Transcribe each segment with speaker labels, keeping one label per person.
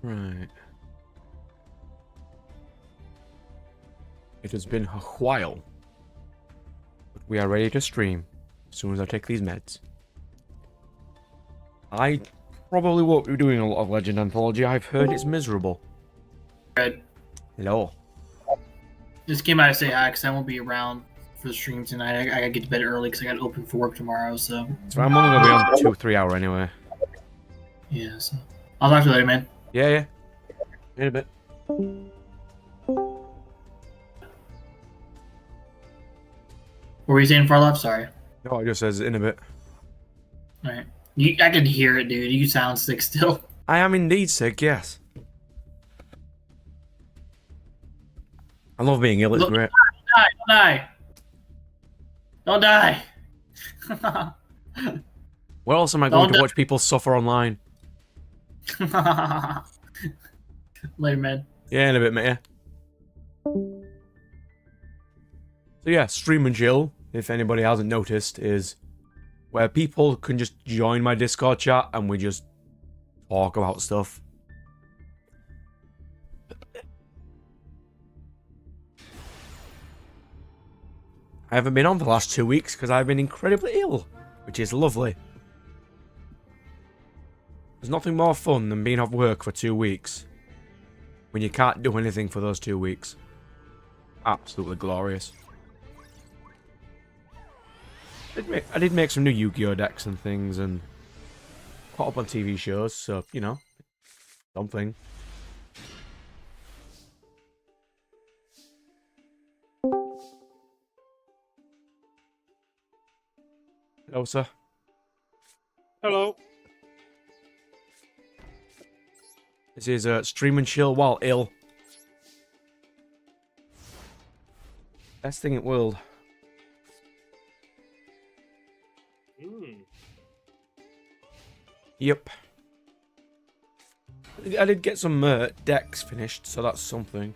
Speaker 1: Right. It has been a while. But we are ready to stream as soon as I take these meds. I probably won't be doing a lot of Legend Anthology. I've heard it's miserable.
Speaker 2: Red.
Speaker 1: Hello.
Speaker 2: Just came out to say hi because I won't be around for the stream tonight. I gotta get to bed early because I got to open for work tomorrow. So.
Speaker 1: So I'm only gonna be on 2-3 hours anyway.
Speaker 2: Yeah. So. I'll talk to you later, man.
Speaker 1: Yeah, yeah. In a bit.
Speaker 2: What were you saying, Farloff? Sorry.
Speaker 1: No, it just says in a bit.
Speaker 2: All right. I can hear it, dude. You sound sick still.
Speaker 1: I am indeed sick, yes. I love being ill, it's great.
Speaker 2: Don't die. Don't die.
Speaker 1: Where else am I going to watch people suffer online?
Speaker 2: Later, man.
Speaker 1: Yeah, in a bit, mate, yeah. So yeah, Stream and Chill, if anybody hasn't noticed, is where people can just join my Discord chat and we just talk about stuff. I haven't been on for the last 2 weeks because I've been incredibly ill, which is lovely. There's nothing more fun than being off work for 2 weeks when you can't do anything for those 2 weeks. Absolutely glorious. I did make some new Yu-Gi-Oh decks and things and caught up on TV shows, so, you know, something. Hello, sir.
Speaker 3: Hello.
Speaker 1: This is Stream and Chill while ill. Best thing in the world. Yep. I did get some decks finished, so that's something.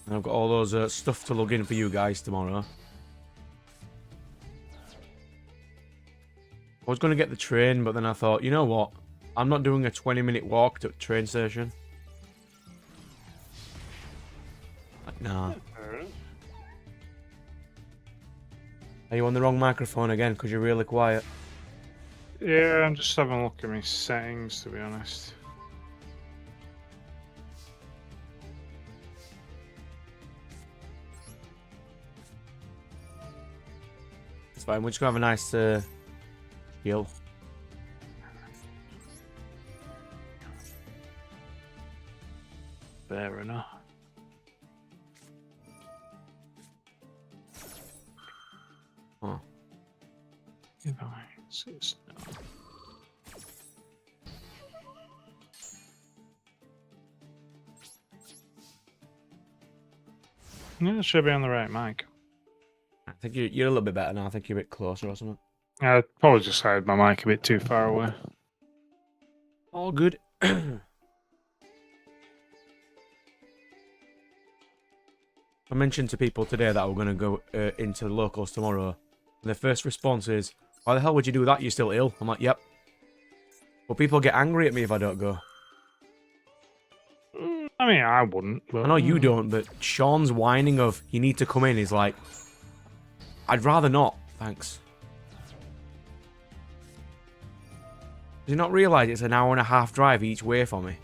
Speaker 1: I've got all those stuff to log in for you guys tomorrow. I was going to get the train, but then I thought, you know what? I'm not doing a 20-minute walk to the train station. Like, nah. Are you on the wrong microphone again? Because you're really quiet.
Speaker 3: Yeah, I'm just having a look at my settings, to be honest.
Speaker 1: It's fine. We're just going to have a nice chill.
Speaker 3: Fair enough.
Speaker 1: Huh.
Speaker 3: If I insist now. Yeah, it should be on the right mic.
Speaker 1: I think you're a little bit better now. I think you're a bit closer or something.
Speaker 3: I probably just had my mic a bit too far away.
Speaker 1: All good. I mentioned to people today that we're going to go into locals tomorrow. And their first response is, why the hell would you do that? You're still ill. I'm like, yep. But people get angry at me if I don't go.
Speaker 3: I mean, I wouldn't. But...
Speaker 1: I know you don't, but Sean's whining of, you need to come in, is like, I'd rather not, thanks. Do you not realise it's an hour and a half drive each way for me?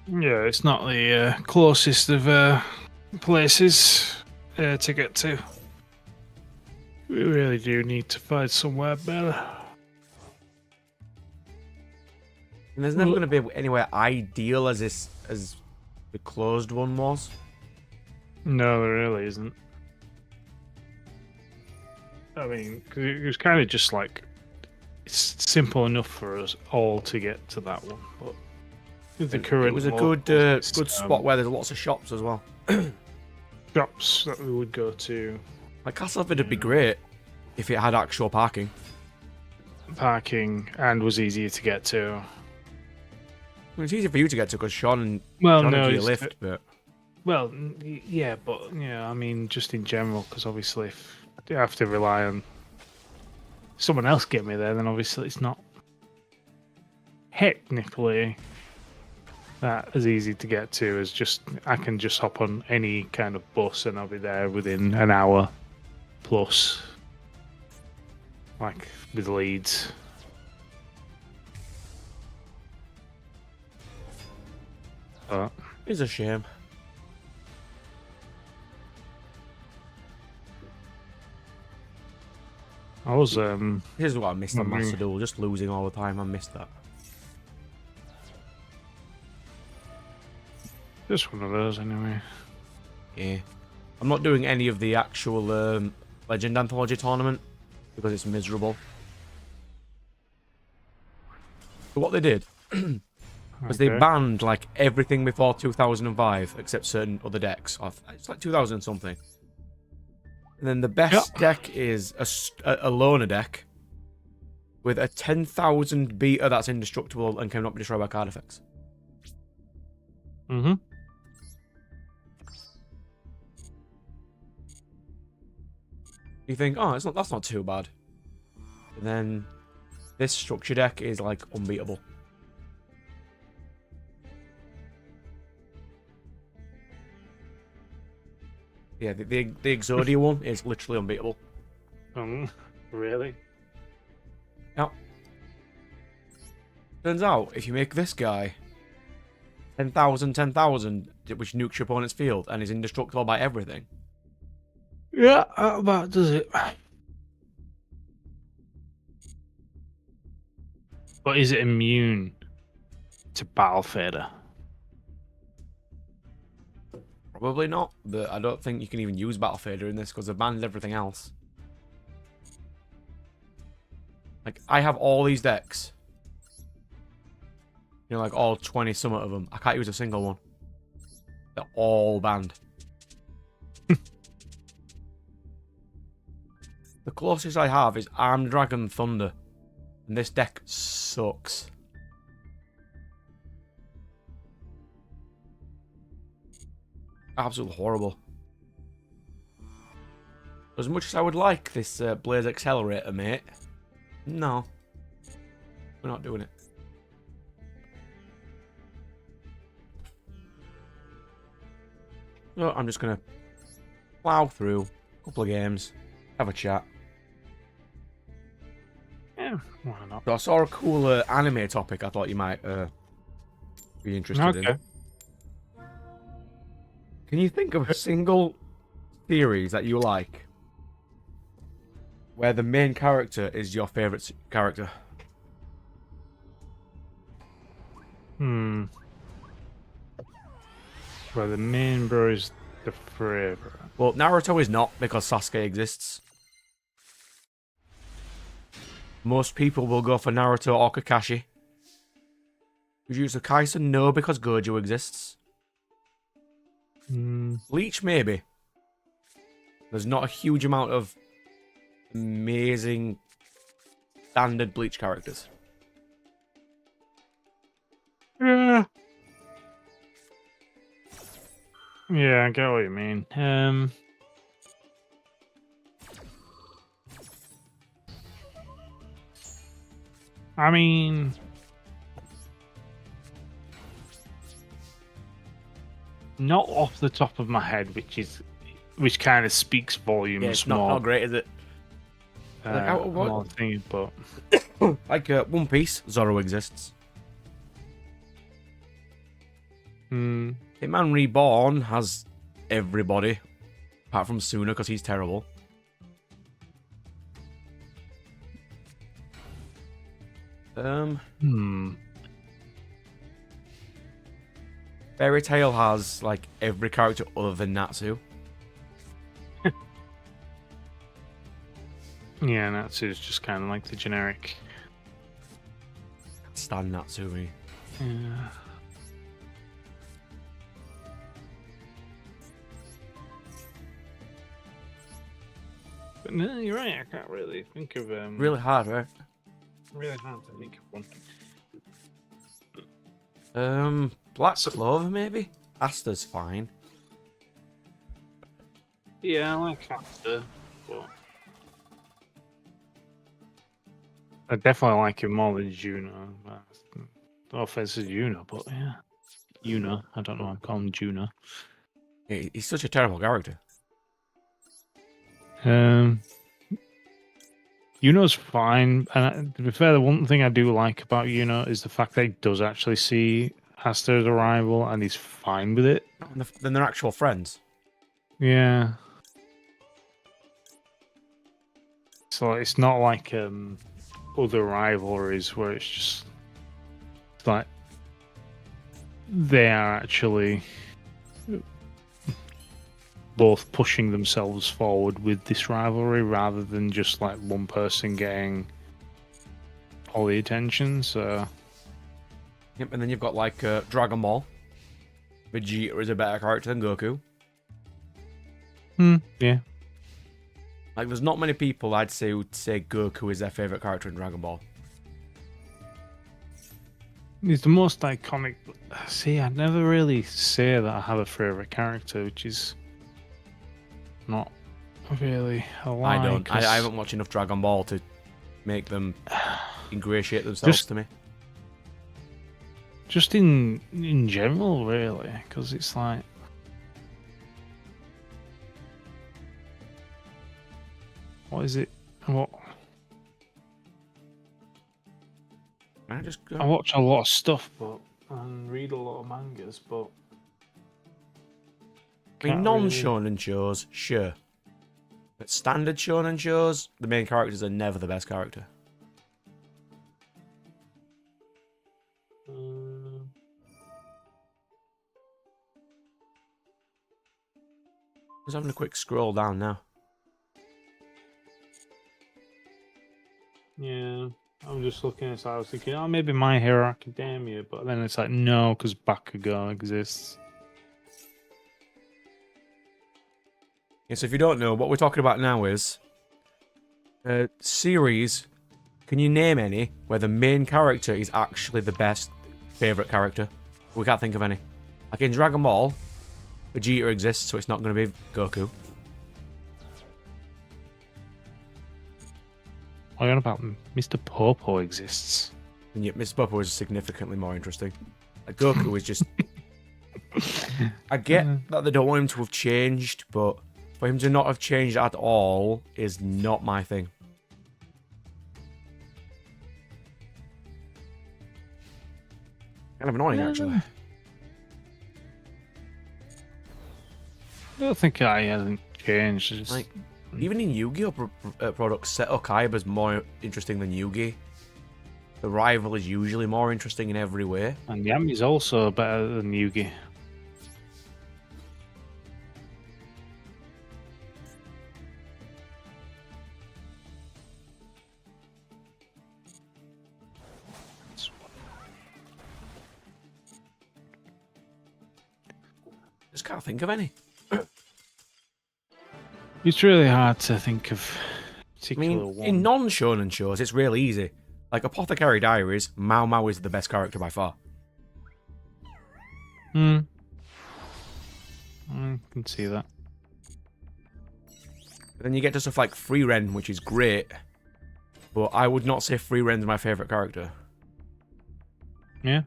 Speaker 3: Yeah, it's not the closest of places to get to. We really do need to find somewhere better.
Speaker 1: And there's never going to be anywhere ideal as the closed one was.
Speaker 3: No, there really isn't. I mean, 'cause it was kind of just like, it's simple enough for us all to get to that one, but with the current,
Speaker 1: it was a good spot where there's lots of shops as well.
Speaker 3: Shops that we would go to.
Speaker 1: Like Castleford would be great if it had actual parking.
Speaker 3: Parking and was easier to get to.
Speaker 1: mean, it's easy for you to get to because Sean and
Speaker 3: Well,
Speaker 1: Sean
Speaker 3: no,
Speaker 1: and you
Speaker 3: it's-
Speaker 1: lift, but
Speaker 3: Well, yeah, but I mean, just in general, because obviously, if I have to rely on someone else get me there, then obviously it's not technically that as easy to get to as just I can just hop on any kind of bus and I'll be there within an hour plus, like with Leeds. But
Speaker 1: it's a shame.
Speaker 3: I was
Speaker 1: Here's what I missed on
Speaker 3: wondering-
Speaker 1: Master Duel, just losing all the time. I missed that.
Speaker 3: just one of those anyway.
Speaker 1: Yeah. I'm not doing any of the actual Legend Anthology tournament because it's miserable. But what they did was they
Speaker 3: Okay.
Speaker 1: banned like everything before 2005 except certain other decks. It's like 2000 and something. And then the best deck is a loner deck with a 10,000 beta that's indestructible and cannot be destroyed by card effects.
Speaker 3: Mm-hmm.
Speaker 1: You think, oh, that's not too bad. And then this structure deck is like unbeatable. Yeah, the Exodia one is literally unbeatable.
Speaker 3: Really?
Speaker 1: Now, turns out if you make this guy 10,000, which nukes your opponent's field and is indestructible by everything.
Speaker 3: Yeah, how about does it? But is it immune to Battle Fader?
Speaker 1: Probably not, but I don't think you can even use Battle Fader in this because they've banned everything else. Like, I have all these decks. You know, like all 20 some of them. I can't use a single one. They're all banned. The closest I have is Armed Dragon Thunder. And this deck sucks. Absolutely horrible. As much as I would like this Blaze Accelerator, mate. No. We're not doing it. So I'm just going to plow through a couple of games, have a chat.
Speaker 3: Yeah, why not?
Speaker 1: So I saw a cool anime topic I thought you might be interested in.
Speaker 3: Okay.
Speaker 1: Can you think of a single series that you like where the main character is your favourite character?
Speaker 3: Well, the main bro is the forever.
Speaker 1: Well, Naruto is not because Sasuke exists. Most people will go for Naruto or Kakashi. Jujutsu Kaisen, no, because Gojo exists. Bleach, maybe. There's not a huge amount of amazing standard Bleach characters.
Speaker 3: Yeah. Yeah, I get what you mean. I mean, not off the top of my head, which kind of speaks volumes
Speaker 1: Yeah, it's
Speaker 3: more.
Speaker 1: not great, is it? Like, what-
Speaker 3: more thing, but
Speaker 1: Like One Piece, Zoro exists. Hitman Reborn has everybody, apart from Suna because he's terrible. Fairy Tail has like every character other than Natsu.
Speaker 3: yeah, Natsu's just kind of like the generic.
Speaker 1: Stan Natsumi.
Speaker 3: Yeah. But no, you're right. I can't really think of
Speaker 1: Really hard, right?
Speaker 3: really hard to think of one.
Speaker 1: Black Clover maybe. Asta's fine.
Speaker 3: Yeah, I like Asta, but I definitely like him more than Juno. No offense to Juno, but yeah. Yuna. I don't know why I'm calling him Juno.
Speaker 1: He's such a terrible character.
Speaker 3: Yuno's fine. And to be fair, the one thing I do like about Yuno is the fact that he does actually see Asta as a rival and he's fine with it.
Speaker 1: Then they're actual friends.
Speaker 3: Yeah. So it's not like other rivalries where it's just like they are actually both pushing themselves forward with this rivalry rather than just like one person getting all the attention. So
Speaker 1: Yep, and then you've got like Dragon Ball. Vegeta is a better character than Goku.
Speaker 3: yeah.
Speaker 1: Like, there's not many people I'd say would say Goku is their favorite character in Dragon Ball.
Speaker 3: He's the most iconic. See, I'd never really say that I have a favorite character, which is not really a lie.
Speaker 1: I don't. I haven't watched enough Dragon Ball to make them ingratiate themselves to me.
Speaker 3: Just in general, really, because it's like what is it? What I watch a lot of stuff, but and read a lot of mangas, but
Speaker 1: I mean, non-shonen shows, sure. But standard shonen shows, the main characters are never the best character. Just having a quick scroll down now.
Speaker 3: Yeah, I'm just looking at it. I was thinking, oh, maybe My Hero Academia, but then it's like, no, because Bakugo exists.
Speaker 1: Yeah, so if you don't know, what we're talking about now is a series. Can you name any where the main character is actually the best favorite character? We can't think of any. Like in Dragon Ball, Vegeta exists, so it's not going to be Goku.
Speaker 3: What are you on about? Mr. Popo exists.
Speaker 1: And yet, Mr. Popo is significantly more interesting. Like, Goku is just... I get that they don't want him to have changed, but for him to not have changed at all is not my thing. Kind of annoying, actually.
Speaker 3: I don't think I hasn't changed. It's just...
Speaker 1: Like, even in Yu-Gi-Oh! Products, Seto Kaiba's more interesting than Yugi. The rival is usually more interesting in every way.
Speaker 3: And Yami's also better than Yugi.
Speaker 1: Just can't think of any.
Speaker 3: It's really hard to think of
Speaker 1: I
Speaker 3: particular
Speaker 1: mean,
Speaker 3: one.
Speaker 1: in non-shonen shows, it's really easy. Like Apothecary Diaries, Mao Mao is the best character by far.
Speaker 3: I can see that.
Speaker 1: But then you get to stuff like Frieren, which is great. But I would not say Frieren's my favourite character.
Speaker 3: Yeah.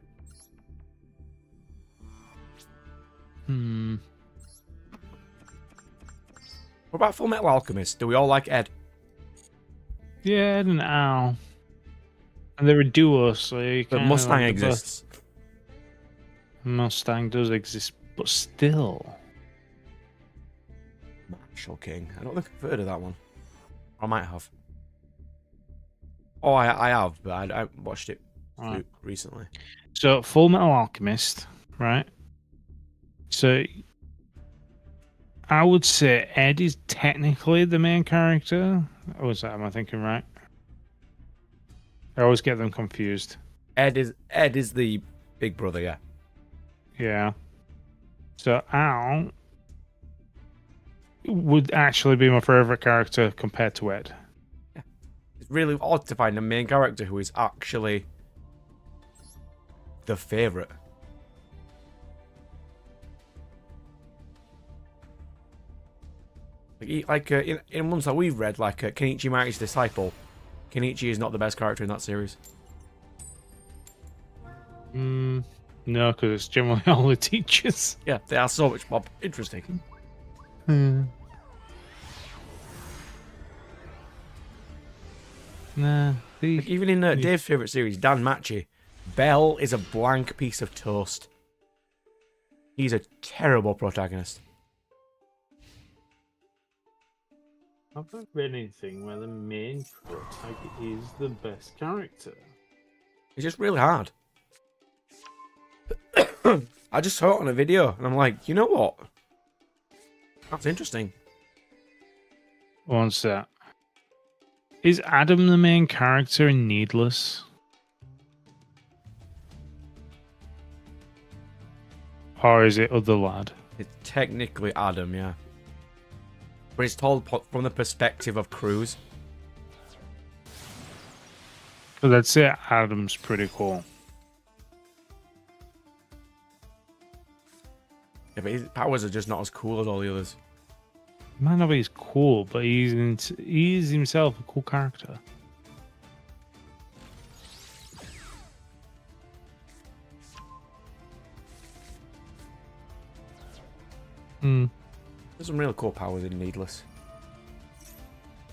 Speaker 1: What about Full Metal Alchemist? Do we all like Ed?
Speaker 3: Yeah, Ed and Al. And they're a duo, so you
Speaker 1: But
Speaker 3: kinda
Speaker 1: Mustang
Speaker 3: like the
Speaker 1: exists.
Speaker 3: both. Mustang does exist, but still.
Speaker 1: Marshall King. I don't think I've heard of that one. I might have. Oh, I have, but I watched it
Speaker 3: Right.
Speaker 1: recently.
Speaker 3: So, Full Metal Alchemist, right? So, I would say Ed is technically the main character. Or is that, am I thinking right? I always get them confused.
Speaker 1: Ed is the big brother, yeah.
Speaker 3: Yeah. So, Al would actually be my favorite character compared to Ed.
Speaker 1: It's really odd to find a main character who is actually the favorite. In ones that we've read, like Kenichi Mighty's Disciple, Kenichi is not the best character in that series.
Speaker 3: No, because it's generally all the teachers.
Speaker 1: Yeah, they are so much more interesting.
Speaker 3: Nah.
Speaker 1: Like, even in Dave's favourite series, Dan Machi, Bell is a blank piece of toast. He's a terrible protagonist.
Speaker 3: I've not read anything where the main protagonist is the best character.
Speaker 1: It's just really hard. I just saw it on a video, and I'm like, you know what? That's interesting.
Speaker 3: What's that? Is Adam the main character in Needless? Or is it other lad?
Speaker 1: It's technically Adam, yeah. But it's told from the perspective of Cruz.
Speaker 3: Because I'd say Adam's pretty cool.
Speaker 1: Yeah, but his powers are just not as cool as all the others.
Speaker 3: He might not be as cool, but he's himself a cool character.
Speaker 1: There's some really cool powers in Needless.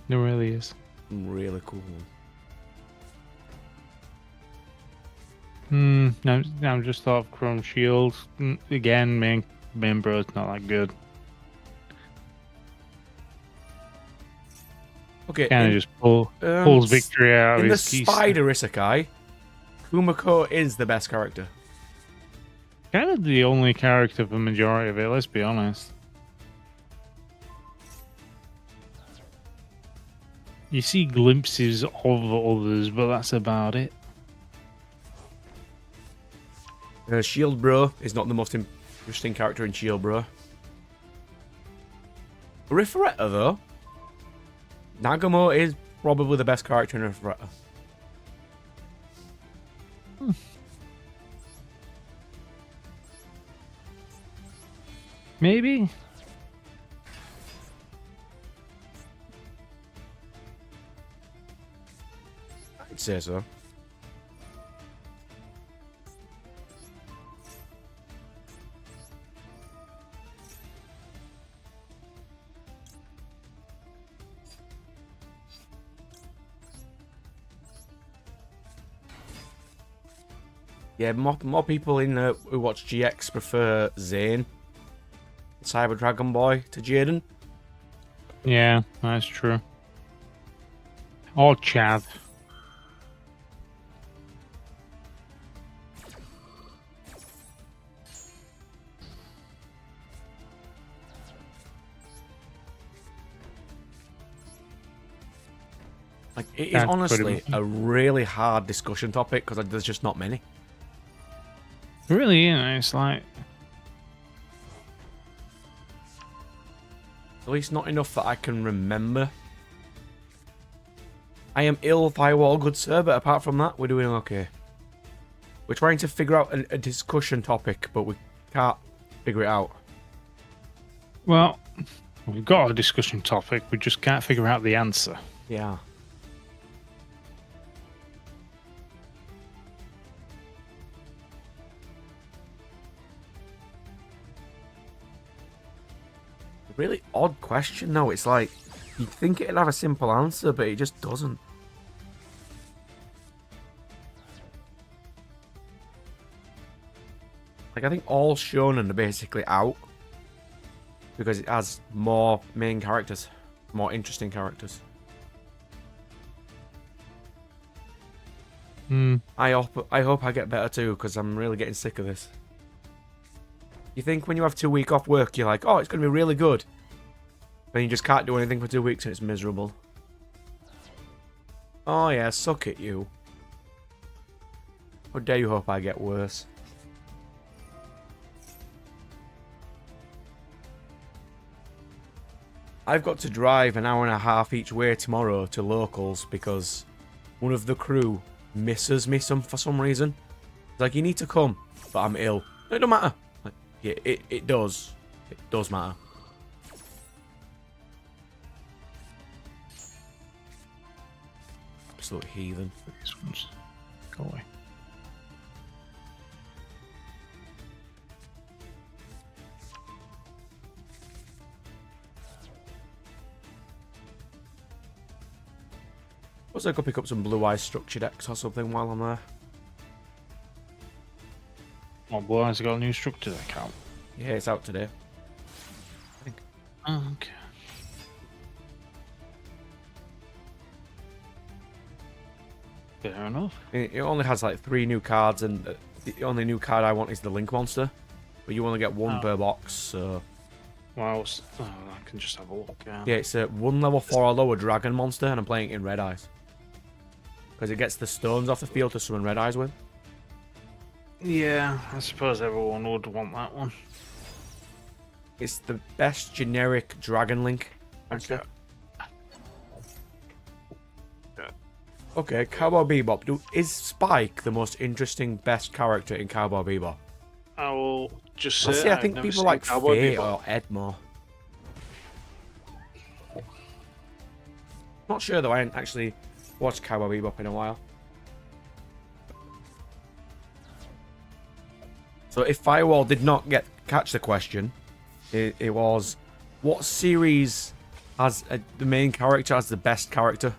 Speaker 3: There really is.
Speaker 1: Some really cool ones.
Speaker 3: Now I'm just thought of Chrome Shield. Again, main bro's not that good.
Speaker 1: Okay,
Speaker 3: Kind of just pulls victory out of
Speaker 1: in the
Speaker 3: his piece.
Speaker 1: Spider Isekai, Kumiko is the best character.
Speaker 3: Kind of the only character for the majority of it, let's be honest. You see glimpses of others, but that's about it.
Speaker 1: Shield Bro is not the most interesting character in Shield Bro. Rifaretta, though. Nagamo is probably the best character in Rifaretta.
Speaker 3: Maybe.
Speaker 1: I'd say so. Yeah, more people in who watch GX prefer Zane, Cyber Dragon Boy, to Jaden.
Speaker 3: Yeah, that's true. Or Chad.
Speaker 1: Like, it is
Speaker 3: That's
Speaker 1: honestly
Speaker 3: pretty-
Speaker 1: a really hard discussion topic because there's just not many.
Speaker 3: Really, it's like
Speaker 1: At least not enough that I can remember. I am ill, Firewall, good sir, but apart from that, we're doing okay. We're trying to figure out a discussion topic, but we can't figure it out.
Speaker 3: well, we've got a discussion topic, we just can't figure out the answer.
Speaker 1: Yeah. Really odd question, though. It's like, you'd think it'd have a simple answer, but it just doesn't. Like, I think all shonen are basically out because it has more main characters, more interesting characters. I hope I get better too, because I'm really getting sick of this. You think when you have 2 weeks off work, you're like, oh, it's going to be really good. Then you just can't do anything for 2 weeks and it's miserable. Oh yeah, suck it, you. How dare you hope I get worse? I've got to drive an hour and a half each way tomorrow to locals because one of the crew misses me for some reason. It's like, you need to come, but I'm ill. No, it don't matter. Like, yeah, it does. It does matter. Absolute heathen.
Speaker 3: These ones. Go away.
Speaker 1: Suppose I could pick up some Blue Eyes structure decks or something while I'm there.
Speaker 3: Oh, boy, has got a new structure deck out.
Speaker 1: Yeah, it's out today.
Speaker 3: Oh, okay. Fair enough.
Speaker 1: It only has like 3 new cards, and the only new card I want is the Link Monster. But you only get 1 per box, so...
Speaker 3: Well, I can just have a look.
Speaker 1: Yeah, it's a 1 level 4 or lower Dragon Monster, and I'm playing it in Red Eyes. Because it gets the stones off the field to summon Red Eyes with.
Speaker 3: Yeah, I suppose everyone would want that one.
Speaker 1: It's the best generic Dragon Link monster. Okay, Cowboy Bebop. Is Spike the most interesting, best character in Cowboy Bebop?
Speaker 3: I will just
Speaker 1: I
Speaker 3: say
Speaker 1: see, I
Speaker 3: I've
Speaker 1: think
Speaker 3: never
Speaker 1: people
Speaker 3: seen
Speaker 1: like
Speaker 3: Cowboy
Speaker 1: Fate
Speaker 3: Bebop.
Speaker 1: or Ed more. Not sure though, I hadn't actually watched Cowboy Bebop in a while. So if Firewall did not catch the question, it was, what series has the main character as the best character?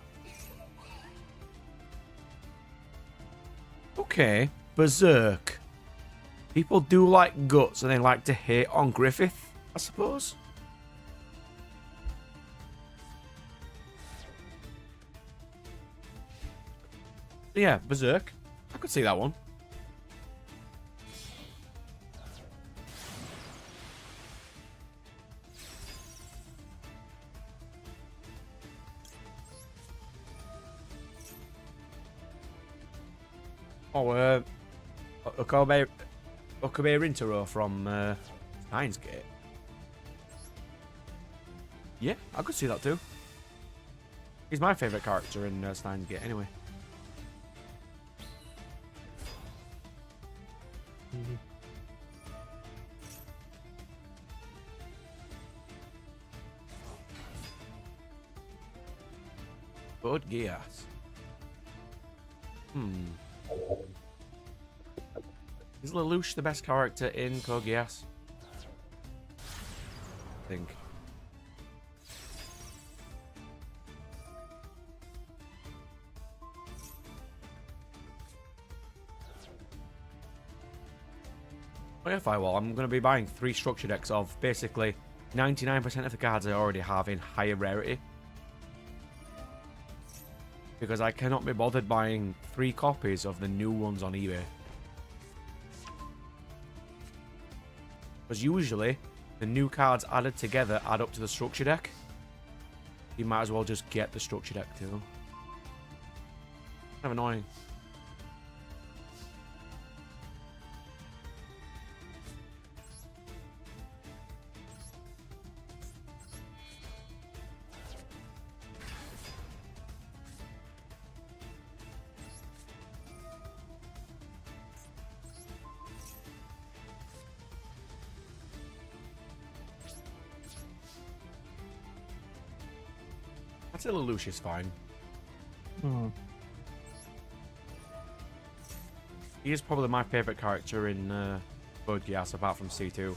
Speaker 1: Okay, Berserk. People do like Guts and they like to hate on Griffith, I suppose. Yeah, Berserk. I could see that one. Oh, Okabe Rintaro from Steins Gate. Yeah, I could see that too. He's my favourite character in Steins Gate anyway. Code Geass. Is Lelouch the best character in Code Geass? I think. Oh yeah, Firewall. I'm going to be buying 3 structure decks of basically 99% of the cards I already have in higher rarity. Because I cannot be bothered buying 3 copies of the new ones on eBay. Because usually, the new cards added together add up to the structure deck. You might as well just get the structure deck too. Kind of annoying. I'd say Lelouch is fine. He is probably my favourite character in Code Geass, apart from C2.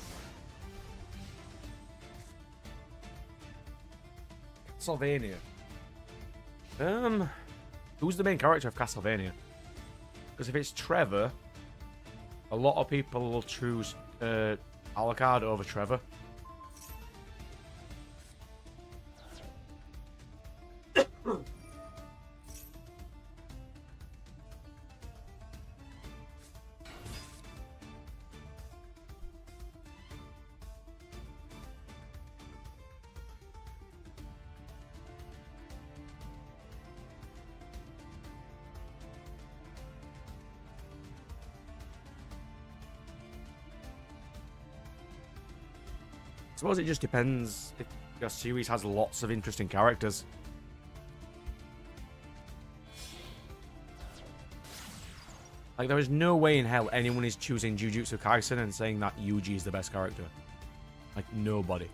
Speaker 1: Castlevania. Who's the main character of Castlevania? Because if it's Trevor, a lot of people will choose Alucard over Trevor. I suppose it just depends if your series has lots of interesting characters. Like, there is no way in hell anyone is choosing Jujutsu Kaisen and saying that Yuji is the best character. Like, nobody.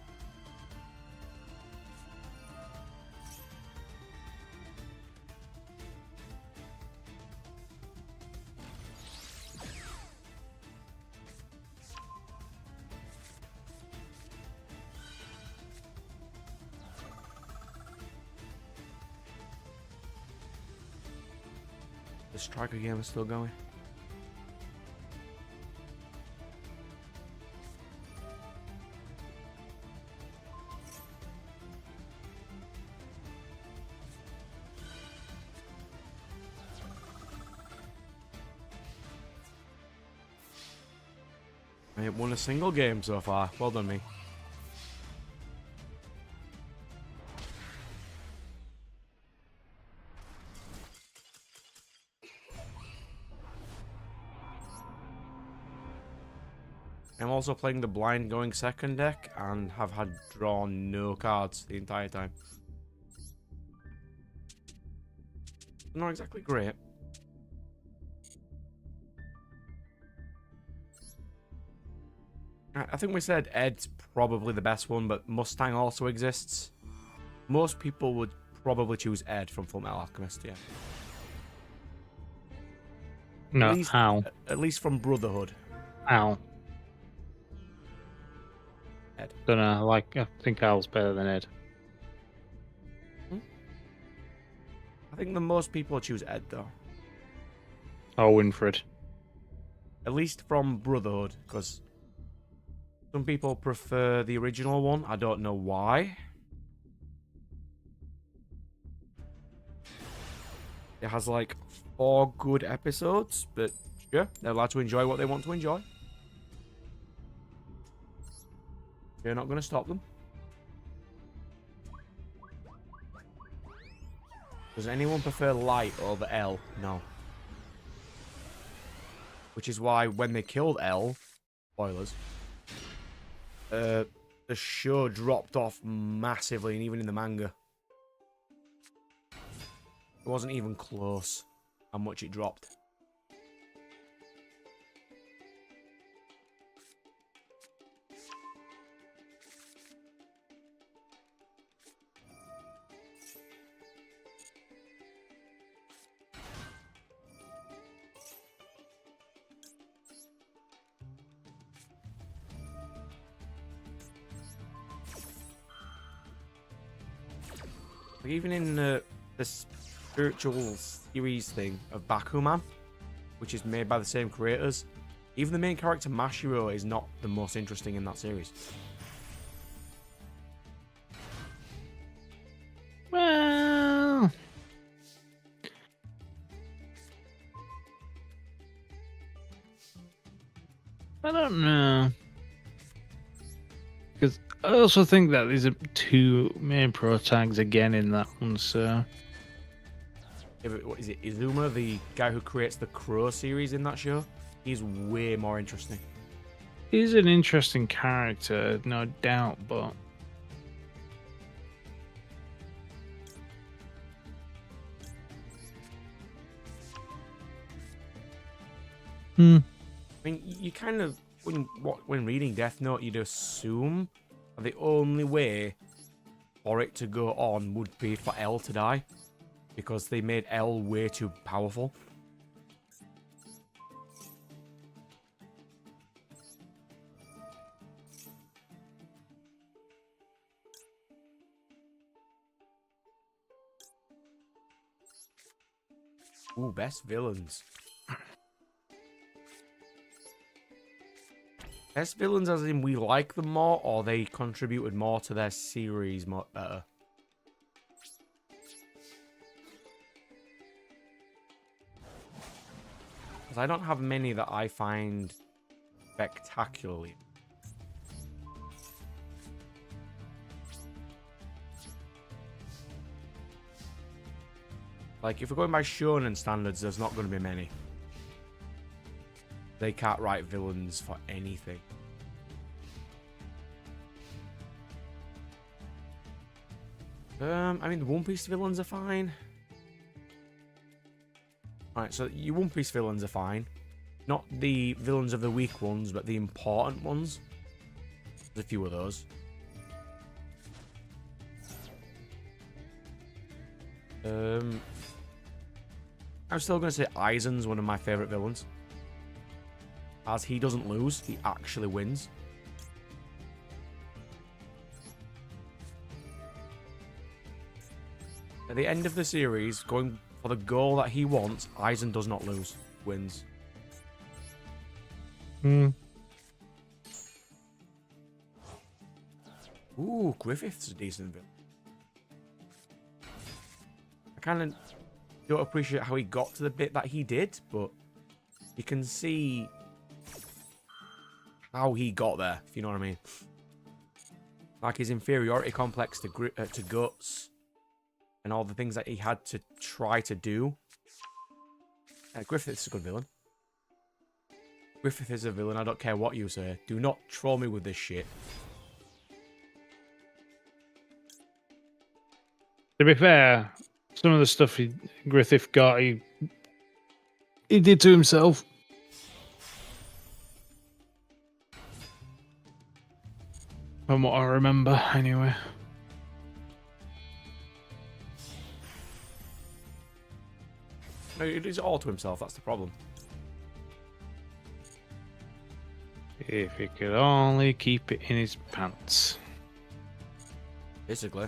Speaker 1: striker game is still going. I haven't won a single game so far. Well done, me. I'm also playing the blind going second deck and have had drawn no cards the entire time. Not exactly great. I think we said Ed's probably the best one, but Mustang also exists. Most people would probably choose Ed from Fullmetal Alchemist, yeah.
Speaker 3: No, Al.
Speaker 1: At least from Brotherhood.
Speaker 3: Al.
Speaker 1: Ed.
Speaker 3: Don't know, I think Al's better than Ed.
Speaker 1: I think the most people choose Ed, though.
Speaker 3: Oh, Winfred.
Speaker 1: At least from Brotherhood, because some people prefer the original one. I don't know why. It has like 4 good episodes, but yeah, they're allowed to enjoy what they want to enjoy. You're not going to stop them. Does anyone prefer Light over L? No. Which is why when they killed L, spoilers, the show dropped off massively, and even in the manga. It wasn't even close how much it dropped. Like even in the spiritual series thing of Bakuman, which is made by the same creators, even the main character Mashiro is not the most interesting in that series.
Speaker 3: Well, I don't know. Because I also think that there's 2 main pro tags again in that one, so...
Speaker 1: Yeah, but what is it? Izuma, the guy who creates the Crow series in that show? He's way more interesting.
Speaker 3: He's an interesting character, no doubt, but...
Speaker 1: I mean, you kind of, when reading Death Note, you'd assume that the only way for it to go on would be for L to die, because they made L way too powerful. Ooh, best villains. Best villains as in we like them more, or they contributed more to their series better? Because I don't have many that I find spectacularly. Like, if we're going by shonen standards, there's not going to be many. They can't write villains for anything. I mean, the One Piece villains are fine. Alright, so your One Piece villains are fine. Not the villains of the weak ones, but the important ones. There's a few of those. I'm still going to say Aizen's one of my favourite villains. As he doesn't lose, he actually wins. At the end of the series, going for the goal that he wants, Eisen does not lose. Wins. Ooh, Griffith's a decent villain. I kind of don't appreciate how he got to the bit that he did, but you can see how he got there, if you know what I mean. Like his inferiority complex to Guts and all the things that he had to try to do. Griffith's a good villain. Griffith is a villain, I don't care what you say. Do not troll me with this shit.
Speaker 3: To be fair, some of the stuff Griffith got, he did to himself. From what I remember, anyway.
Speaker 1: No, it is all to himself, that's the problem.
Speaker 3: If he could only keep it in his pants.
Speaker 1: Basically.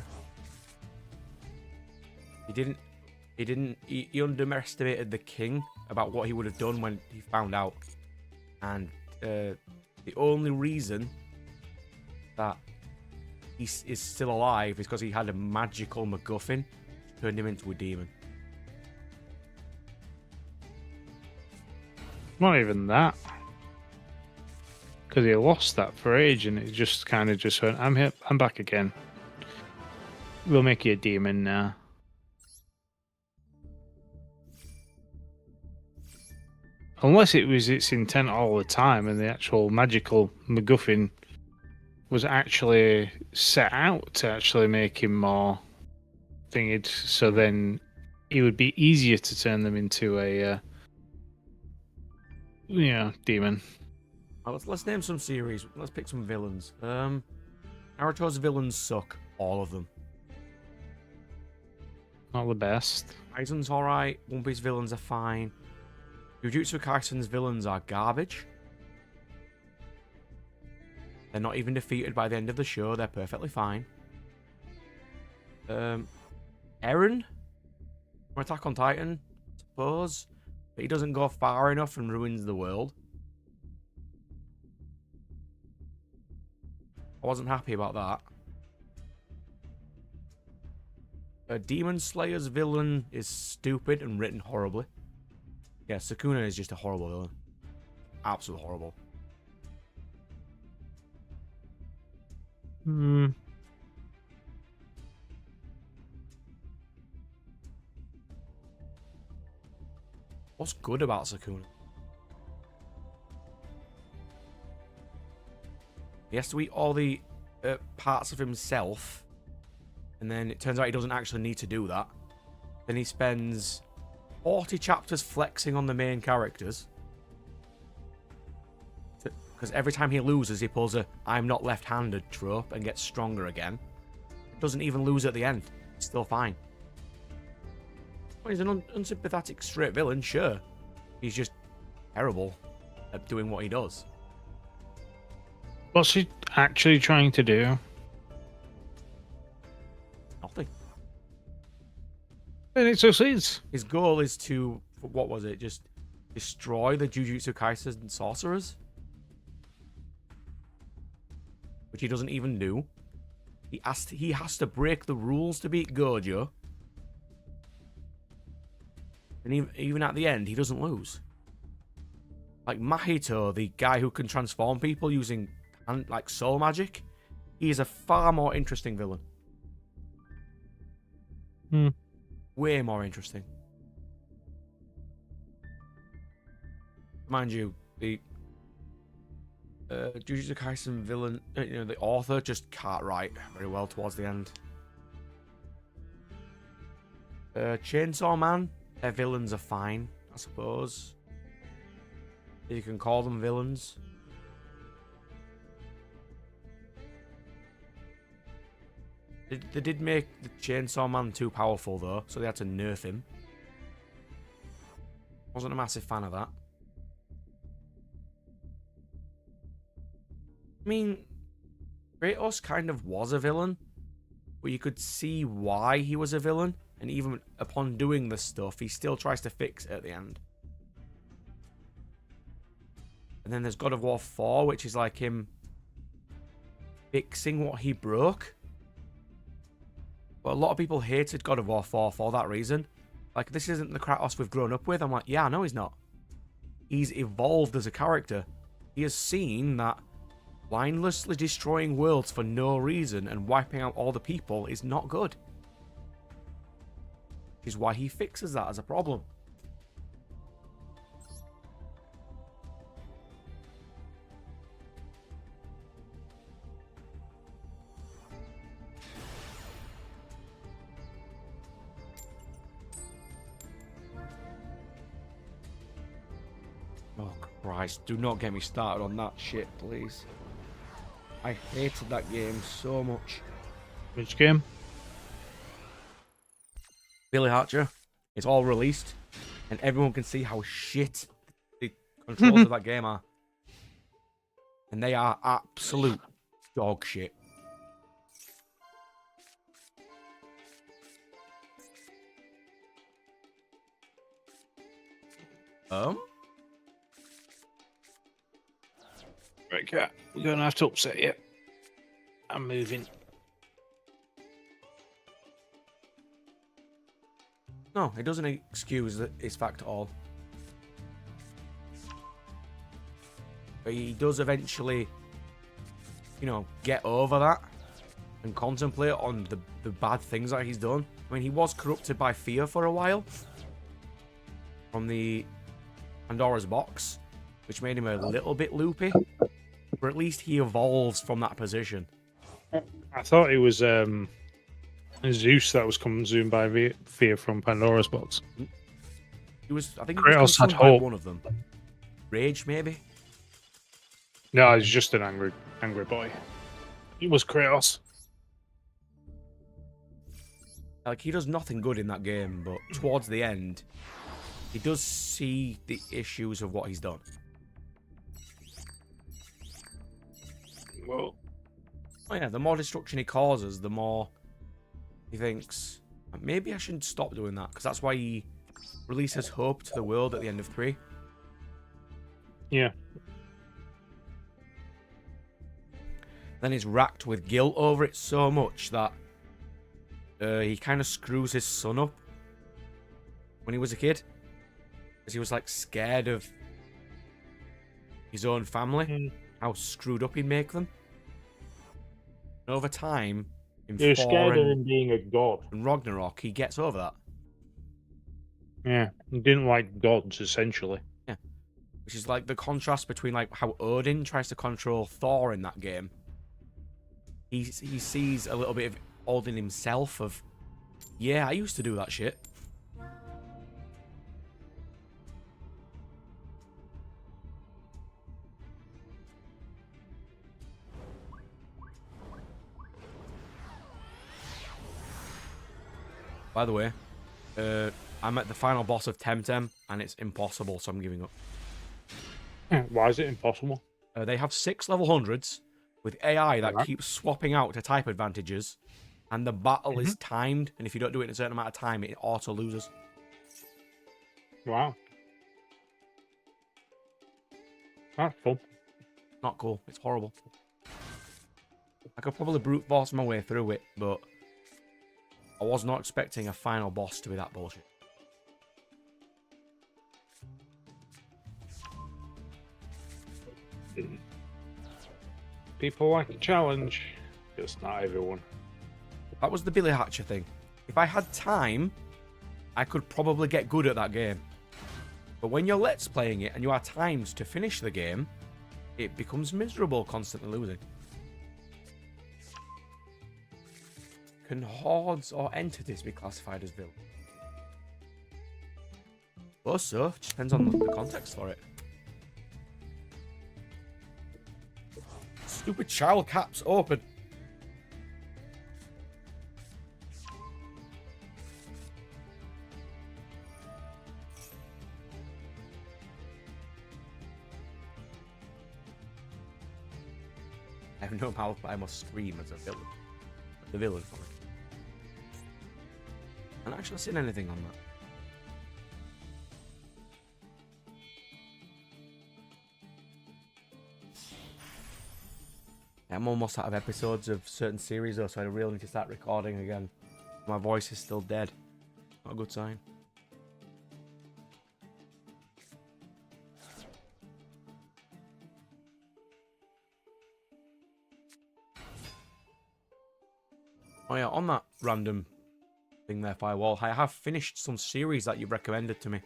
Speaker 1: He underestimated the king about what he would have done when he found out. And the only reason that he is still alive is because he had a magical MacGuffin which turned him into a demon.
Speaker 3: Not even that. Because he lost that for age and it just kind of just went, I'm here, I'm back again. We'll make you a demon now. Unless it was its intent all the time and the actual magical MacGuffin was actually set out to actually make him more thinged, so then it would be easier to turn them into a demon.
Speaker 1: Well, let's name some series. Let's pick some villains. Naruto's villains suck. All of them.
Speaker 3: Not the best.
Speaker 1: Aizen's alright. One Piece villains are fine. Jujutsu Kaisen's villains are garbage. They're not even defeated by the end of the show. They're perfectly fine. Eren from Attack on Titan, I suppose. But he doesn't go far enough and ruins the world. I wasn't happy about that. Demon Slayer's villain is stupid and written horribly. Yeah, Sukuna is just a horrible villain. Absolutely horrible. What's good about Sukuna? He has to eat all the parts of himself, and then it turns out he doesn't actually need to do that. Then he spends 40 chapters flexing on the main characters. Because every time he loses, he pulls a I'm not left-handed trope and gets stronger again. Doesn't even lose at the end. It's still fine. Well, he's an unsympathetic straight villain, sure. He's just terrible at doing what he does.
Speaker 3: What's he actually trying to do?
Speaker 1: Nothing.
Speaker 3: And it succeeds.
Speaker 1: His goal is to, what was it, just destroy the Jujutsu Kaisen sorcerers? Which he doesn't even do. He has to break the rules to beat Gojo. And even at the end, he doesn't lose. Like Mahito, the guy who can transform people using like soul magic, he is a far more interesting villain. Way more interesting. Mind you, the Jujutsu Kaisen villain, the author just can't write very well towards the end. Chainsaw Man, their villains are fine, I suppose. You can call them villains. They did make the Chainsaw Man too powerful though, so they had to nerf him. Wasn't a massive fan of that. I mean, Kratos kind of was a villain, but you could see why he was a villain, And even upon doing this stuff, he still tries to fix it at the end. And then there's God of War 4, which is like him fixing what he broke. But a lot of people hated God of War 4 for that reason. Like, this isn't the Kratos we've grown up with. I'm like, yeah, no, he's not. He's evolved as a character. He has seen that mindlessly destroying worlds for no reason and wiping out all the people is not good. Which is why he fixes that as a problem. Oh Christ, do not get me started on that shit, please. I hated that game so much.
Speaker 3: Which game?
Speaker 1: Billy Hatcher. It's all released, and everyone can see how shit the controls of that game are. And they are absolute dog shit.
Speaker 3: Right, cat. We're going to have to upset you. I'm moving.
Speaker 1: No, it doesn't excuse his fact at all. But he does eventually, you know, get over that and contemplate on the bad things that he's done. I mean, he was corrupted by fear for a while from the Pandora's box, which made him a little bit loopy. But at least he evolves from that position.
Speaker 3: I thought it was Zeus that was consumed by fear from Pandora's box.
Speaker 1: He was, I think, he was
Speaker 3: Kratos had
Speaker 1: consumed by
Speaker 3: hope.
Speaker 1: one of them. Rage, maybe.
Speaker 3: No, he's just an angry boy. It was Kratos.
Speaker 1: Like, he does nothing good in that game, but towards the end, he does see the issues of what he's done.
Speaker 3: Well,
Speaker 1: Oh yeah, the more destruction he causes, the more he thinks, maybe I shouldn't stop doing that, because that's why he releases hope to the world at the end of 3.
Speaker 3: yeah.
Speaker 1: Then he's racked with guilt over it so much that he kind of screws his son up when he was a kid. Because he was like scared of his own family, how screwed up he'd make them. And over time, in
Speaker 3: You're
Speaker 1: 4
Speaker 3: scared of
Speaker 1: and,
Speaker 3: him being a god.
Speaker 1: and Ragnarok, he gets over that.
Speaker 3: Yeah, he didn't like gods, essentially.
Speaker 1: Yeah. Which is like the contrast between like how Odin tries to control Thor in that game. He sees a little bit of Odin himself of, yeah, I used to do that shit. By the way, I'm at the final boss of Temtem, and it's impossible, so I'm giving up.
Speaker 3: Why is it impossible?
Speaker 1: They have 6 level 100s with AI that
Speaker 3: Alright.
Speaker 1: keeps swapping out to type advantages, and the battle is timed, and if you don't do it in a certain amount of time, it auto loses.
Speaker 3: Wow. That's fun.
Speaker 1: Not cool. It's horrible. I could probably brute force my way through it, but I was not expecting a final boss to be that bullshit.
Speaker 3: People like a challenge. Just not everyone.
Speaker 1: That was the Billy Hatcher thing. If I had time, I could probably get good at that game. But when you're let's playing it and you are timed to finish the game, it becomes miserable constantly losing. Can hordes or entities be classified as villains? Also, it depends on the context for it. Stupid child caps open. I have no mouth, but I must scream as a villain. The villain for it. I haven't actually seen anything on that. I'm almost out of episodes of certain series though, so I really need to start recording again. My voice is still dead. Not a good sign. Oh yeah, on that random thing there, Firewall, I have finished some series that you've recommended to me.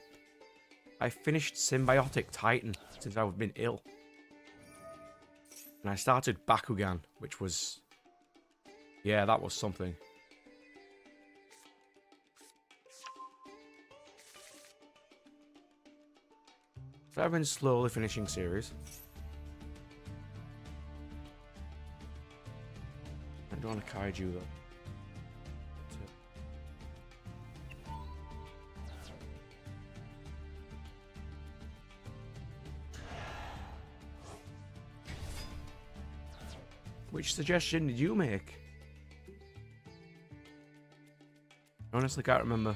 Speaker 1: I finished Symbiotic Titan since I've been ill. And I started Bakugan, which was... yeah, that was something. So I've been slowly finishing series. I don't want a kaiju though. Which suggestion did you make? I honestly can't remember.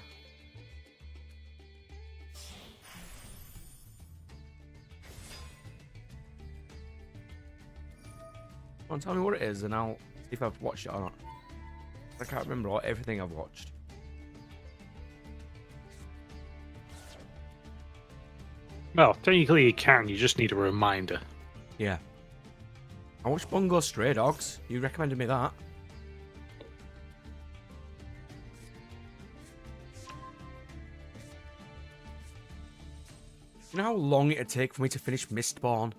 Speaker 1: Come on, tell me what it is and I'll see if I've watched it or not. I can't remember everything I've watched.
Speaker 3: Well, technically you can, you just need a reminder.
Speaker 1: Yeah. I watched Bungo Stray Dogs. You recommended me that. You know how long it'd take for me to finish Mistborn?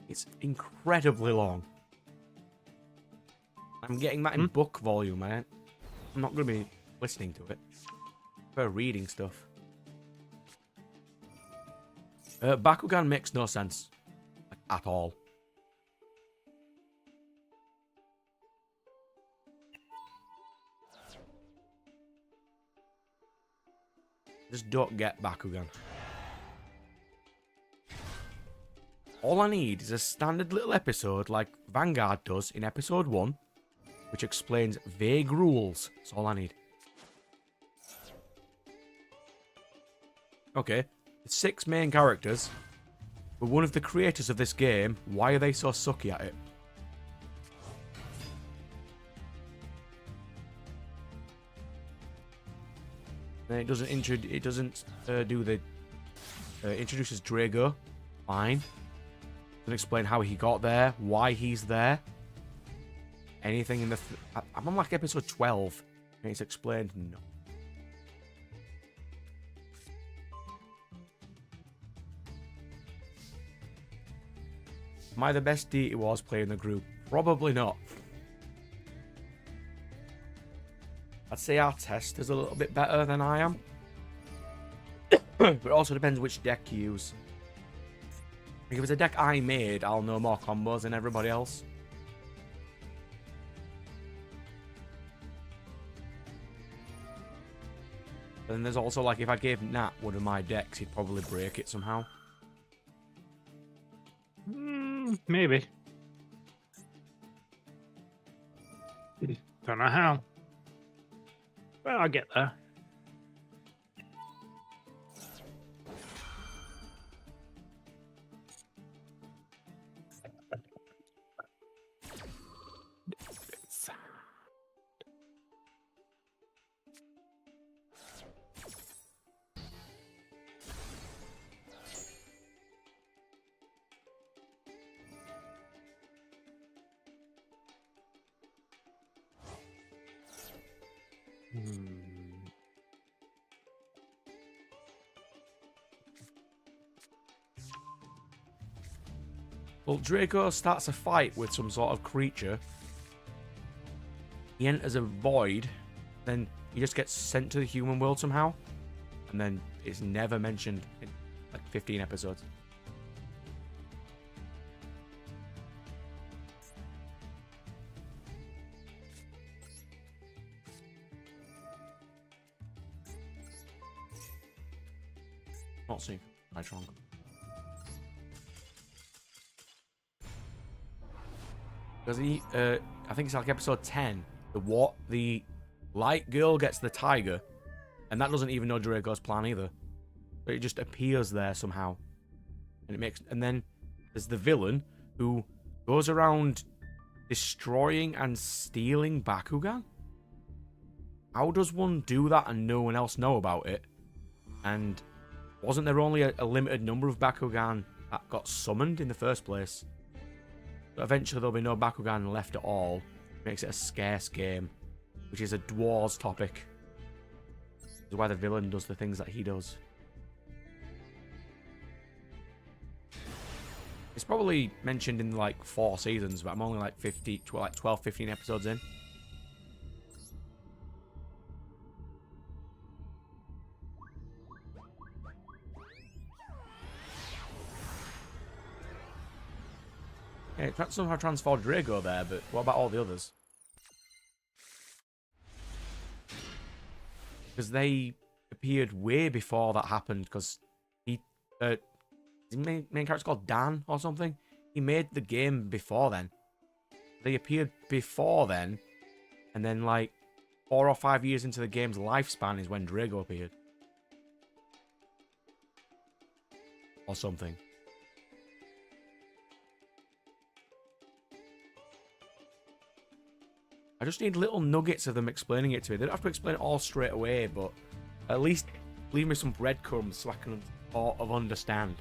Speaker 1: It's incredibly long. I'm getting that in book volume, man. I'm not going to be listening to it. I prefer reading stuff. Bakugan makes no sense. Like, at all. Just don't get Bakugan. All I need is a standard little episode like Vanguard does in episode 1, which explains vague rules. That's all I need. Okay, the 6 main characters were one of the creators of this game. Why are they so sucky at it? Then it doesn't introduces Drago. Fine. Doesn't explain how he got there, why he's there. Anything in the... I'm on like episode 12. And it's explained? No. Am I the best deity wars player in the group? Probably not. I'd say our test is a little bit better than I am. But it also depends which deck you use. If it's a deck I made, I'll know more combos than everybody else. But then there's also, like, if I gave Nat one of my decks, he'd probably break it somehow.
Speaker 3: Maybe. Don't know how. Well, I'll get there.
Speaker 1: Well, Draco starts a fight with some sort of creature. He enters a void. Then he just gets sent to the human world somehow. And then it's never mentioned in like 15 episodes. Not seen. I wrong. Because he, I think it's like episode 10. The Light Girl gets the tiger, and that doesn't even know Draco's plan either. But it just appears there somehow. And then there's the villain who goes around destroying and stealing Bakugan? How does one do that and no one else know about it? And wasn't there only a limited number of Bakugan that got summoned in the first place? But eventually there'll be no Bakugan left at all. Makes it a scarce game, which is a Dwarves topic. This is why the villain does the things that he does. It's probably mentioned in like 4 seasons, but I'm only like 12, 15 episodes in. Yeah, it somehow transformed Drago there, but what about all the others? Because they appeared way before that happened, because his main character's called Dan or something. He made the game before then. They appeared before then, and then like 4 or 5 years into the game's lifespan is when Drago appeared. Or something. I just need little nuggets of them explaining it to me. They don't have to explain it all straight away, but at least leave me some breadcrumbs so I can sort of understand.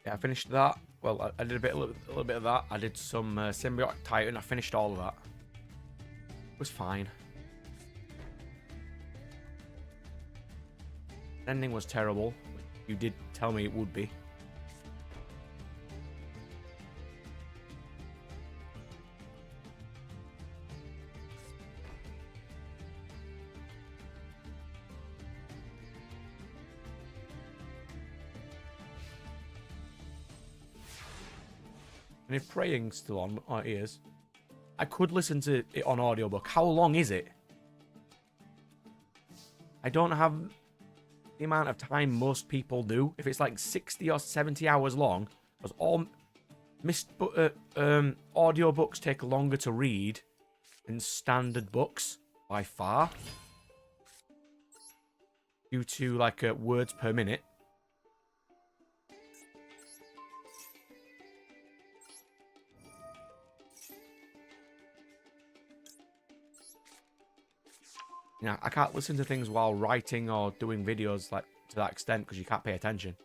Speaker 1: Yeah, I finished that. Well, I did a little bit of that. I did some Symbiotic Titan. I finished all of that. It was fine. The ending was terrible. You did tell me it would be. And if Praying's still on our ears, I could listen to it on audiobook. How long is it? I don't have the amount of time most people do. If it's like 60 or 70 hours long, because all audiobooks take longer to read than standard books by far, due to like words per minute. You know, I can't listen to things while writing or doing videos like to that extent because you can't pay attention.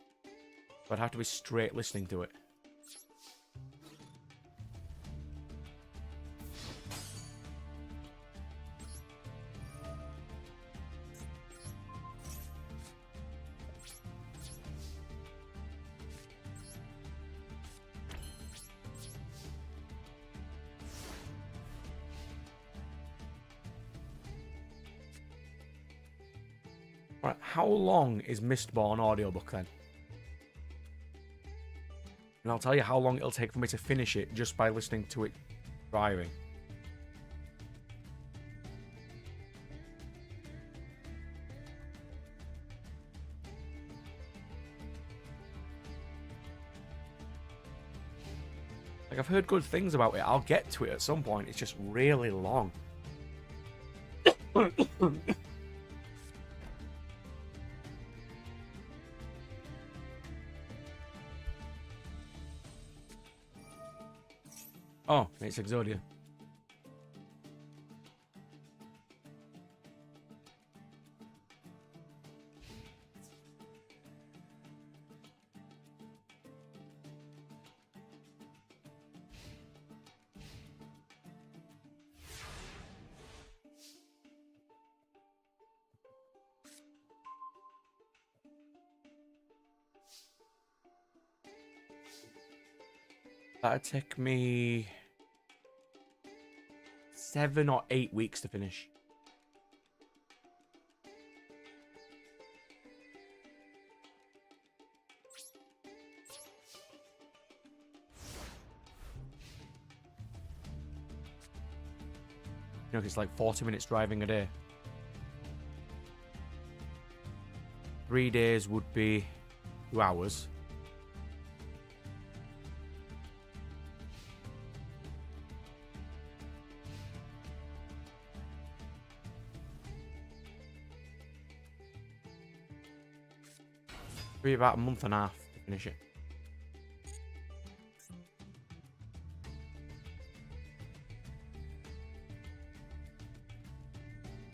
Speaker 1: So I'd have to be straight listening to it. Right, how long is Mistborn audiobook then? And I'll tell you how long it'll take for me to finish it just by listening to it driving. Like, I've heard good things about it. I'll get to it at some point. It's just really long. Oh, it's Exodia. That'd take me 7 or 8 weeks to finish. You know, it's like 40 minutes driving a day. 3 days would be 2 hours. Be about a month and a half to finish it.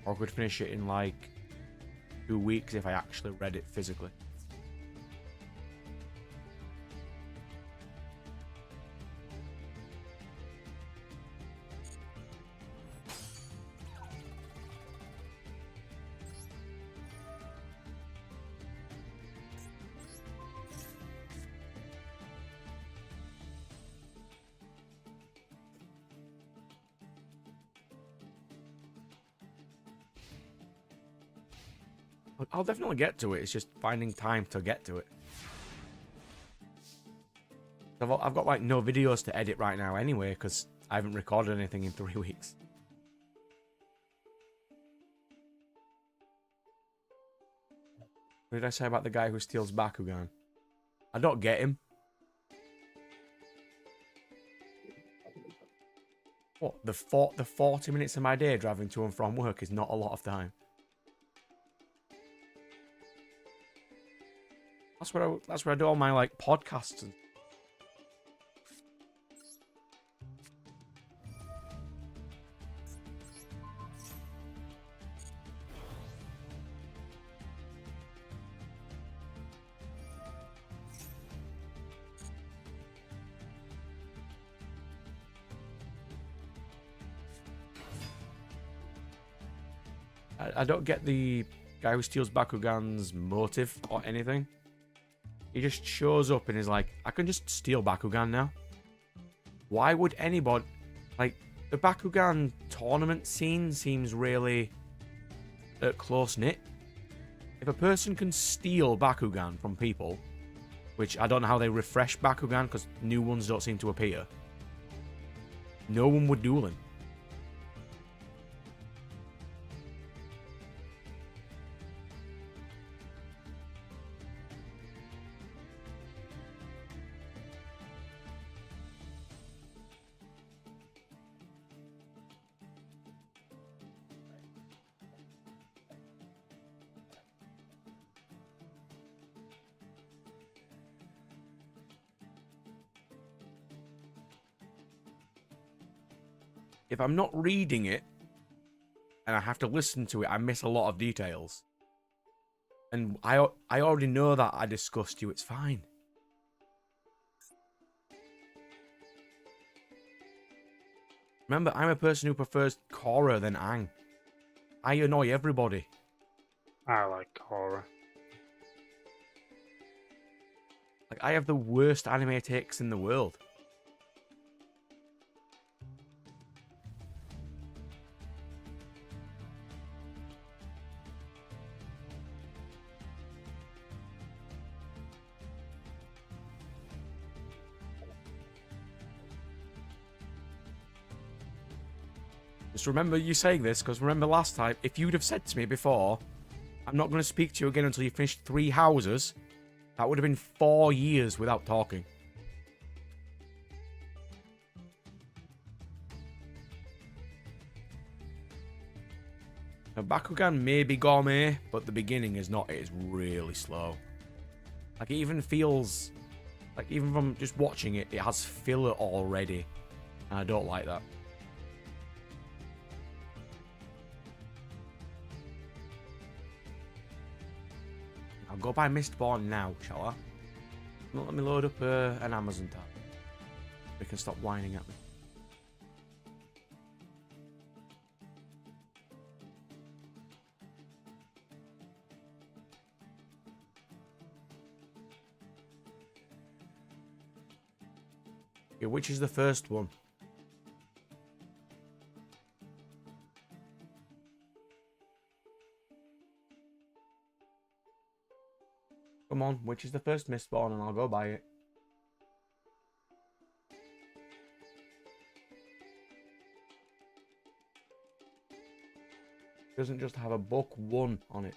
Speaker 1: Or I could finish it in like 2 weeks if I actually read it physically. I'll definitely get to it. It's just finding time to get to it. I've got like no videos to edit right now anyway because I haven't recorded anything in 3 weeks. What did I say about the guy who steals Bakugan? I don't get him. What, the 40 minutes of my day driving to and from work is not a lot of time. That's where I do all my like podcasts and I don't get the guy who steals Bakugan's motive or anything. He just shows up and is like, I can just steal Bakugan now. Why would anybody... Like, the Bakugan tournament scene seems really close-knit. If a person can steal Bakugan from people, which I don't know how they refresh Bakugan because new ones don't seem to appear, no one would duel him. If I'm not reading it, and I have to listen to it, I miss a lot of details. And I already know that I discussed you, it's fine. Remember, I'm a person who prefers Korra than Aang. I annoy everybody.
Speaker 3: I like horror.
Speaker 1: Like, I have the worst anime takes in the world. Just remember you saying this, because remember last time, if you'd have said to me before, I'm not going to speak to you again until you finish 3 houses, that would have been 4 years without talking. Now, Bakugan may be gourmet, but the beginning is not. It is really slow. Like, it even feels... Like, even from just watching it, it has filler already. And I don't like that. I'll go buy Mistborn now, shall I? Not let me load up an Amazon tab. They can stop whining at me. Okay, which is the first one? Come on, which is the first Mistborn, and I'll go buy it. doesn't just have a book 1 on it.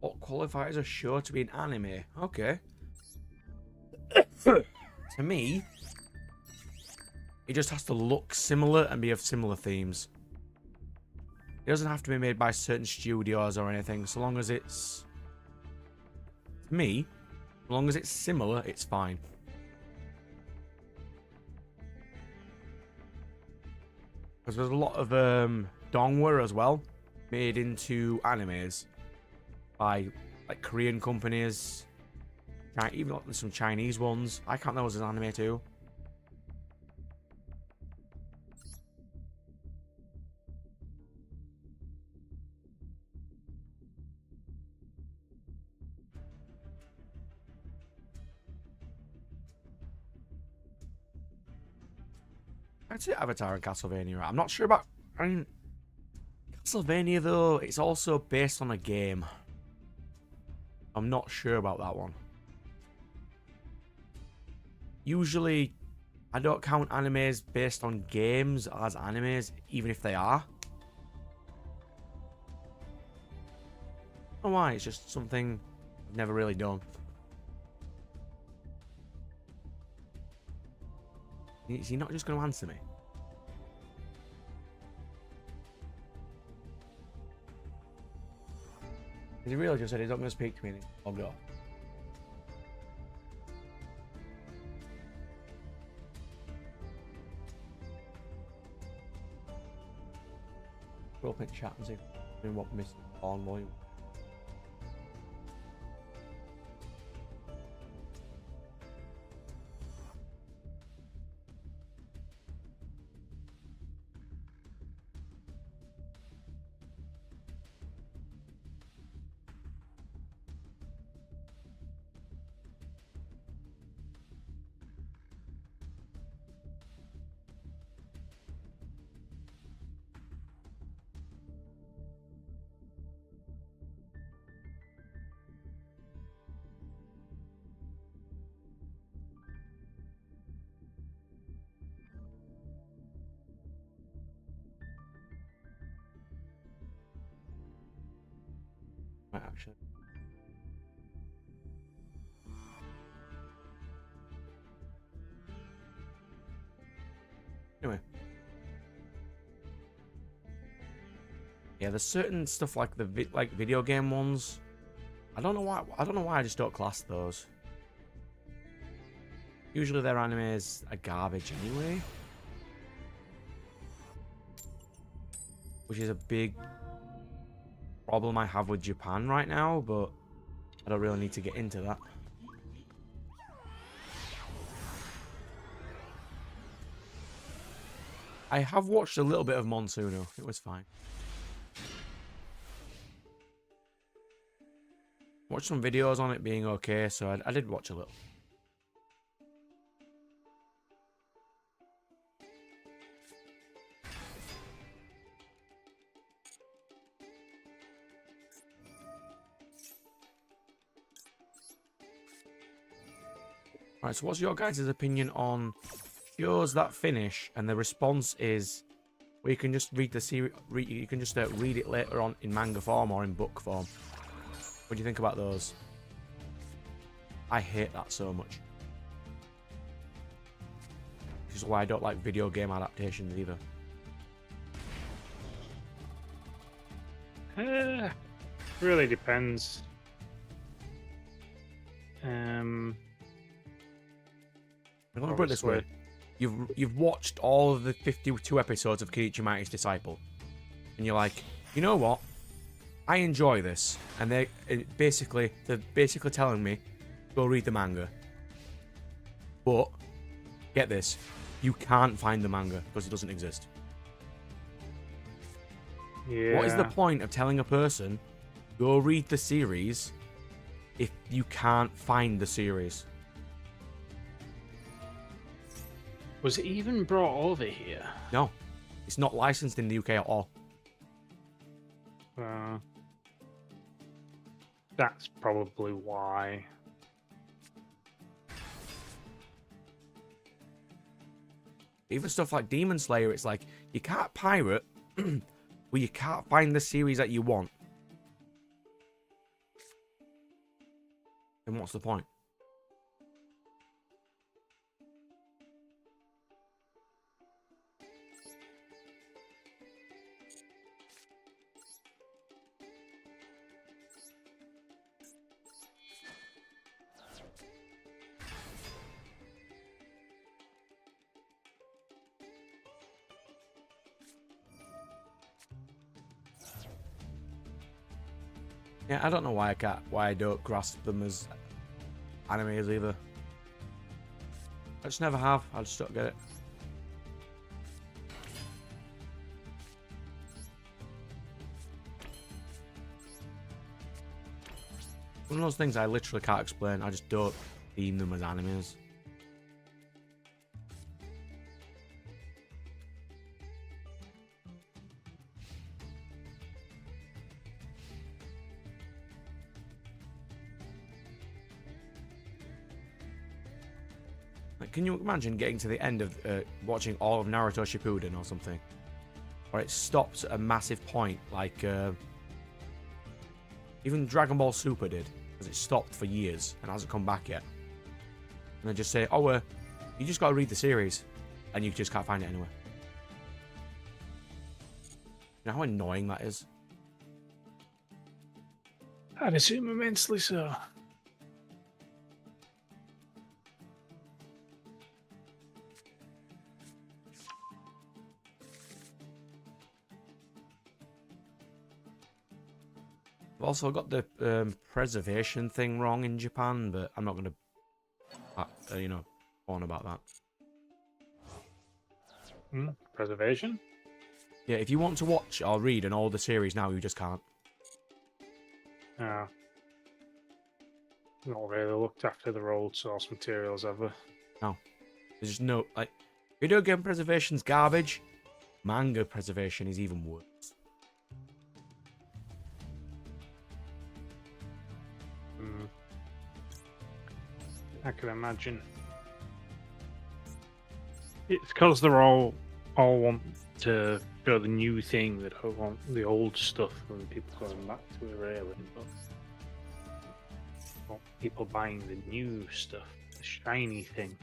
Speaker 1: What qualifies a show to be an anime? Okay. To me, it just has to look similar and be of similar themes. It doesn't have to be made by certain studios or anything, so long as it's... To me, as long as it's similar, it's fine. Because there's a lot of dongwon as well, made into animes by like Korean companies, even some Chinese ones. I count those as anime too. I'd say Avatar and Castlevania. I'm not sure about... I mean, Castlevania, though, it's also based on a game. I'm not sure about that one. Usually, I don't count animes based on games as animes, even if they are. I don't know why, it's just something I've never really done. Is he not just going to answer me? He really just said he's not going to speak to me and he's logged off. We'll open chat and see what missed on volume. Right, actually. Anyway. Yeah, there's certain stuff like the video game ones. I don't know why I just don't class those. Usually their animes are garbage anyway. Which is a big problem I have with Japan right now, but I don't really need to get into that. I have watched a little bit of Monsuno. It was fine. Watched some videos on it being okay, so I did watch a little. Alright, so what's your guys' opinion on shows that finish and the response is where you can just read the series, you can just read it later on in manga form or in book form? What do you think about those? I hate that so much. Which is why I don't like video game adaptations either.
Speaker 3: Really depends.
Speaker 1: I'm gonna put it this way: you've watched all of the 52 episodes of Kenichi Mighty's Disciple, and you're like, you know what? I enjoy this, and they're basically telling me, go read the manga. But get this, you can't find the manga because it doesn't exist.
Speaker 3: Yeah.
Speaker 1: What is the point of telling a person, go read the series, if you can't find the series?
Speaker 3: Was it even brought over here?
Speaker 1: No, it's not licensed in the UK at all.
Speaker 3: That's probably why.
Speaker 1: Even stuff like Demon Slayer, it's like, you can't pirate, but you can't find the series that you want. Then what's the point? Yeah, I don't know why I don't grasp them as animes either. I just never have. I just don't get it. One of those things I literally can't explain. I just don't deem them as animes. Like, can you imagine getting to the end of watching all of Naruto Shippuden or something, where it stops at a massive point, like even Dragon Ball Super did, because it stopped for years and hasn't come back yet. And they just say, "Oh, you just got to read the series," and you just can't find it anywhere. You know how annoying that is?
Speaker 3: I'd assume immensely so.
Speaker 1: I've also got the preservation thing wrong in Japan, but I'm not going to, you know, go on about that.
Speaker 3: Preservation?
Speaker 1: Yeah, if you want to watch or read an older series now, you just can't.
Speaker 3: Yeah. Not really looked after their old source materials ever.
Speaker 1: No. There's just no, like, video game preservation's garbage. Manga preservation is even worse.
Speaker 3: I can imagine. It's because they're all want to show the new thing. They don't want the old stuff and people going back to it really. But want people buying the new stuff, the shiny thing.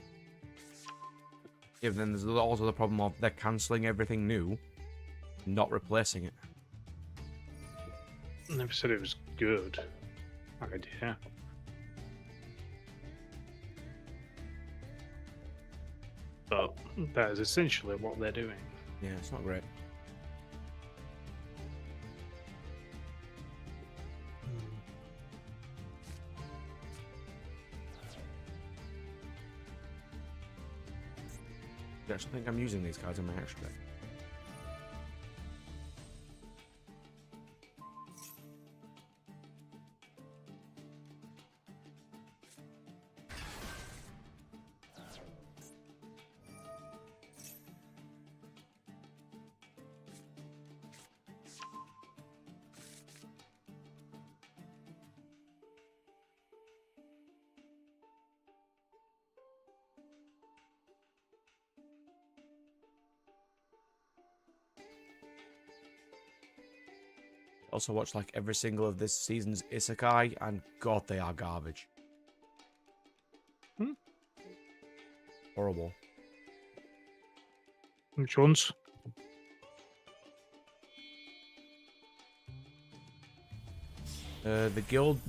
Speaker 1: Yeah, but then there's also the problem of they're cancelling everything new, not replacing it.
Speaker 3: I never said it was good idea. But that is essentially what they're doing.
Speaker 1: Yeah, it's not great. I actually think I'm using these cards in my extra deck. Also watched like every single of this season's Isekai, and God, they are garbage. Horrible.
Speaker 3: Which ones?
Speaker 1: The guild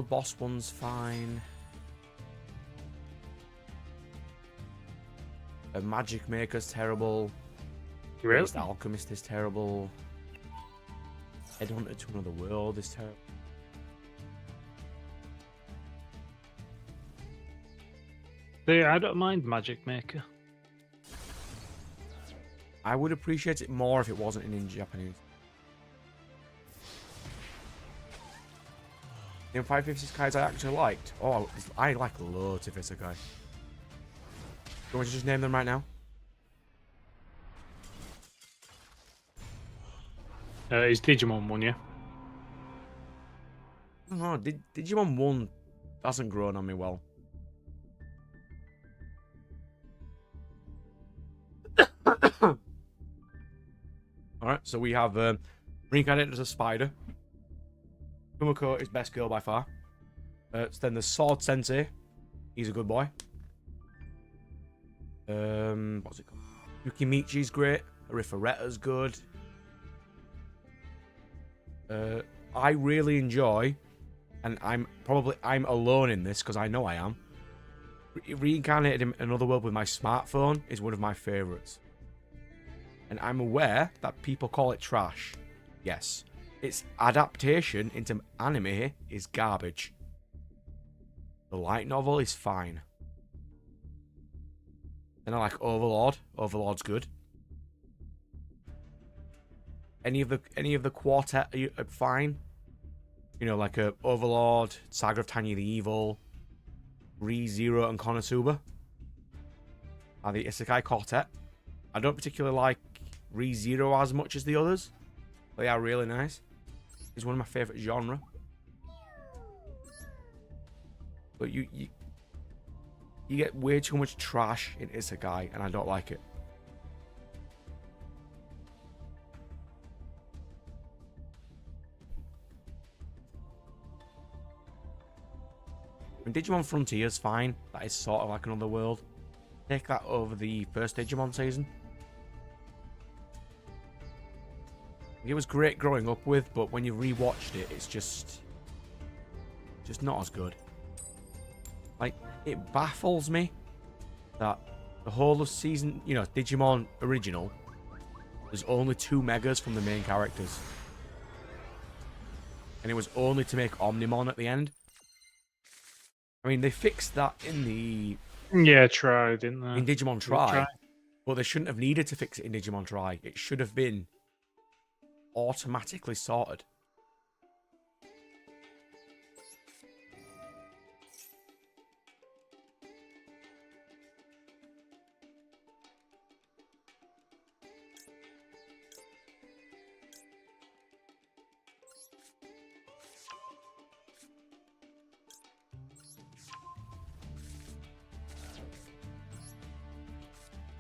Speaker 1: boss one's fine. A magic maker's terrible.
Speaker 3: Really?
Speaker 1: The alchemist is terrible. Headhunter to Another World is terrible.
Speaker 3: Yeah, I don't mind Magic Maker.
Speaker 1: I would appreciate it more if it wasn't in Japanese. In 550 Isekais I actually liked. Oh, I like loads of Isekai. Do you want me to just name them right now?
Speaker 3: Is Digimon one, yeah?
Speaker 1: I don't know. Digimon 1 hasn't grown on me well. Alright, so we have reincarnated as a spider. Kumiko is best girl by far. So then there's Sword Sensei. He's a good boy. What's it called? Yukimichi's great. Arifaretta's good. I really enjoy, and I'm alone in this because I know I am. Reincarnated in another world with my smartphone is one of my favorites. And I'm aware that people call it trash. Yes. Its adaptation into anime is garbage. The light novel is fine. And I like Overlord. Overlord's good. Any of the quartet are fine. You know, like Overlord, Saga of Tanya the Evil, ReZero, and Konosuba are the Isekai quartet. I don't particularly like ReZero as much as the others. They are really nice. It's one of my favourite genre. But you get way too much trash in Isekai, and I don't like it. And Digimon Frontier's fine. That is sort of like another world. Take that over the first Digimon season. It was great growing up with, but when you rewatched it, it's just not as good. Like, it baffles me that the whole of season, you know, Digimon original, there's only 2 megas from the main characters. And it was only to make Omnimon at the end. I mean, they fixed that in the...
Speaker 3: Yeah, Try, didn't they?
Speaker 1: In Digimon Try. But they shouldn't have needed to fix it in Digimon Try. It should have been automatically sorted.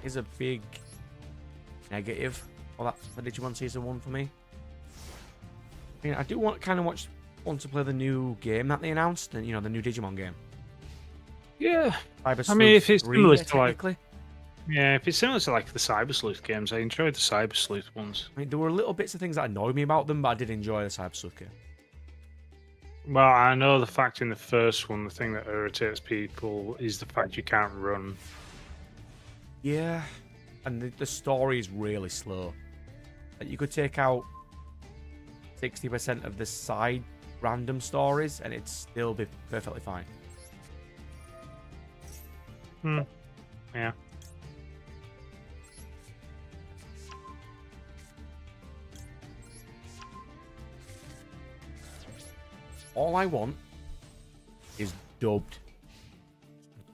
Speaker 1: Is a big negative for Digimon Season 1 for me. I mean, I do want to play the new game that they announced, and you know, the new Digimon game.
Speaker 3: Yeah.
Speaker 1: Cyber
Speaker 3: I mean, if it's
Speaker 1: 3,
Speaker 3: similar to
Speaker 1: technically.
Speaker 3: Yeah, if it's similar to like the Cyber Sleuth games, I enjoyed the Cyber Sleuth ones.
Speaker 1: I mean, there were little bits of things that annoyed me about them, but I did enjoy the Cyber Sleuth game.
Speaker 3: Well, I know the fact in the first one, the thing that irritates people is the fact you can't run.
Speaker 1: Yeah, and the story is really slow. Like, you could take out 60% of the side random stories, and it'd still be perfectly fine.
Speaker 3: Yeah.
Speaker 1: All I want is dubbed.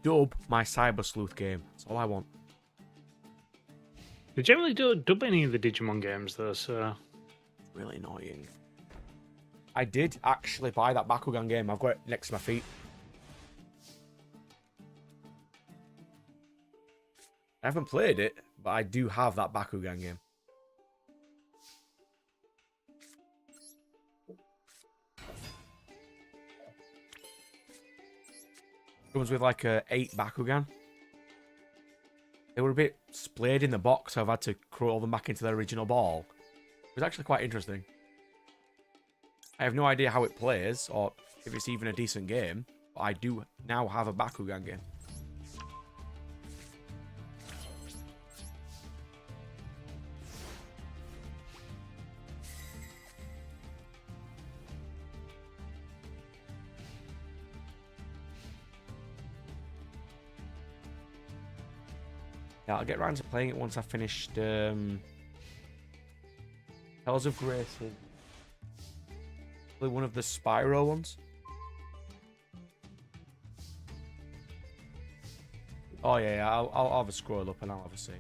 Speaker 1: Dub my Cyber Sleuth game. That's all I want.
Speaker 3: They generally don't dub any of the Digimon games, though, so...
Speaker 1: Really annoying. I did actually buy that Bakugan game. I've got it next to my feet. I haven't played it, but I do have that Bakugan game. It comes with like 8 Bakugan. They were a bit splayed in the box, so I've had to crawl them back into their original ball. It was actually quite interesting. I have no idea how it plays, or if it's even a decent game, but I do now have a Bakugan game. Yeah, I'll get around to playing it once I've finished Tales of Grace. Probably one of the Spyro ones. Oh yeah, I'll have a scroll up and I'll have a see.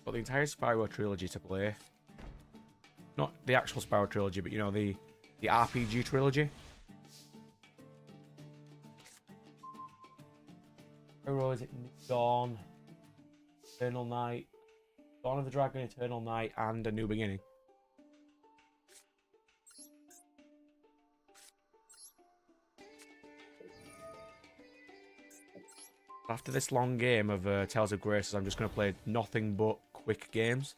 Speaker 1: Got the entire Spyro trilogy to play. Not the actual Spyro trilogy, but you know, the RPG trilogy. Spyro, is it Dawn, Eternal Night, Dawn of the Dragon, Eternal Night, and A New Beginning. After this long game of Tales of Graces, I'm just going to play nothing but quick games.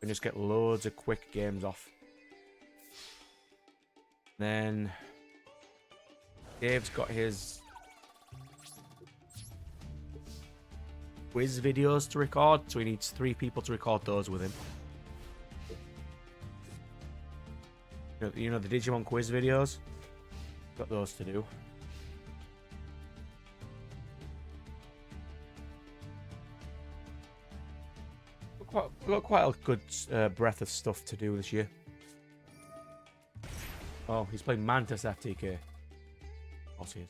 Speaker 1: And just get loads of quick games off. Then Dave's got his quiz videos to record, so he needs 3 people to record those with him. You know the Digimon quiz videos? Got those to do. Got quite a good breadth of stuff to do this year. Oh, he's playing Mantis FTK. Of course he is.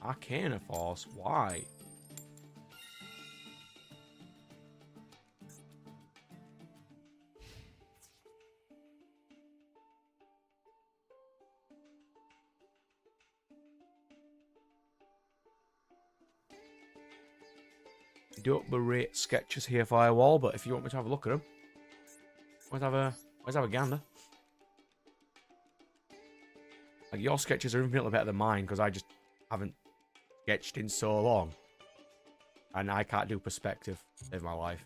Speaker 1: Arcana Force? Why? I do rate sketches here, Firewall, but if you want me to have a look at them, let's have a gander. Like, your sketches are infinitely better than mine, because I just haven't sketched in so long. And I can't do perspective in my life.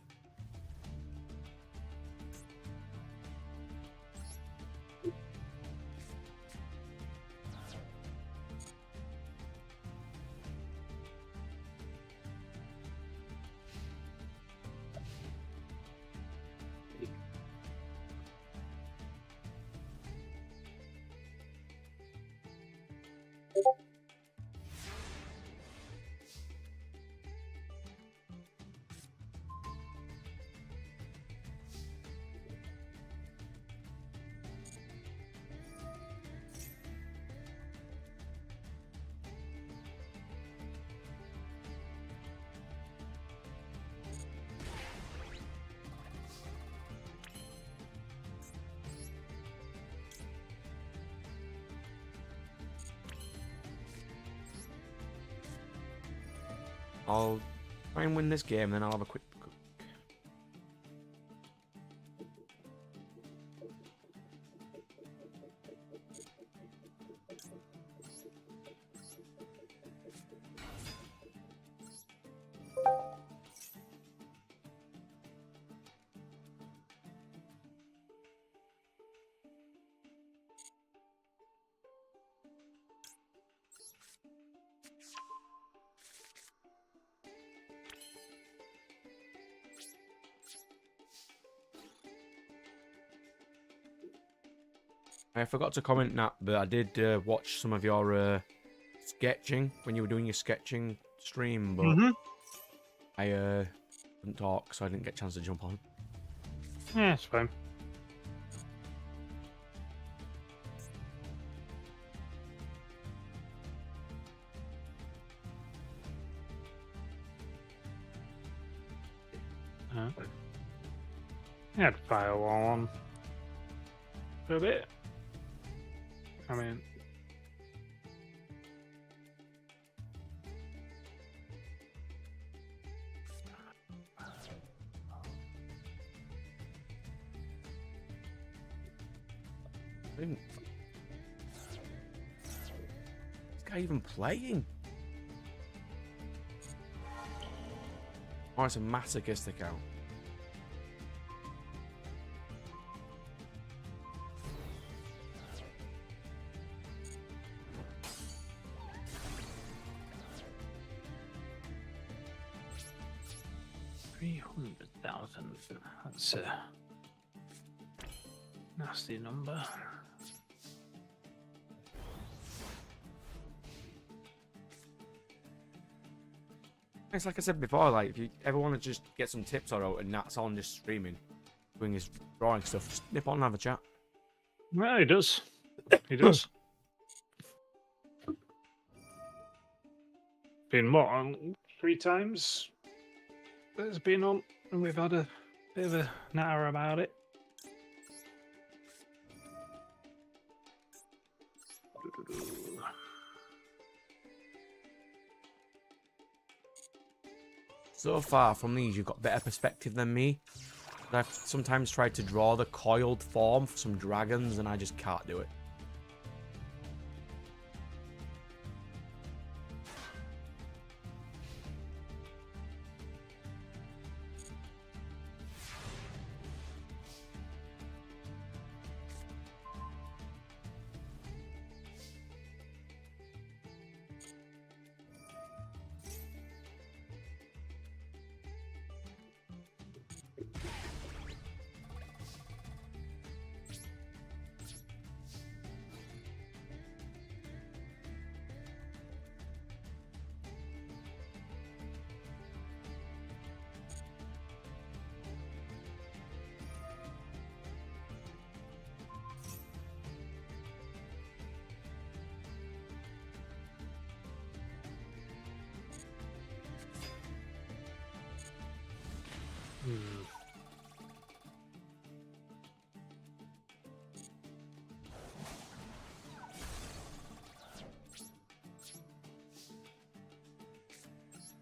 Speaker 1: I'll try and win this game, then I'll have a quick cook. I forgot to comment, Nat, but I did watch some of your sketching when you were doing your sketching stream, but I couldn't talk, so I didn't get a chance to jump on.
Speaker 3: Yeah, it's fine. I had Firewall on for a bit. I mean,
Speaker 1: Is this guy even playing? Oh, it's a masochist account.
Speaker 3: 300,000. That's a nasty number.
Speaker 1: It's like I said before, like if you ever want to just get some tips or out and Nat's on just streaming, doing his drawing stuff, just nip on and have a chat.
Speaker 3: Well, he does. He does. Been what, on 3 times it's been on, and we've had a bit of a natter about it.
Speaker 1: So far from these, you've got better perspective than me. I've sometimes tried to draw the coiled form for some dragons, and I just can't do it.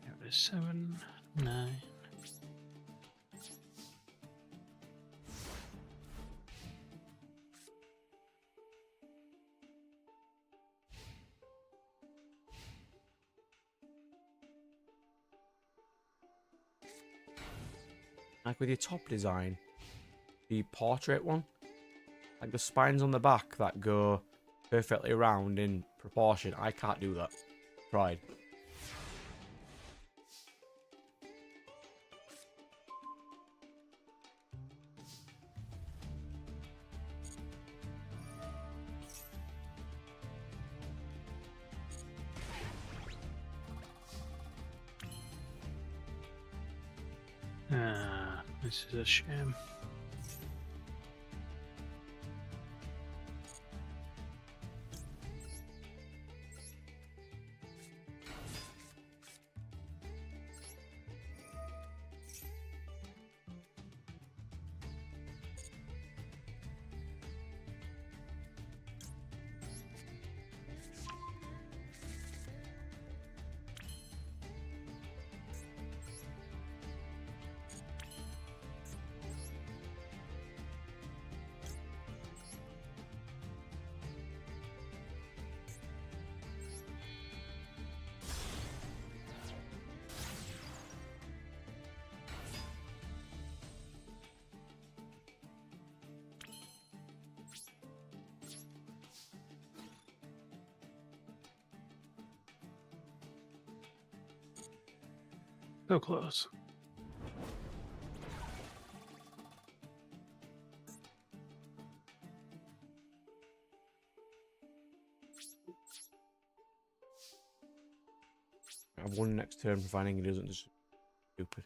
Speaker 3: It was 7, 9.
Speaker 1: Like with your top design, the portrait one, like the spines on the back that go perfectly round in proportion, I can't do that. Tried.
Speaker 3: This is a shame. So close.
Speaker 1: I have one next turn, providing he doesn't just stupid.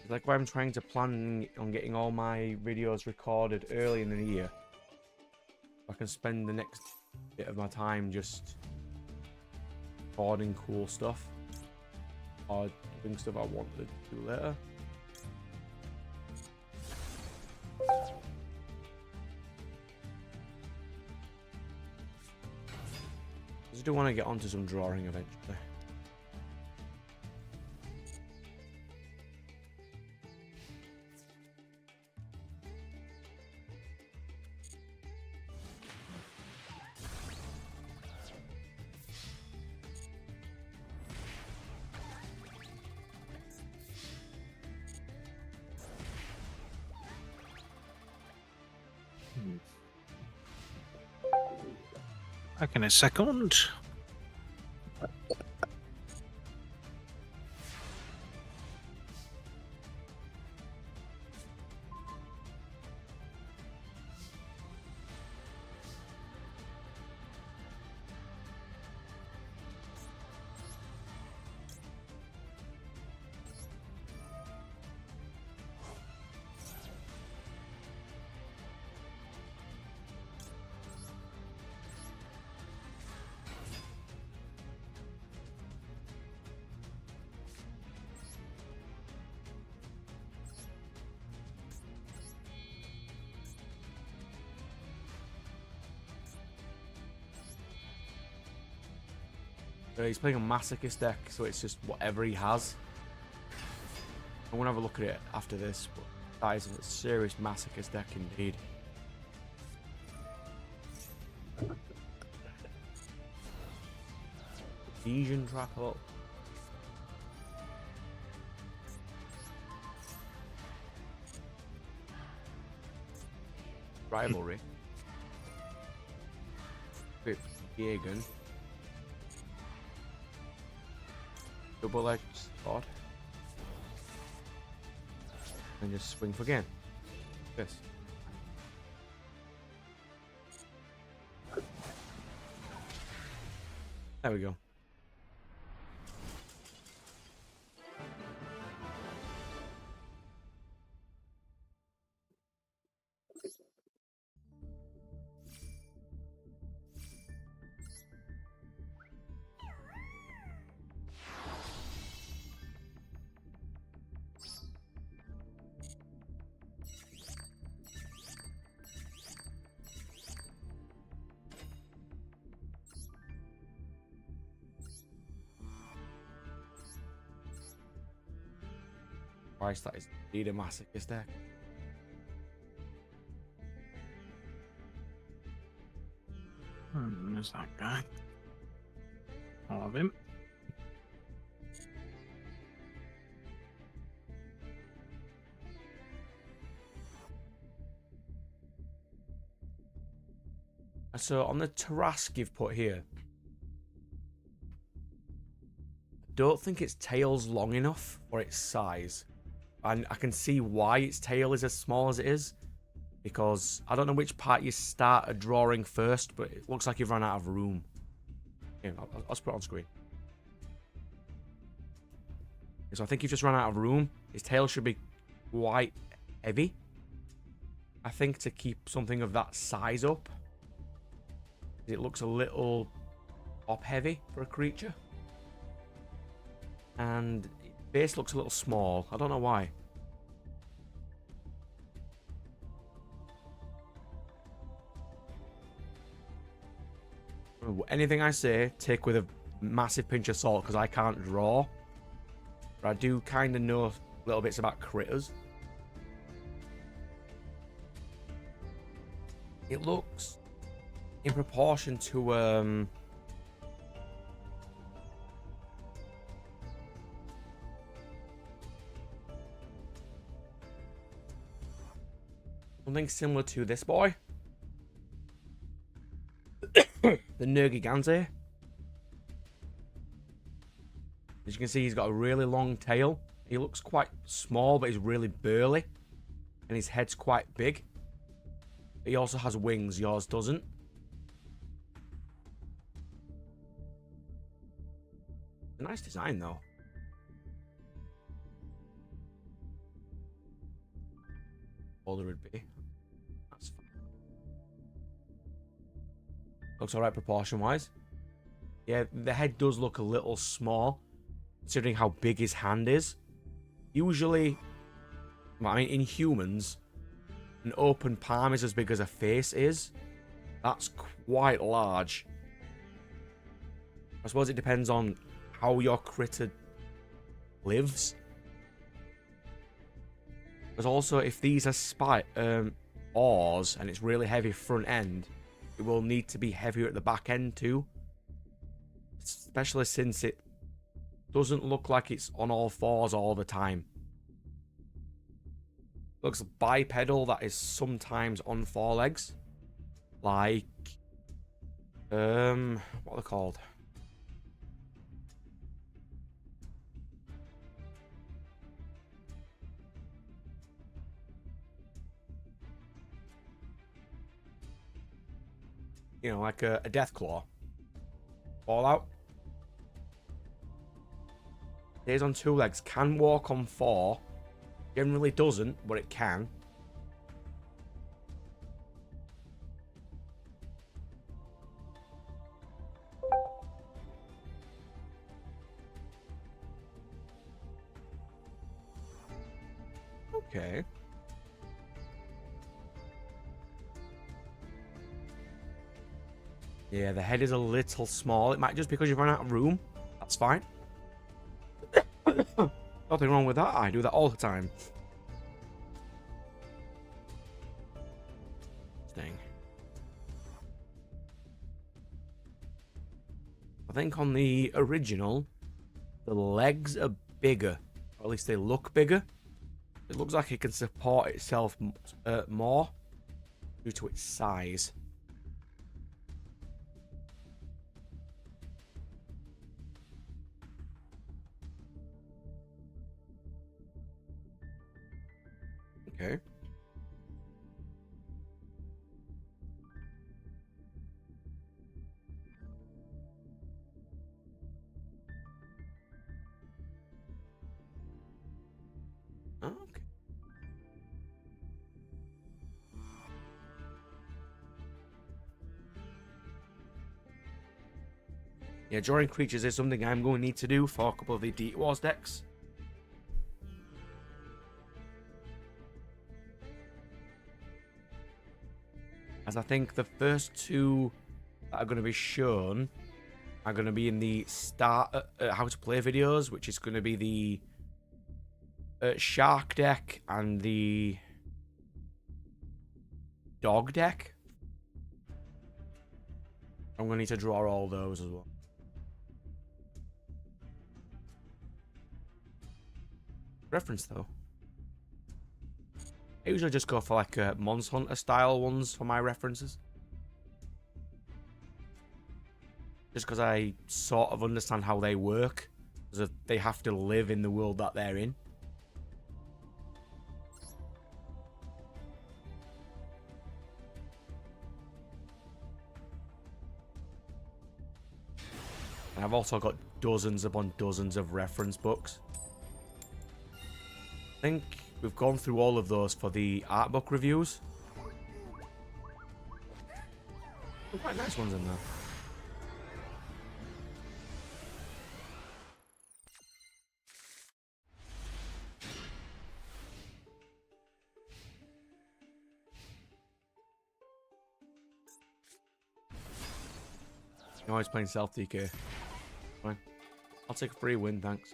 Speaker 1: Like why I'm trying to plan on getting all my videos recorded early in the year. I can spend the next bit of my time just recording cool stuff or doing stuff I want to do later. I just do want to get onto some drawing eventually.
Speaker 3: Back in a second.
Speaker 1: He's playing a masochist deck, so it's just whatever he has. I want to have a look at it after this, but that is a serious masochist deck indeed. Fusion trap up. Rivalry. Jagan. Double-edged sword. And just swing for game. This. There we go. Christ, that is indeed a masochist deck.
Speaker 3: There's that guy. I'll have him.
Speaker 1: So on the Tarask you've put here, I don't think its tail's long enough for its size. And I can see why its tail is as small as it is, because I don't know which part you start drawing first, but it looks like you've run out of room. Yeah, I'll put it on screen. So I think you've just run out of room. His tail should be quite heavy, I think, to keep something of that size up. It looks a little top heavy for a creature. And base looks a little small. I don't know why. Anything I say, take with a massive pinch of salt, because I can't draw. But I do kind of know little bits about critters. It looks in proportion to something similar to this boy. The Nergigante. As you can see, he's got a really long tail. He looks quite small, but he's really burly. And his head's quite big. He also has wings, yours doesn't. A nice design, though. Older would be. That's fine. Looks alright proportion-wise. Yeah, the head does look a little small, considering how big his hand is. Usually, I mean, in humans, an open palm is as big as a face is. That's quite large. I suppose it depends on how your critter lives. Because also, if these are oars and it's really heavy front end, it will need to be heavier at the back end too. Especially since it doesn't look like it's on all fours all the time. Looks bipedal that is sometimes on 4 legs. Like, what are they called? You know, like a death claw. Fallout. Stays on 2 legs. Can walk on 4. Generally doesn't, but it can. Okay. Yeah, the head is a little small. It might just because you've run out of room. That's fine. Nothing wrong with that. I do that all the time. Thing. I think on the original, the legs are bigger. Or at least they look bigger. It looks like it can support itself more due to its size. Okay. Okay. Yeah, drawing creatures is something I'm going to need to do for a couple of the Deep Wars decks. As I think the first 2 that are going to be shown are going to be in the start how to play videos, which is going to be the shark deck and the dog deck. I'm going to need to draw all those as well. Reference though. I usually just go for like Monster Hunter style ones for my references. Just because I sort of understand how they work. Because they have to live in the world that they're in. And I've also got dozens upon dozens of reference books. I think we've gone through all of those for the art book reviews. Some quite nice ones in there. You're always playing self DK. Fine. I'll take a free win, thanks.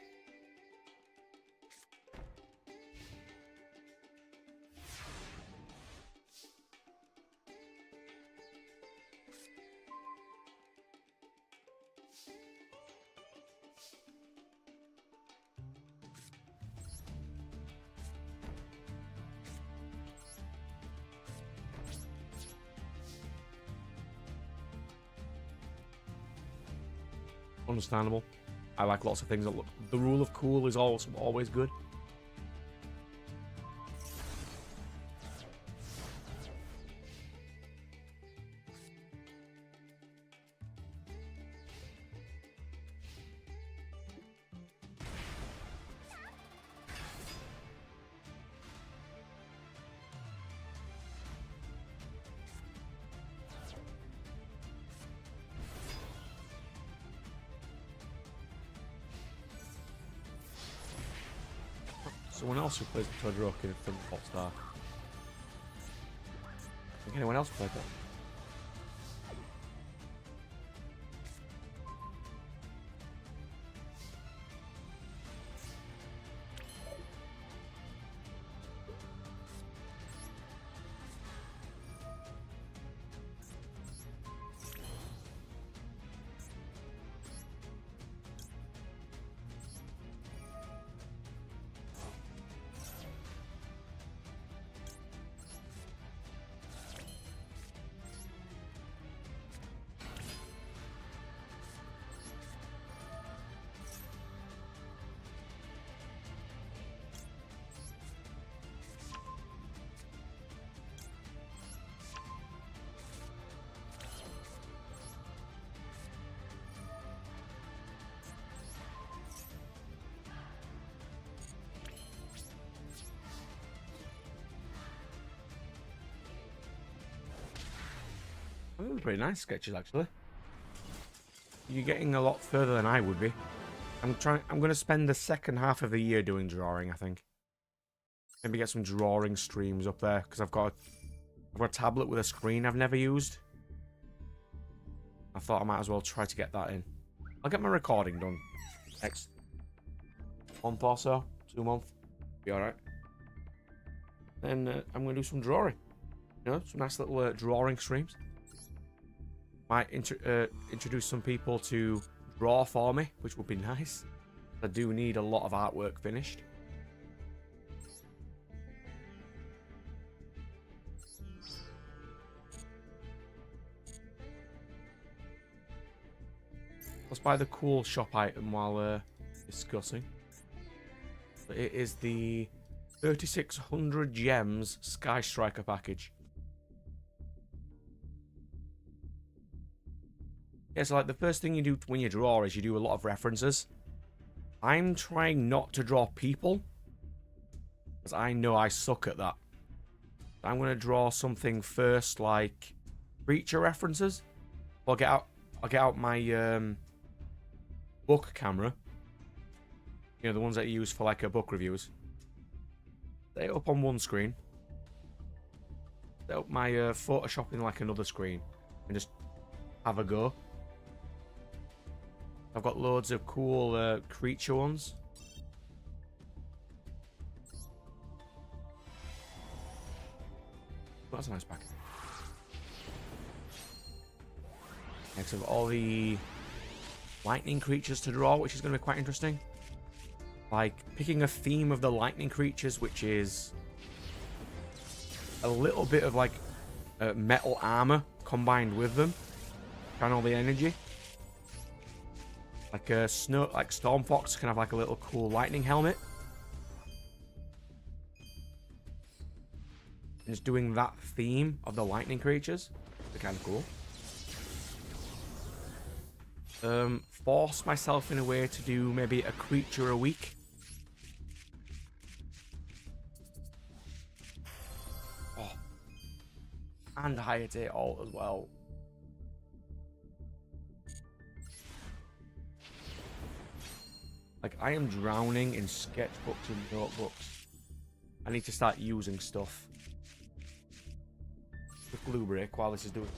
Speaker 1: Understandable. I like lots of things that look. The rule of cool is also always good. Someone else who plays Todoroki from Popstar. Think anyone else played that? Those are pretty nice sketches, actually. You're getting a lot further than I would be. I'm going to spend the second half of the year doing drawing, I think. Maybe get some drawing streams up there, because I've got a tablet with a screen I've never used. I thought I might as well try to get that in. I'll get my recording done next month or so, 2 months. Be alright. Then I'm going to do some drawing. You know, some nice little drawing streams. Might introduce some people to draw for me, which would be nice. I do need a lot of artwork finished. Let's buy the cool shop item while discussing. It is the 3600 gems Sky Striker package. Yeah, so like the first thing you do when you draw is you do a lot of references. I'm trying not to draw people, because I know I suck at that. I'm going to draw something first, like creature references. I'll get out my book camera. You know, the ones that you use for like book reviews. Stay up on one screen. Stay up my Photoshop in like another screen, and just have a go. I've got loads of cool creature ones. That's a nice pack. Next, I've got all the lightning creatures to draw, which is going to be quite interesting. Like picking a theme of the lightning creatures, which is a little bit of like metal armor combined with them. Channel the energy. Like Stormfox can have like a little cool lightning helmet. And just doing that theme of the lightning creatures. They're kind of cool. Force myself in a way to do maybe a creature a week. Oh. And Hayate all as well. Like, I am drowning in sketchbooks and notebooks. I need to start using stuff. Quick glue break while this is doing.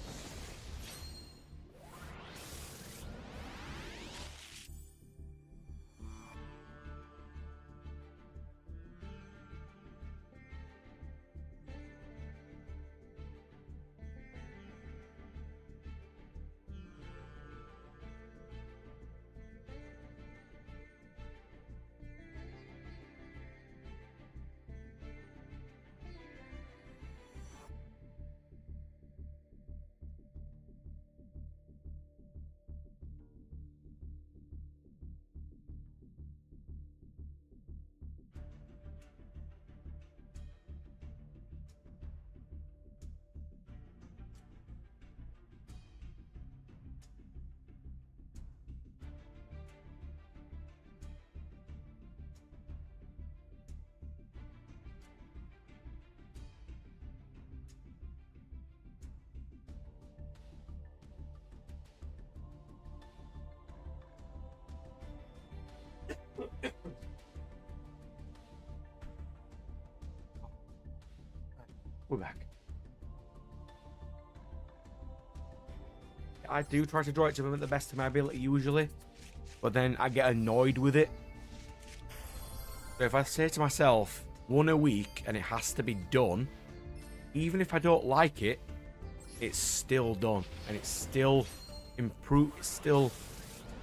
Speaker 1: We're back. I do try to draw it to them at the best of my ability usually, but then I get annoyed with it. So if I say to myself, one a week and it has to be done, even if I don't like it, it's still done and it's still improved. It's still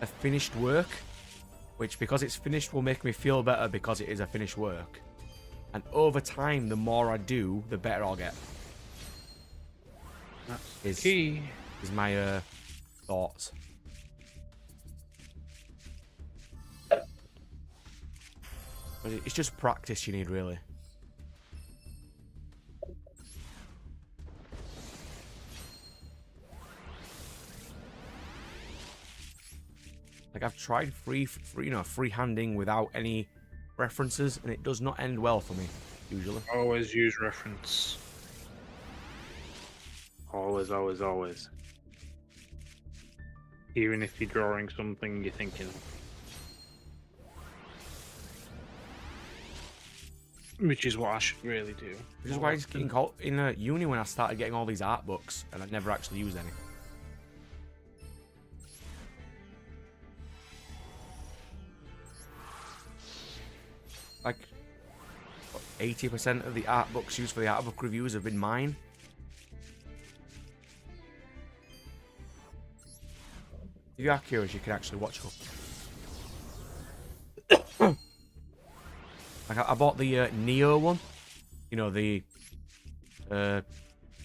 Speaker 1: a finished work, which because it's finished will make me feel better because it is a finished work. And over time, the more I do, the better I'll get.
Speaker 3: That's key.
Speaker 1: Is my thoughts. But it's just practice you need, really. Like I've tried freehanding without any references, and it does not end well for me usually.
Speaker 3: Always use reference. Always, always, always. Even if you're drawing something you're thinking of. Which is what I should really do.
Speaker 1: Which is why I was getting caught in uni when I started getting all these art books, and I'd never actually used any. Like, 80% of the art books used for the art book reviews have been mine. If you are curious, you can actually watch them. Like, I bought the Neo one. You know, the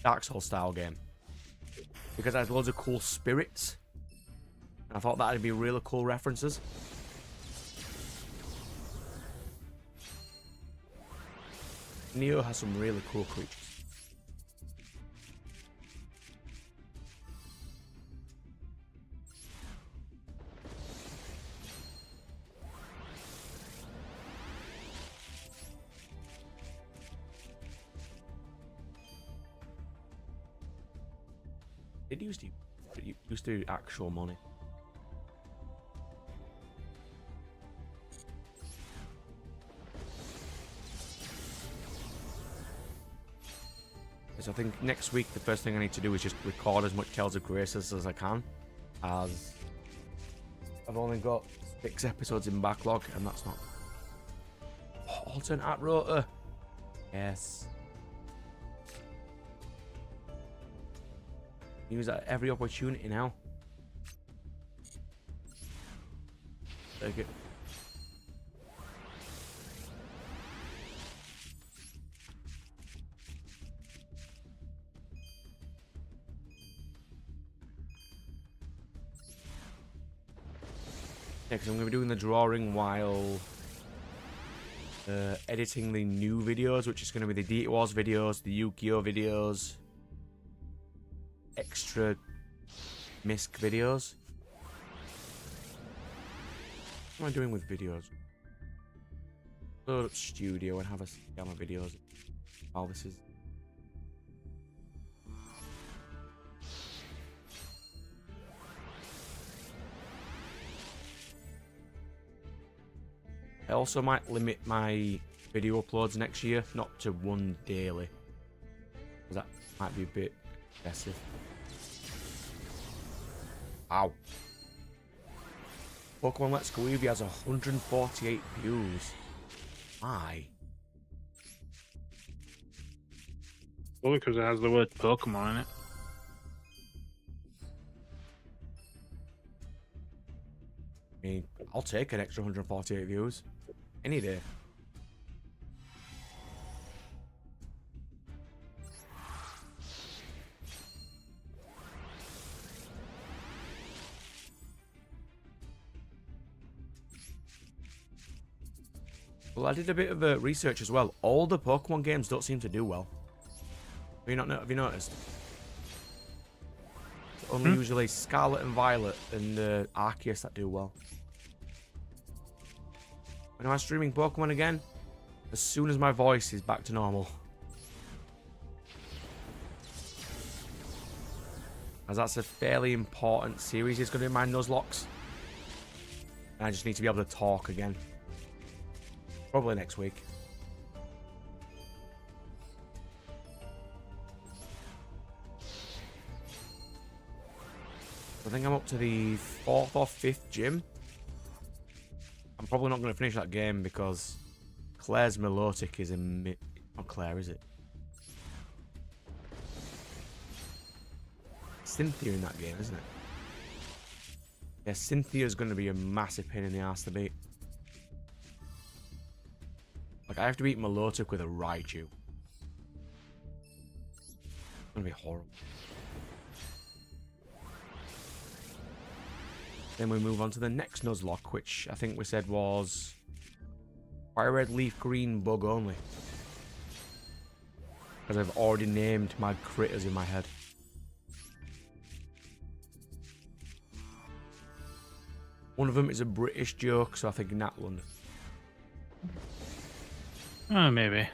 Speaker 1: Dark Souls style game. Because it has loads of cool spirits. And I thought that'd be really cool references. Neo has some really cool creatures. It used to actual money. So I think next week the first thing I need to do is just record as much Tales of Graces as I can, as I've only got 6 episodes in backlog, and that's not alternate art rotor. Yes. Use that every opportunity now. Take it. Yeah, because I'm going to be doing the drawing while editing the new videos, which is going to be the Deity Wars videos, the Yu-Gi-Oh videos, extra MISC videos. What am I doing with videos? Load up Studio and have a scan of videos. Oh, this is... I also might limit my video uploads next year, not to one daily. That might be a bit excessive. Ow. Pokemon Let's Go Eevee has 148 views. Why?
Speaker 3: Well, because it has the word Pokemon in it.
Speaker 1: I mean, I'll take an extra 148 views. Any day. Well, I did a bit of research as well. All the Pokemon games don't seem to do well. Have you noticed? Only usually Scarlet and Violet and Arceus that do well. When am I streaming Pokemon again? As soon as my voice is back to normal. As that's a fairly important series. It's going to be my Nuzlocke. And I just need to be able to talk again. Probably next week. I think I'm up to the 4th or 5th gym. I'm probably not going to finish that game because Claire's Milotic is in... Not Claire, is it? Cynthia in that game, isn't it? Yeah, Cynthia's going to be a massive pain in the ass to beat. Like, I have to beat Milotic with a Raichu. It's going to be horrible. Then we move on to the next Nuzlocke, which I think we said was Fire Red Leaf Green Bug only. Because I've already named my critters in my head. One of them is a British joke, so I think Natland.
Speaker 3: Oh, maybe.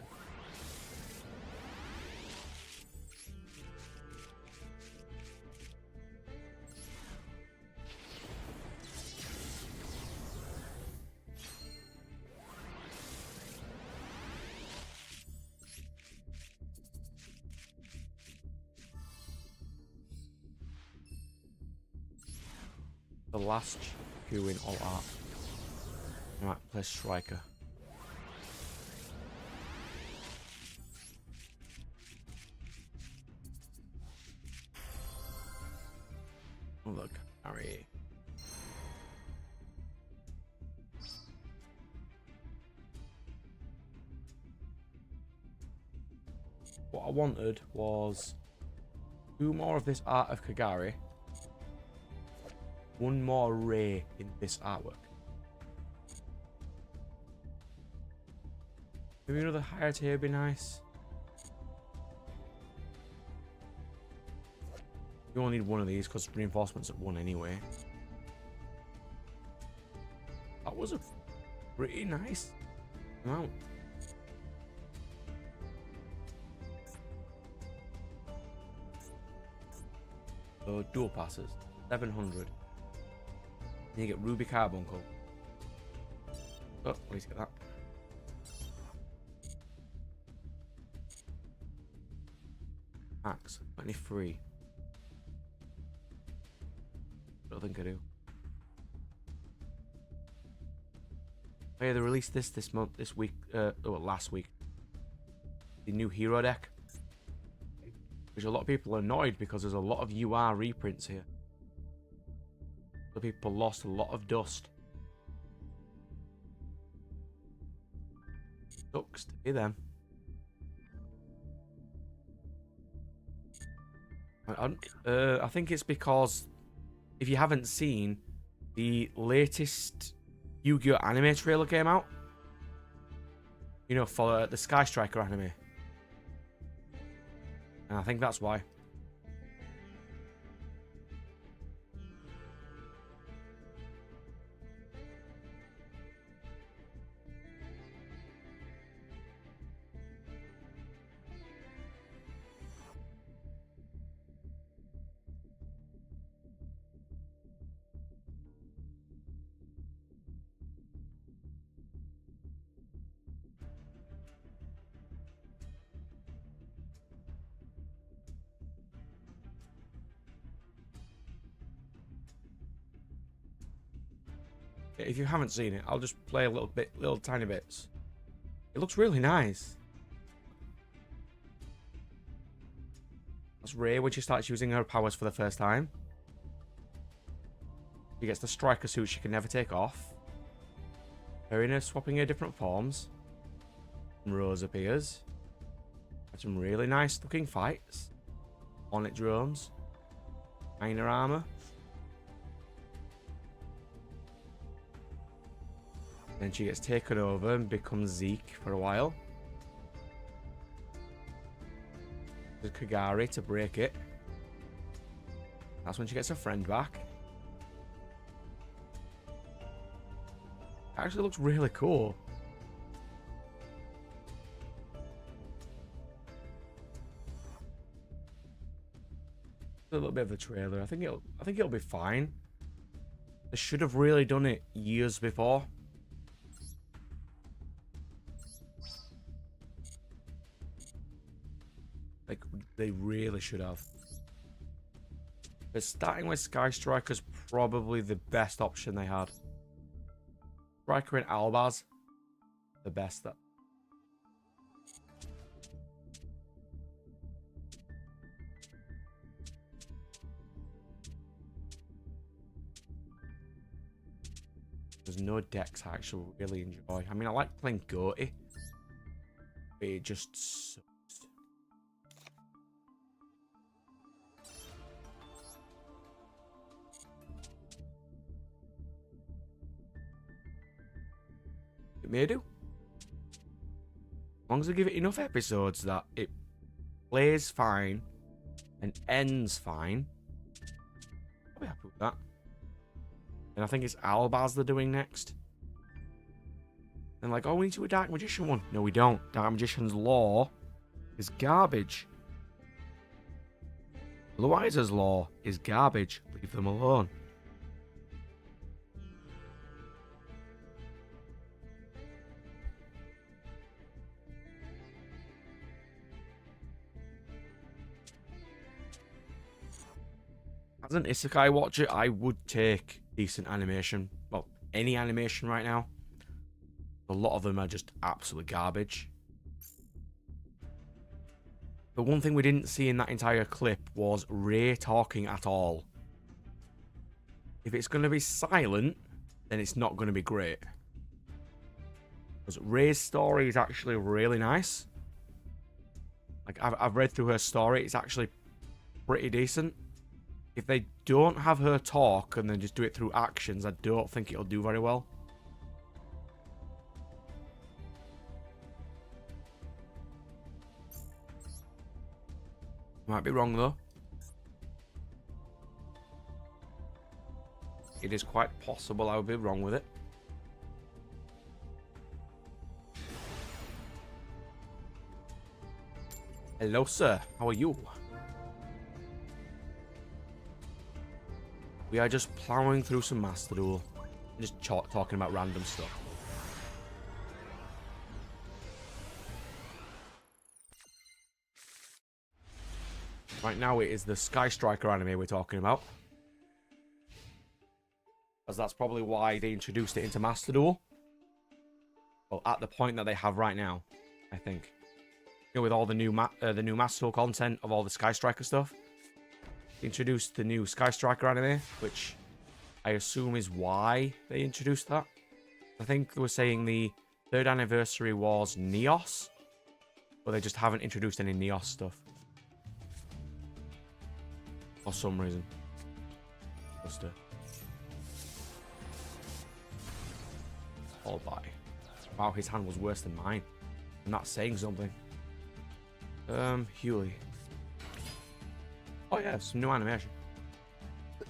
Speaker 1: The last Q in all art. I might play striker. Oh look, Harry. What I wanted was 2 more of this art of Kagari. 1 more Ray in this artwork. Maybe another higher tier would be nice. You only need 1 of these because reinforcements at 1 anyway. That was a pretty nice amount. So dual passes, 700. And you get Ruby Carbuncle. Oh, at least get that. Max, 23. Don't think I do. Oh yeah, they released this month, this week, last week. The new hero deck. Which a lot of people are annoyed because there's a lot of UR reprints here. So people lost a lot of dust. Sucks to hear them. I think it's because if you haven't seen, the latest Yu-Gi-Oh! Anime trailer came out. You know, for the Sky Striker anime. And I think that's why. If you haven't seen it, I'll just play a little tiny bits. It looks really nice. That's Ray when she starts using her powers for the first time. She gets the striker suit she can never take off. Irina swapping her different forms. And Rose appears. Have some really nice looking fights. Onyx drones. Minor armor. Then she gets taken over and becomes Zeke for a while. There's Kagari to break it. That's when she gets her friend back. It actually looks really cool. A little bit of a trailer. I think it'll be fine. They should have really done it years before. Like, they really should have. But starting with Sky Striker's probably the best option they had. Striker and Albaz, the best. That. There's no decks I actually really enjoy. I mean, I like playing Goatee, but it just sucks. It may do. As long as I give it enough episodes that it plays fine and ends fine, I'll be happy with that. And I think it's Albaz they're doing next. And like, oh, we need to do a Dark Magician one. No, we don't. Dark Magician's Law is garbage. Louisa's Law is garbage. Leave them alone. As an Isekai watcher, I would take decent animation. Well, any animation right now. A lot of them are just absolute garbage. The one thing we didn't see in that entire clip was Ray talking at all. If it's going to be silent, then it's not going to be great. Because Ray's story is actually really nice. Like, I've read through her story. It's actually pretty decent. If they don't have her talk and then just do it through actions, I don't think it'll do very well. Might be wrong, though. It is quite possible I would be wrong with it. Hello, sir. How are you? We are just plowing through some Master Duel. Just talking about random stuff. Right now it is the Sky Striker anime we're talking about. As that's probably why they introduced it into Master Duel. Well, at the point that they have right now, I think. You know, with all the new Master Duel content of all the Sky Striker stuff. They introduced the new Sky Striker anime, which I assume is why they introduced that. I think they were saying the 3rd anniversary was Neos, but they just haven't introduced any Neos stuff. For some reason. Just all by. Wow, his hand was worse than mine. I'm not saying something. Huey. Oh yeah, some new animation.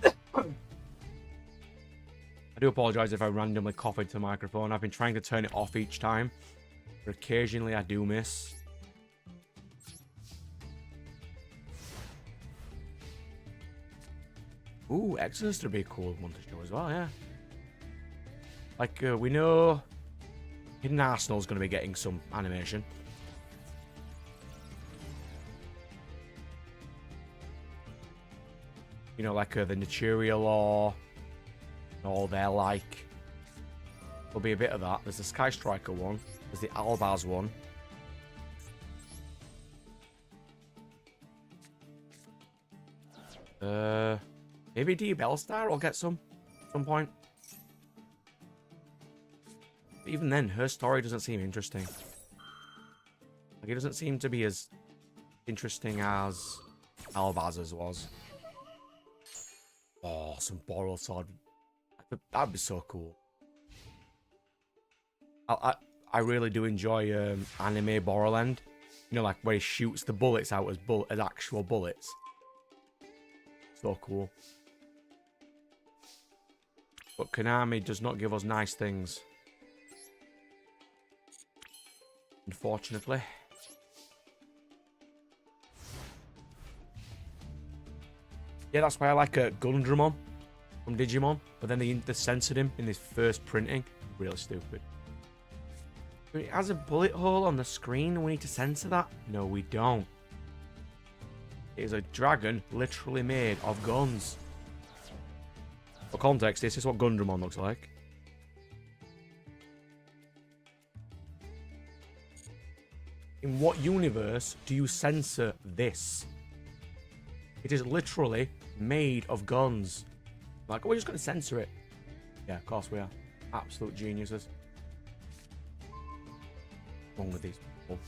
Speaker 1: I do apologize if I randomly cough into the microphone. I've been trying to turn it off each time, but occasionally I do miss. Ooh, Exodus would be a cool one to show as well, yeah. Like, we know Hidden Arsenal's going to be getting some animation. You know, like the Naturia Law, and all their like. There'll be a bit of that. There's the Sky Striker one. There's the Albaz one. Maybe D Bellstar will get some at some point. But even then, her story doesn't seem interesting. Like, it doesn't seem to be as interesting as Albaz's was. Oh, some Boral Sword. That'd be so cool. I really do enjoy anime Borderland. You know, like where he shoots the bullets out as actual bullets. So cool. But Konami does not give us nice things. Unfortunately. Yeah, that's why I like Gundramon from Digimon. But then they censored him in this first printing. Really stupid. It has a bullet hole on the screen. We need to censor that? No, we don't. It is a dragon literally made of guns. For context, this is what Gundramon looks like. In what universe do you censor this? It is literally made of guns. Like, we're just going to censor it. Yeah, of course we are. Absolute geniuses. What's wrong with these people?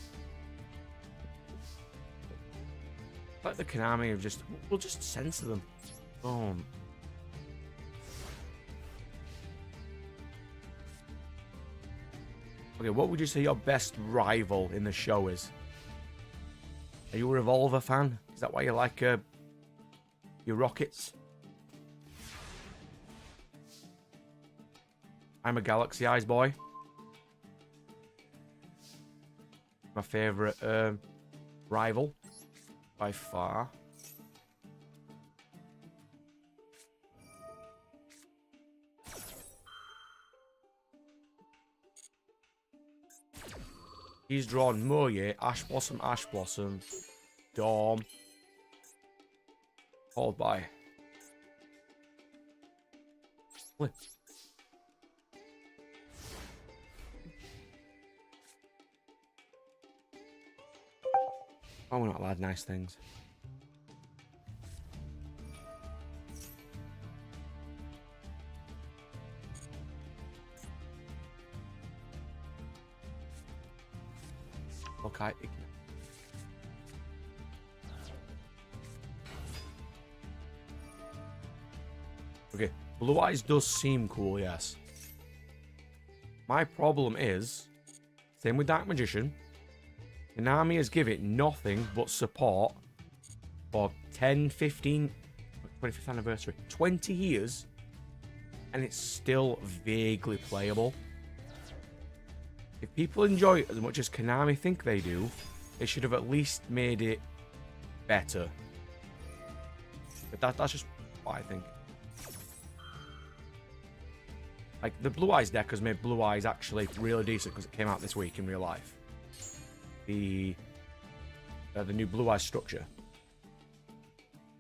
Speaker 1: Like the Konami of just, we'll just censor them. Boom. Okay, what would you say your best rival in the show is? Are you a Revolver fan? Is that why you like your rockets? I'm a Galaxy Eyes boy. My favourite rival by far. He's drawn Moye, Ash Blossom, Dorm, followed by Flip. Oh, we're not allowed nice things. Okay. Okay, Blue Eyes does seem cool, yes. My problem is, same with Dark Magician, Konami has given it nothing but support for 10, 15, 25th anniversary, 20 years, and it's still vaguely playable. If people enjoy it as much as Konami think they do, they should have at least made it better. But that's just what I think. Like, the Blue Eyes deck has made Blue Eyes actually really decent because it came out this week in real life. The new Blue Eyes structure.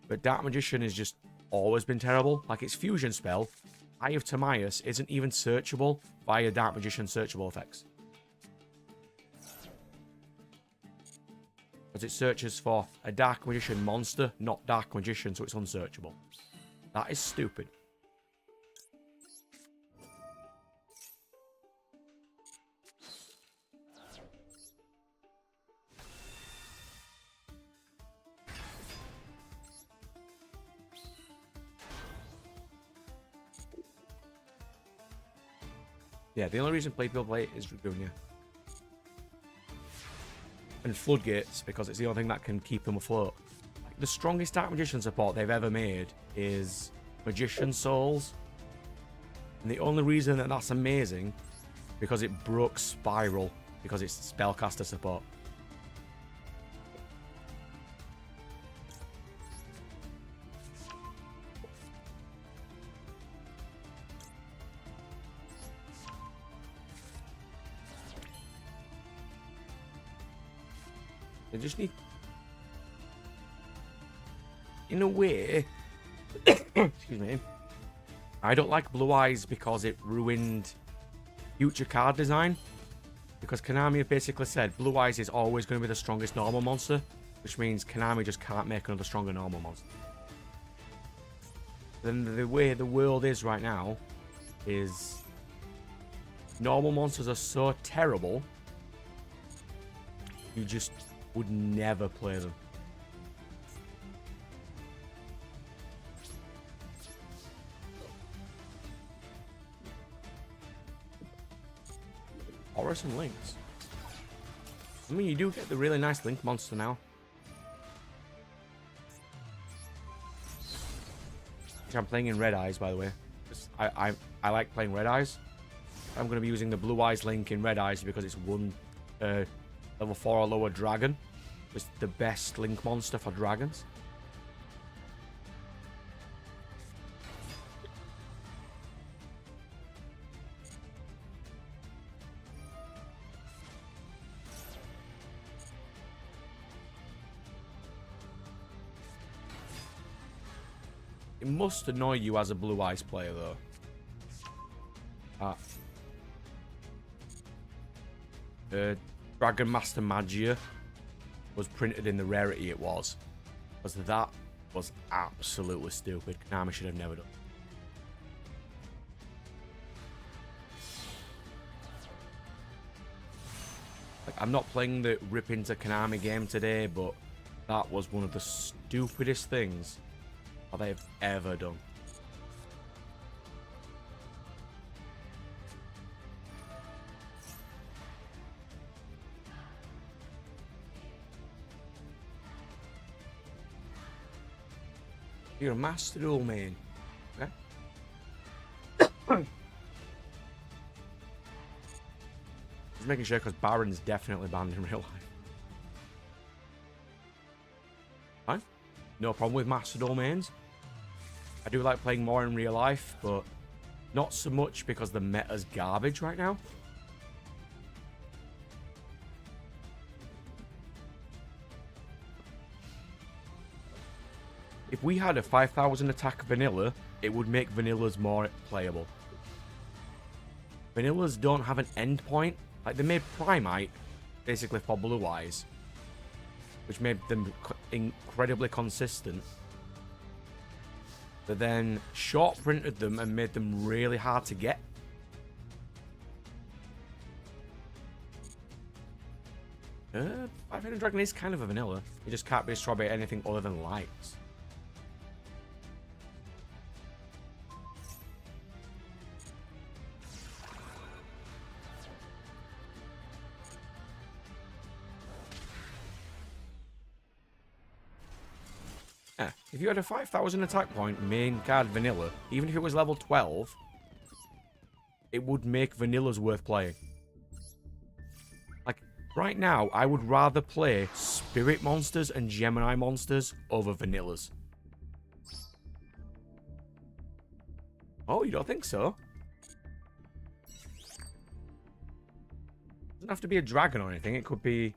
Speaker 1: But Dark Magician has just always been terrible. Like, its fusion spell, Eye of Timaeus, isn't even searchable via Dark Magician searchable effects. Because it searches for a Dark Magician monster, not Dark Magician, so it's unsearchable. That is stupid. Yeah, the only reason people play it is Dragonia. And Floodgates, because it's the only thing that can keep them afloat. Like, the strongest Dark Magician support they've ever made is Magician Souls. And the only reason that that's amazing, because it broke Spiral, because it's Spellcaster support. They just need... In a way... Excuse me. I don't like Blue Eyes because it ruined future card design. Because Konami have basically said Blue Eyes is always going to be the strongest normal monster. Which means Konami just can't make another stronger normal monster. Then the way the world is right now is... Normal monsters are so terrible. You just... would never play them. Horus and Lynx. I mean, you do get the really nice Link monster now. Which I'm playing in Red Eyes, by the way. I like playing Red Eyes. I'm going to be using the Blue Eyes Link in Red Eyes because it's one level 4 or lower dragon. It's the best Link monster for dragons. It must annoy you as a Blue Eyes player, though. Dragon Master Magia was printed in the rarity it was. Because that was absolutely stupid. Konami should have never done. Like, I'm not playing the Rip Into Konami game today, but that was one of the stupidest things that they've ever done. You're a Master Duel main. Okay? Just making sure because Baron's definitely banned in real life. Fine. No problem with Master Duel mains. I do like playing more in real life, but not so much because the meta's garbage right now. If we had a 5,000 attack vanilla, it would make vanillas more playable. Vanillas don't have an end point. Like, they made Primite basically for Blue Eyes, which made them incredibly consistent. But then short printed them and made them really hard to get. Five-Headed Dragon is kind of a vanilla. You just can't be destroyed by anything other than lights. Yeah, if you had a 5,000 attack point main card vanilla, even if it was level 12, it would make vanillas worth playing. Like, right now, I would rather play Spirit Monsters and Gemini Monsters over vanillas. Oh, you don't think so? Doesn't have to be a dragon or anything, it could be...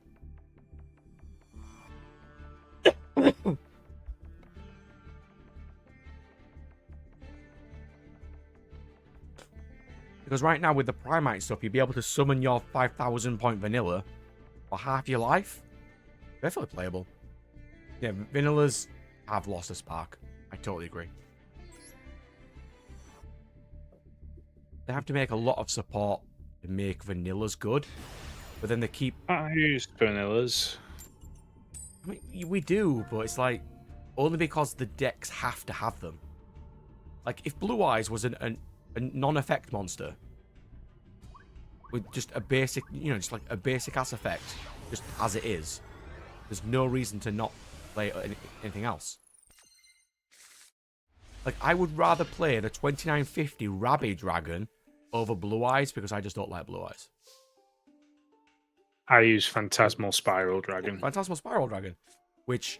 Speaker 1: Because right now with the Primite stuff, you'd be able to summon your 5,000 point vanilla for half your life. Definitely playable. Yeah, vanillas have lost a spark. I totally agree. They have to make a lot of support to make vanillas good. But then they keep...
Speaker 3: I use vanillas.
Speaker 1: I mean, we do, but it's like... Only because the decks have to have them. Like, if Blue Eyes was a non-effect monster with just a basic, you know, just like a basic ass effect, just as it is, there's no reason to not play anything else. Like, I would rather play the 2950 Rabby Dragon over Blue Eyes because I just don't like Blue Eyes.
Speaker 3: I use Phantasmal Spiral Dragon.
Speaker 1: Phantasmal Spiral Dragon, which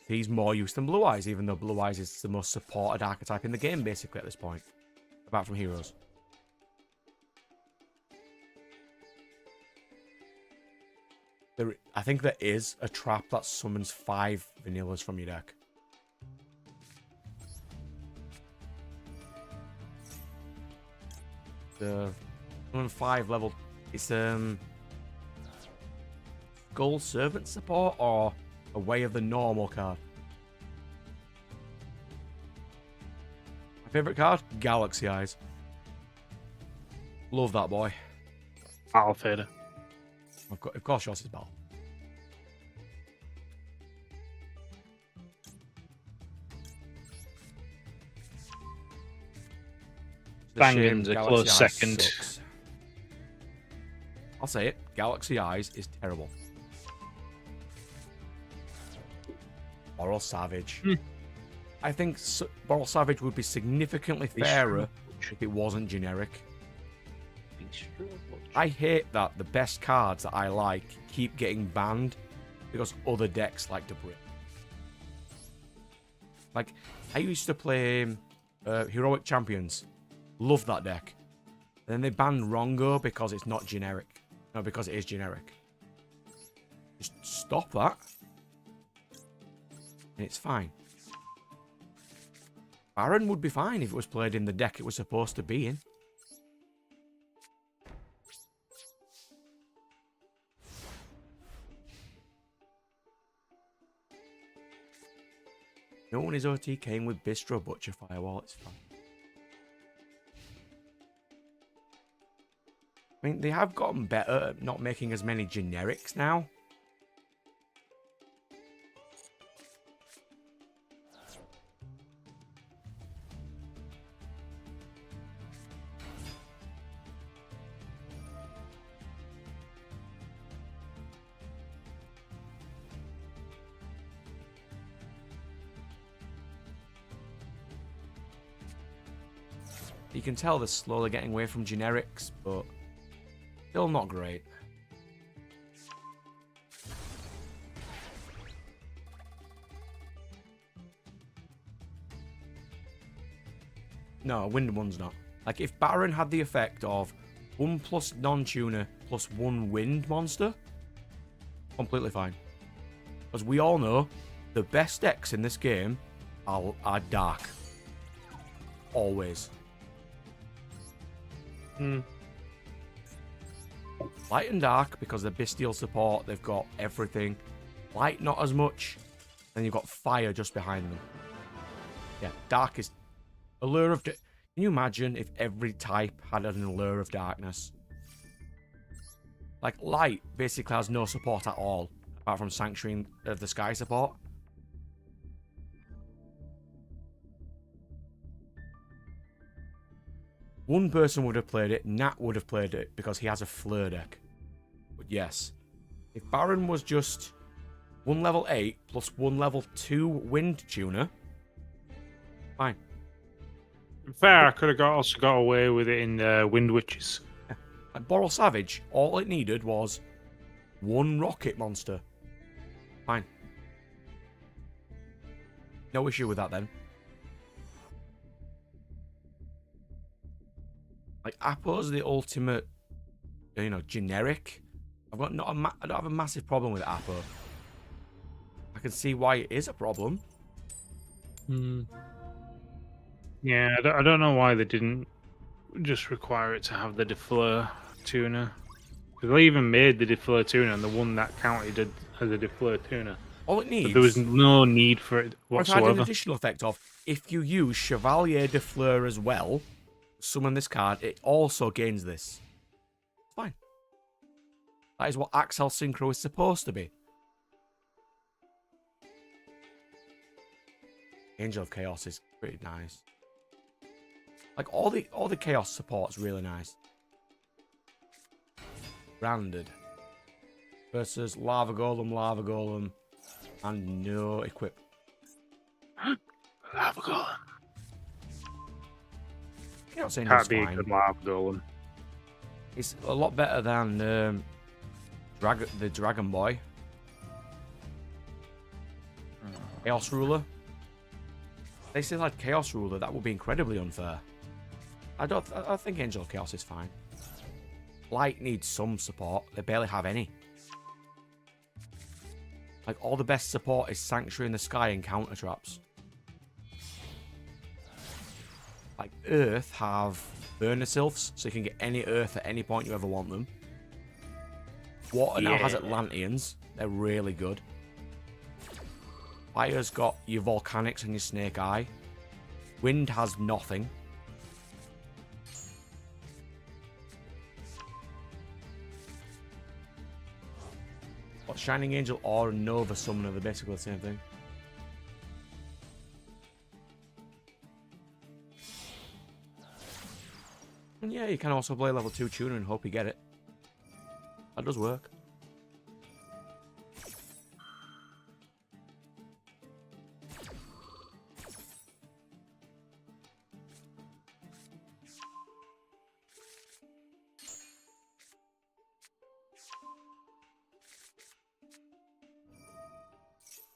Speaker 1: he's more used than Blue Eyes, even though Blue Eyes is the most supported archetype in the game, basically, at this point. Apart from Heroes. I think there is a trap that summons 5 vanillas from your deck. The summon 5 level... It's, Gold Servant support or a Way of the Normal card? My favourite card? Galaxy Eyes. Love that boy.
Speaker 3: Battle Fader.
Speaker 1: Of course yours is Battle.
Speaker 3: Bangan's a close second.
Speaker 1: Sucks. I'll say it. Galaxy Eyes is terrible. Moral Savage. I think Moral Savage would be significantly fairer if it wasn't generic. I hate that the best cards that I like keep getting banned because other decks like to bring. Like, I used to play Heroic Champions. Love that deck. And then they banned Rongo because it's not generic. No, because it is generic. Just stop that. And it's fine. Baron would be fine if it was played in the deck it was supposed to be in. No one is OTKing with Bistro Butcher Firewall, it's fine. I mean, they have gotten better at not making as many generics now. You can tell they're slowly getting away from generics, but still not great. No, Wind one's not. Like, if Baron had the effect of 1+ non-tuner plus 1 wind monster, completely fine. Because we all know The best decks in this game are dark. Always. Light and dark, because they're Bestial support, they've got everything. Light, not as much. Then you've got fire just behind them. Yeah, dark is... Allure of... Can you imagine if every type had an allure of darkness? Like, light basically has no support at all, apart from Sanctuary of the Sky support. One person would have played it, Nat would have played it, because he has a Fleur deck. But yes, if Baron was just 1 level 8 plus 1 level 2 Wind Tuner, fine.
Speaker 3: Fair, I could have also got away with it in Wind Witches.
Speaker 1: Yeah. Like Boral Savage, all it needed was 1 Rocket Monster. Fine. No issue with that then. Like, Appo's the ultimate, you know, generic. I don't have a massive problem with Appo. I can see why it is a problem.
Speaker 3: Yeah, I don't know why they didn't just require it to have the Defleur tuner. Because they even made the Defleur tuner, and the one that counted as a Defleur tuner.
Speaker 1: All it needs...
Speaker 3: But there was no need for it whatsoever.
Speaker 1: Or if I had an additional effect of, if you use Chevalier de Fleur as well, summon this card, it also gains this. It's fine. That is what Axel Synchro is supposed to be. Angel of Chaos is pretty nice. Like, all the Chaos support's really nice. Branded. Versus Lava Golem, and no equip.
Speaker 3: Lava Golem.
Speaker 1: Chaos Angel's
Speaker 3: Can't be a
Speaker 1: fine.
Speaker 3: good Lava Golem.
Speaker 1: It's a lot better than the Dragon Boy. Chaos Ruler. They still had Chaos Ruler. That would be incredibly unfair. I think Angel of Chaos is fine. Light needs some support. They barely have any. Like, all the best support is Sanctuary in the Sky and Counter Traps. Like, Earth have Burner Sylphs, so you can get any Earth at any point you ever want them. Water now has Atlanteans. They're really good. Fire's got your Volcanics and your Snake Eye. Wind has nothing. What, Shining Angel or Nova Summoner, they're basically the same thing. And yeah, you can also play level 2 tuner and hope you get it. That does work.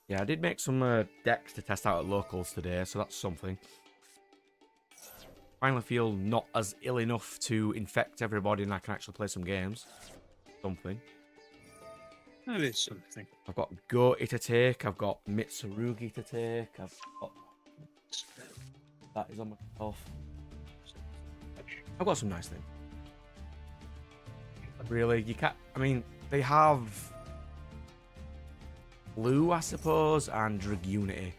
Speaker 1: Yeah, I did make some decks to test out at locals today, so that's something. Finally feel not as ill enough to infect everybody and I can actually play some games. Something.
Speaker 3: That is something.
Speaker 1: I've got Goaty to take, I've got Mitsurugi to take, I've got... That is on my shelf. I've got some nice things. Really, you can't... I mean, they have... Blue, I suppose, and Dragunity.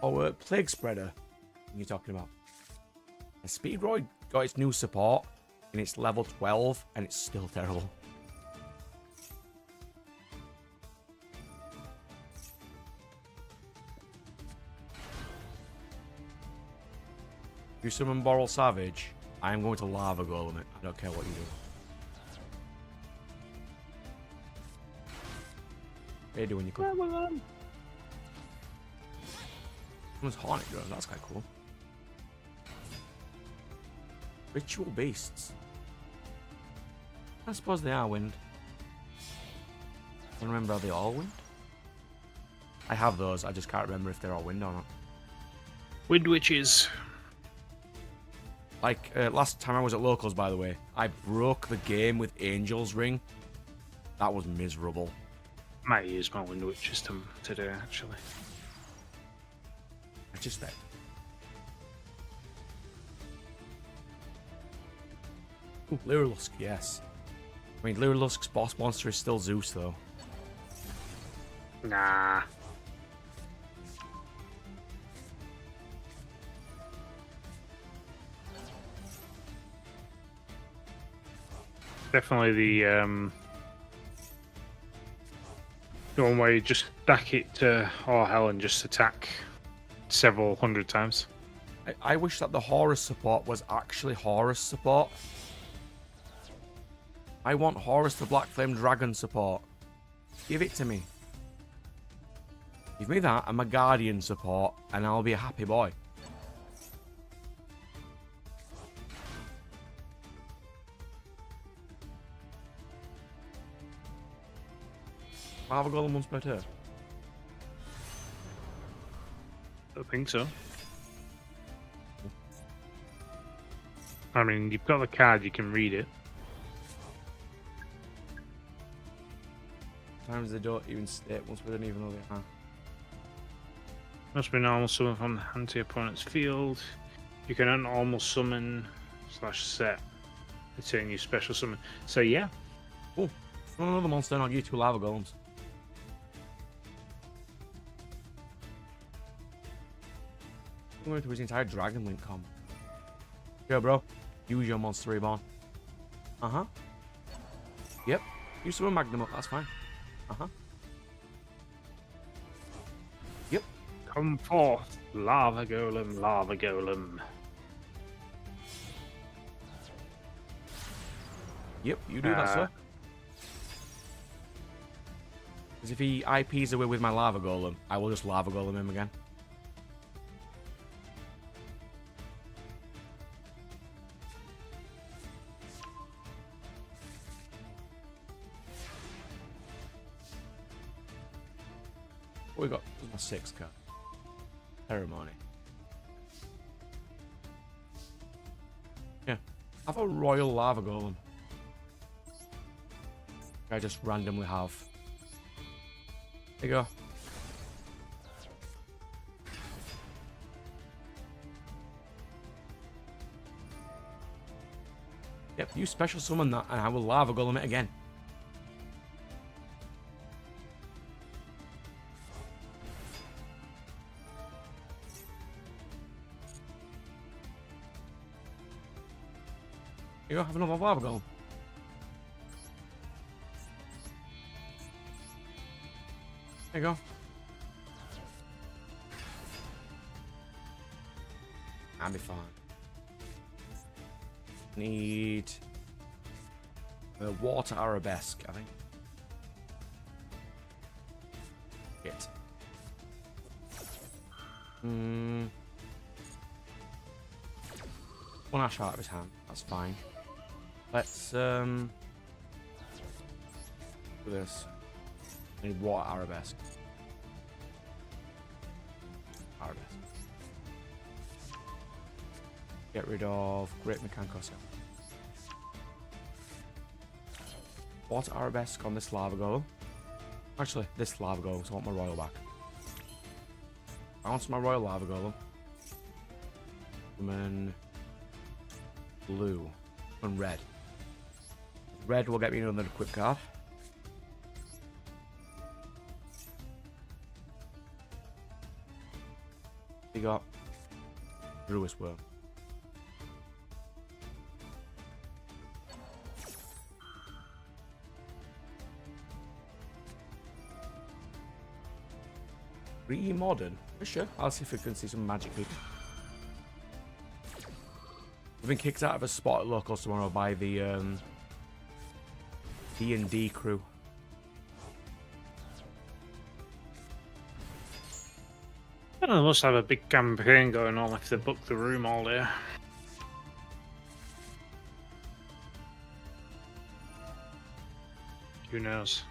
Speaker 1: Oh, Plague Spreader. What are you talking about? The Speedroid got its new support, and it's level 12, and it's still terrible. If you summon Boral Savage, I am going to Lava Golem it. I don't care what you do. What are you doing? You could... Someone's Hornet Drone, that's quite cool. Ritual Beasts. I suppose they are wind. I don't remember how they all wind. I have those. I just can't remember if they're all wind or not.
Speaker 3: Wind witches.
Speaker 1: Like, last time I was at Locals, by the way, I broke the game with Angel's Ring. That was miserable.
Speaker 3: Might use my wind witches today, actually.
Speaker 1: I just bet. Ooh, Lyrilusk, yes. I mean, Lyrilusk's boss monster is still Zeus, though.
Speaker 3: Nah. Definitely the one where you just stack it to all hell and just attack several hundred times.
Speaker 1: I wish that the Horus support was actually Horus support. I want Horus the Black Flame Dragon support. Give it to me. Give me that and my Guardian support, and I'll be a happy boy. Lava Golem once per turn.
Speaker 3: I think so. I mean, you've got the card, you can read it.
Speaker 1: Sometimes they don't even state once we don't even know they are.
Speaker 3: Must be normal summon from the anti-opponent's field. You can normal summon / set a turn you special summon. So yeah.
Speaker 1: Oh, another monster and I'll give you 2 Lava Golems. I'm going to his entire Dragon Link combo. Yeah, bro. Use your Monster Reborn. Uh-huh. Yep. Use some Magnum up, that's fine. Uh-huh. Yep.
Speaker 3: Come forth, lava golem, lava golem.
Speaker 1: Yep, you do that, sir. Because if he IPs away with my Lava Golem, I will just Lava Golem him again. What we got? This is my 6 card. Ceremony. Yeah. Have a Royal Lava Golem. I just randomly have. There you go. Yep, you special summon that and I will Lava Golem it again. There you go, have another Lava Golem. There you go. I'll be fine. Need a water arabesque, I think. Get. One ash out of his hand. That's fine. Let's do this. I need water arabesque. Arabesque. Get rid of Great Mechanical Cell. Water arabesque on this lava golem. Actually, this lava golem, so I want my royal back. I want my royal lava golem. And then blue and red. Red will get me another quick card. You got Druid's Worm. Modern? For sure. I'll see if we can see some magic people. We've been kicked out of a spot at Locals tomorrow by the D&D crew.
Speaker 3: I don't know, they must have a big campaign going on if they book the room all day. Who knows?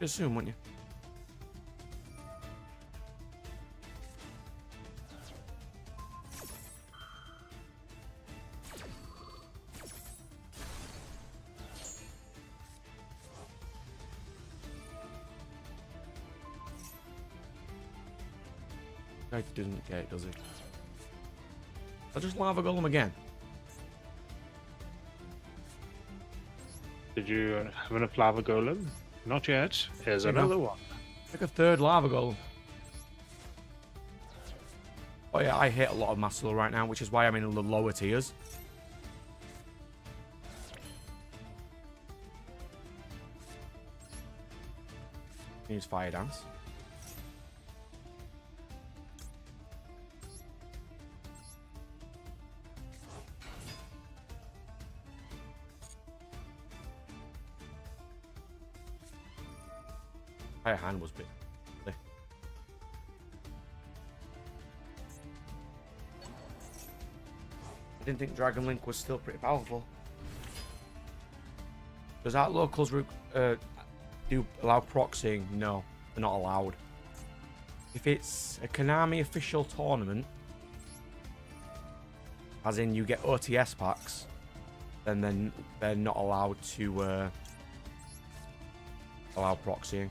Speaker 1: Assume, wouldn't you? It doesn't get it, does it? I'll just lava golem again.
Speaker 3: Did you have enough lava golem? Not yet. Here's
Speaker 1: There you go.
Speaker 3: another one.
Speaker 1: Like a third lava golem. Oh yeah, I hit a lot of Maslow right now, which is why I'm in the lower tiers. Use fire dance. Fire hand was big. I didn't think Dragon Link was still pretty powerful. Does that locals do allow proxying? No, they're not allowed. If it's a Konami official tournament, as in you get OTS packs, then they're not allowed to allow proxying.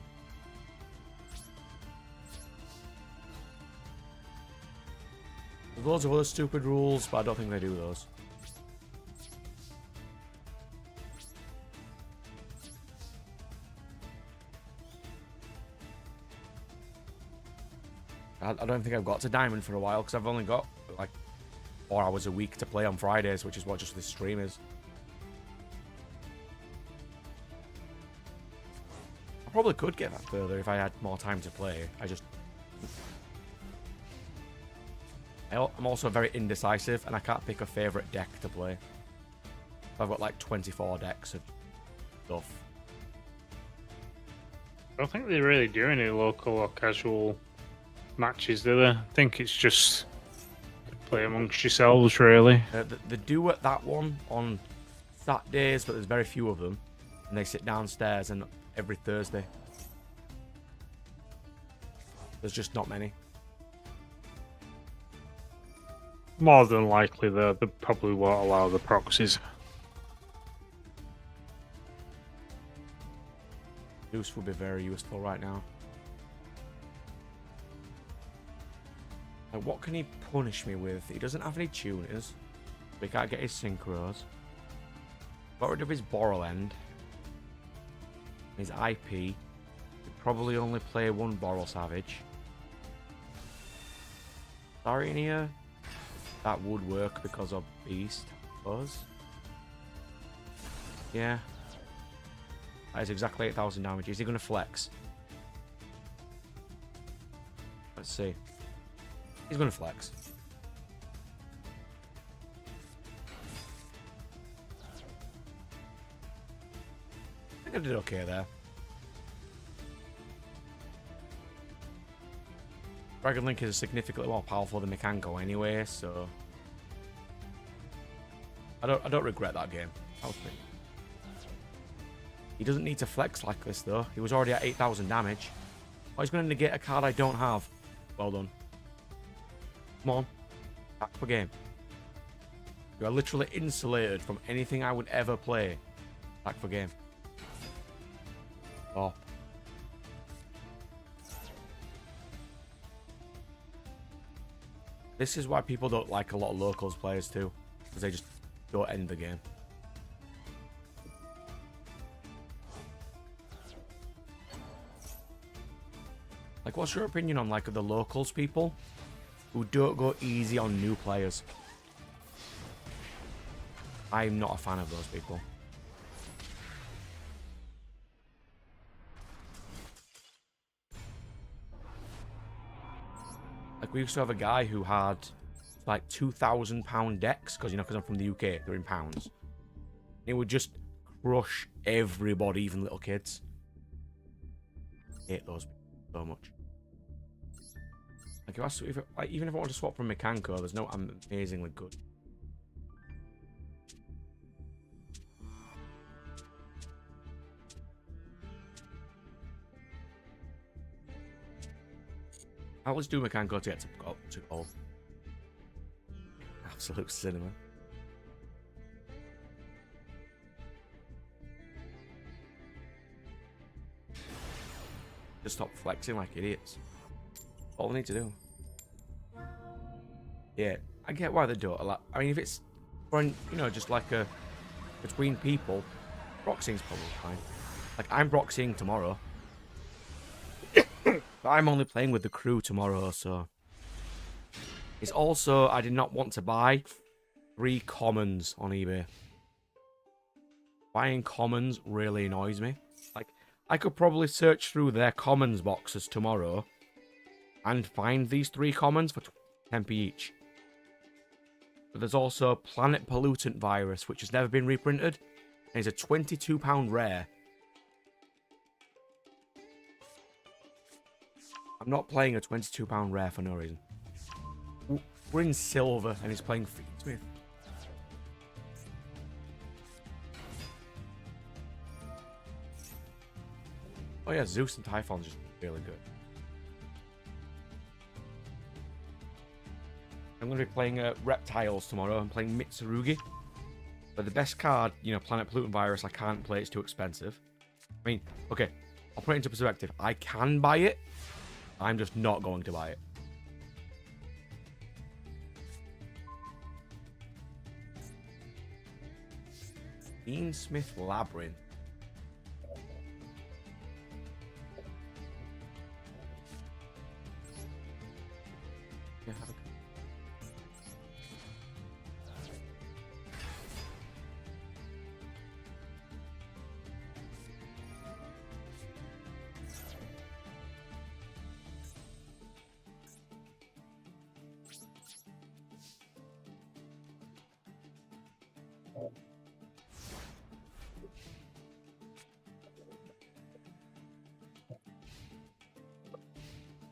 Speaker 1: There's loads of other stupid rules, but I don't think they do those. I don't think I've got to Diamond for a while, because I've only got like 4 hours a week to play on Fridays, which is what just this stream is. I probably could get that further if I had more time to play. I'm also very indecisive, and I can't pick a favourite deck to play. I've got like 24 decks of stuff.
Speaker 3: I don't think they really do any local or casual matches, do they? I think it's just play amongst yourselves, really.
Speaker 1: They do at that one on Saturdays, but there's very few of them. And they sit downstairs and every Thursday. There's just not many.
Speaker 3: More than likely, they probably won't allow the proxies.
Speaker 1: Goose would be very useful right now. Like, what can he punish me with? He doesn't have any tuners. We can't get his synchros. Got rid of his Boral End. His IP. He'd probably only play one Boral Savage. Sorry in here. That would work because of Beast. Buzz. Yeah. That is exactly 8,000 damage. Is he going to flex? Let's see. He's going to flex. I think I did okay there. Dragon Link is significantly more powerful than Mekanko anyway, so I don't regret that game. He doesn't need to flex like this though. He was already at 8,000 damage. Oh, he's going to negate a card I don't have. Well done. Come on. Back for game. You are literally insulated from anything I would ever play. Back for game. Oh. This is why people don't like a lot of locals players too. Because they just don't end the game. Like, what's your opinion on, like, the locals people who don't go easy on new players? I'm not a fan of those people. Like, we used to have a guy who had, like, £2,000 decks, because I'm from the UK, they're in pounds. He would just crush everybody, even little kids. I hate those people so much. Like, even if I want to swap from Mekanko, there's no amazingly good. I'll just do Mekanko to get to goal. Absolute cinema. Just stop flexing like idiots. All I need to do. Yeah, I get why they do it a lot. I mean, if it's for, just like a between people, boxing's probably fine. Like, I'm boxing tomorrow. But I'm only playing with the crew tomorrow, so... It's also, I did not want to buy 3 commons on eBay. Buying commons really annoys me. Like, I could probably search through their commons boxes tomorrow and find these 3 commons for 10p each. But there's also Planet Pollutant Virus, which has never been reprinted, and is a £22 rare. I'm not playing a £22 rare for no reason. We're in silver, and he's playing Smith. Oh yeah, Zeus and Typhon's just really good. I'm going to be playing Reptiles tomorrow. I'm playing Mitsurugi. But the best card, Planet Pollutant Virus, I can't play. It's too expensive. I mean, okay, I'll put it into perspective. I can buy it. I'm just not going to buy it. Dean Smith Labyrinth. Yeah, have a...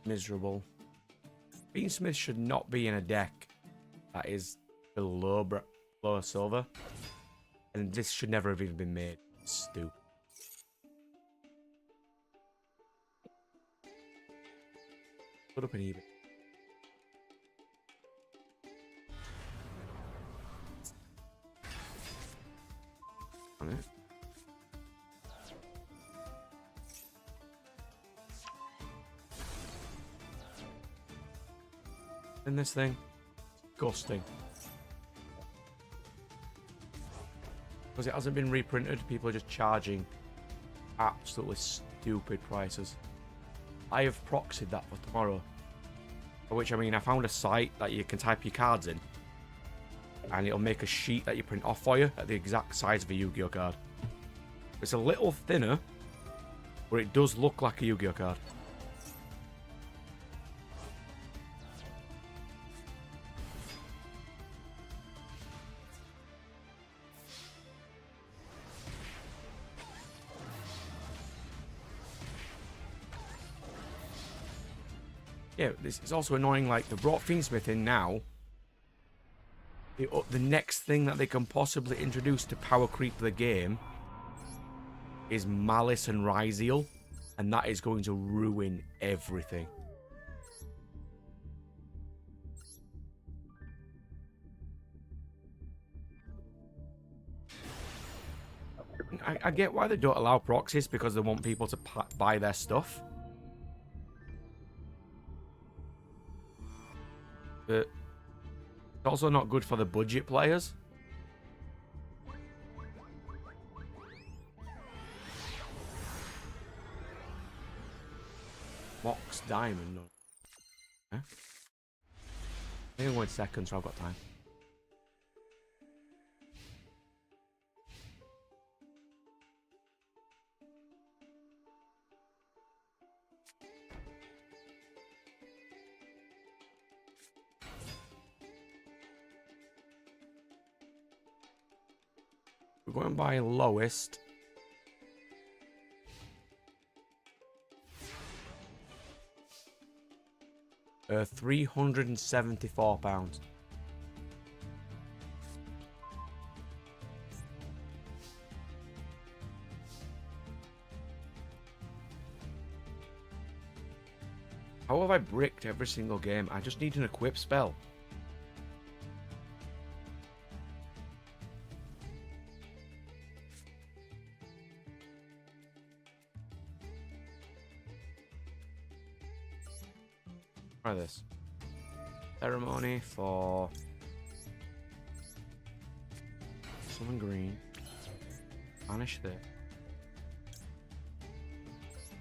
Speaker 1: Miserable. Dean Smith should not be in a deck that is below silver. And this should never have even been made. Stupid. Put up an eBay. On it. In this thing, disgusting. Because it hasn't been reprinted, people are just charging absolutely stupid prices. I have proxied that for tomorrow. For which, I mean, I found a site that you can type your cards in, and it'll make a sheet that you print off for you at the exact size of a Yu-Gi-Oh card. It's a little thinner, but it does look like a Yu-Gi-Oh card. Yeah, this is also annoying. Like, they brought Fiendsmith in now. The next thing that they can possibly introduce to power creep the game is Malice and Ryzeal, and that is going to ruin everything. I get why they don't allow proxies, because they want people to buy their stuff. But it's also not good for the budget players. Mox Diamond. Okay. I think I'm going second, so I've got time. We're going by lowest. £374. How have I bricked every single game? I just need an equip spell. Try this. Ceremony for summon green. Banish this.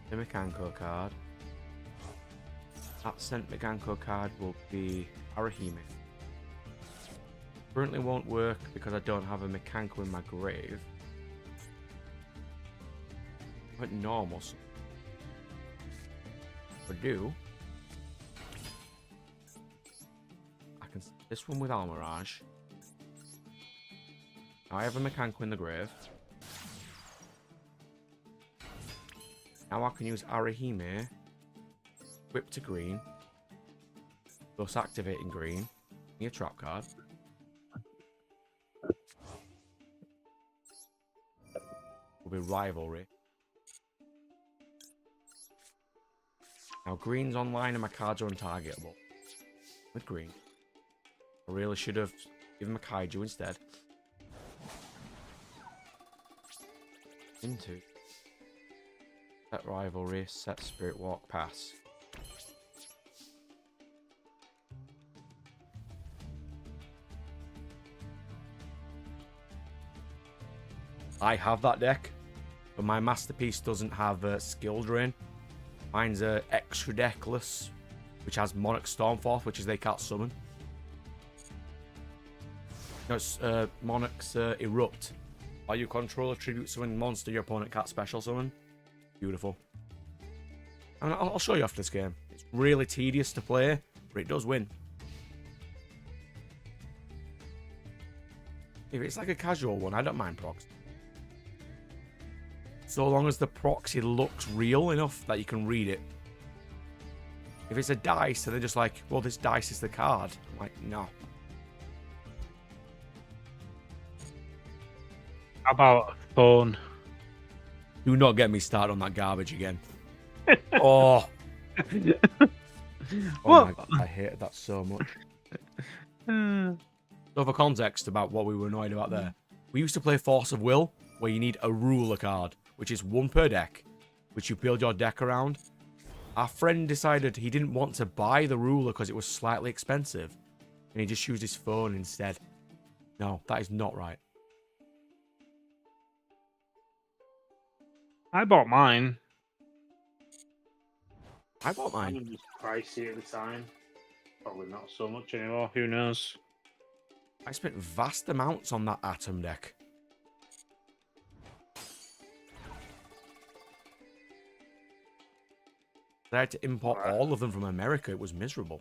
Speaker 1: The Mekanko card. That sent Mekanko card will be Arahime. Currently won't work because I don't have a Mekanko in my grave. But normal. If I do, I can this one with Almirage. Now I have a Mekanko in the grave. Now I can use Arahime, whip to green, thus activating green, a trap card. Will be Rivalry. Now green's online and my cards are untargetable. With green. I really should have given him a Kaiju instead. Into. Set Rivalry, set Spirit Walk, pass. I have that deck, but my Masterpiece doesn't have Skill Drain. Mine's extra deckless, which has Monarch Stormforth, which is they can't summon. No, it's Monarch's Erupt. While you control a tribute summon monster, your opponent can't special summon. Beautiful. And I'll show you after this game. It's really tedious to play, but it does win. If it's like a casual one, I don't mind procs. So long as the proxy looks real enough that you can read it. If it's a dice and they're just like, well, this dice is the card. I'm like, no.
Speaker 3: How about a phone?
Speaker 1: Do not get me started on that garbage again. Oh. Oh my God, I hated that so much. So for context about what we were annoyed about there, we used to play Force of Will, where you need a ruler card, which is one per deck, which you build your deck around. Our friend decided he didn't want to buy the ruler because it was slightly expensive, and he just used his phone instead. No, that is not right.
Speaker 3: I bought mine.
Speaker 1: I bought mine.
Speaker 3: It was pricey at the time. Probably not so much anymore. Who knows?
Speaker 1: I spent vast amounts on that Atom deck. I had to import all of them from America. It was miserable.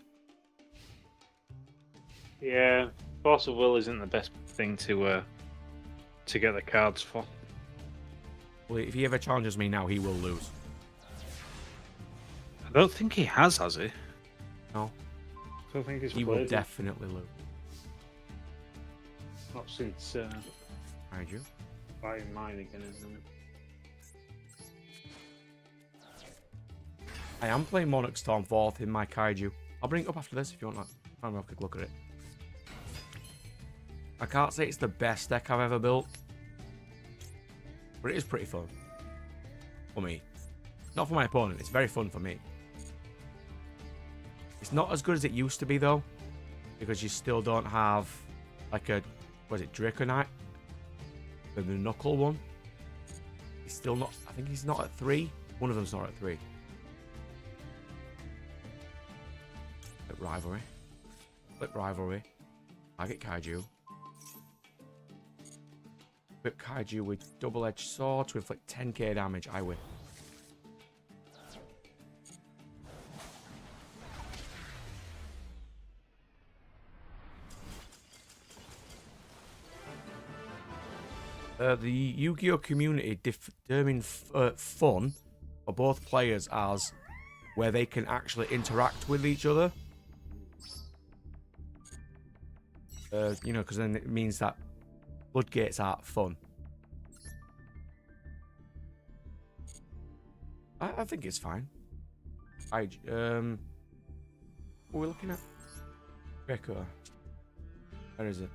Speaker 3: Yeah, Force of Will isn't the best thing to get the cards for.
Speaker 1: Well, if he ever challenges me now, he will lose.
Speaker 3: I don't think he has he?
Speaker 1: No.
Speaker 3: I don't think he's
Speaker 1: He will
Speaker 3: played it.
Speaker 1: definitely lose.
Speaker 3: Not since
Speaker 1: I do.
Speaker 3: buying mine again, isn't it?
Speaker 1: I am playing Monarch Stormforth in my Kaiju. I'll bring it up after this if you want. I'll have a quick look at it. I can't say it's the best deck I've ever built, but it is pretty fun. For me. Not for my opponent, it's very fun for me. It's not as good as it used to be though, because you still don't have like a, was it Draconite? The Knuckle one? He's still not, I think he's not at 3. One of them's not at 3. Flip Rivalry. Flip Rivalry. Target Kaiju. Whip Kaiju with double-edged sword to inflict 10k damage. I win. The Yu-Gi-Oh community determine fun for both players as where they can actually interact with each other. You know, because then it means that floodgates are fun. I think it's fine. What are we looking at? Draco. Where is it?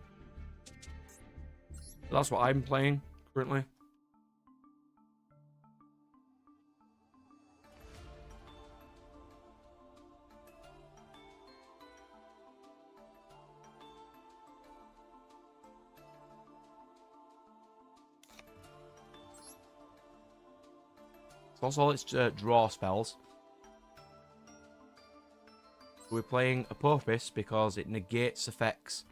Speaker 1: That's what I'm playing currently. Plus all its draw spells. We're playing Apophis because it negates effects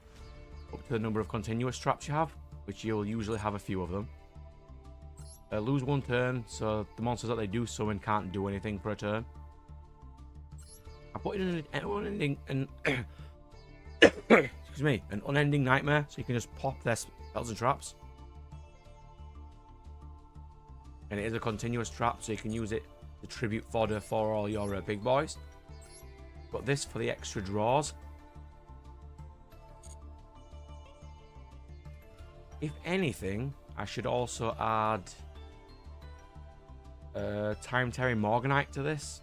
Speaker 1: up to the number of continuous traps you have, which you'll usually have a few of them. Lose 1 turn, so the monsters that they do summon can't do anything for a turn. I put in an unending excuse me, an unending nightmare, so you can just pop their spells and traps. And it is a continuous trap, so you can use it to tribute fodder for all your big boys. Got this for the extra draws. If anything, I should also add Time Terry Morganite to this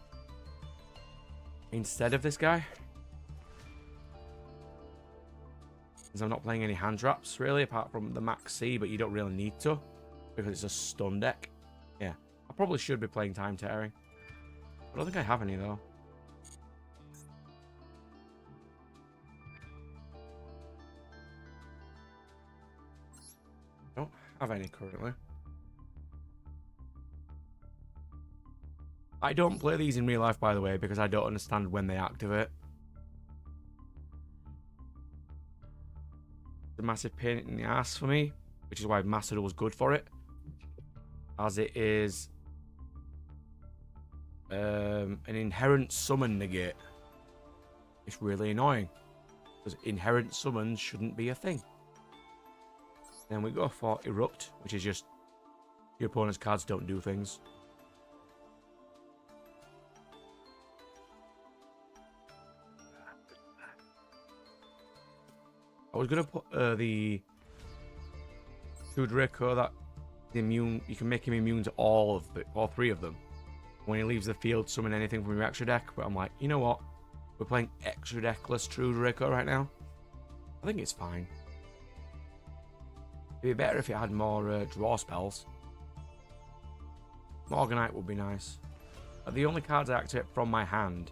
Speaker 1: instead of this guy, because I'm not playing any hand traps really, apart from the Max C, but you don't really need to because it's a stun deck. Yeah, I probably should be playing Time Terry. I don't think I have any though. I don't have any currently. I don't play these in real life, by the way, because I don't understand when they activate. It's a massive pain in the ass for me, which is why Masada was good for it, as it is an inherent summon negate. It's really annoying, because inherent summons shouldn't be a thing. Then we go for Erupt, which is just your opponent's cards don't do things. I was gonna put the two Draco that the immune, you can make him immune to all 3 of them. When he leaves the field, summon anything from your extra deck. But I'm like, you know what? We're playing extra deckless True Draco right now. I think it's fine. It'd be better if it had more draw spells. Morganite would be nice. But the only cards I activate from my hand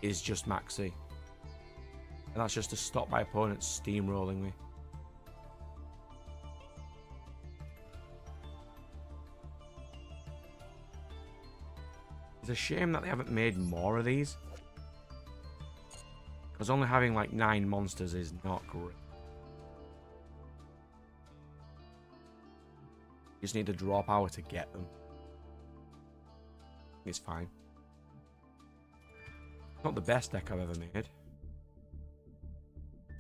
Speaker 1: is just Maxi. And that's just to stop my opponent steamrolling me. It's a shame that they haven't made more of these, because only having like 9 monsters is not great. You just need to draw power to get them. It's fine. It's not the best deck I've ever made.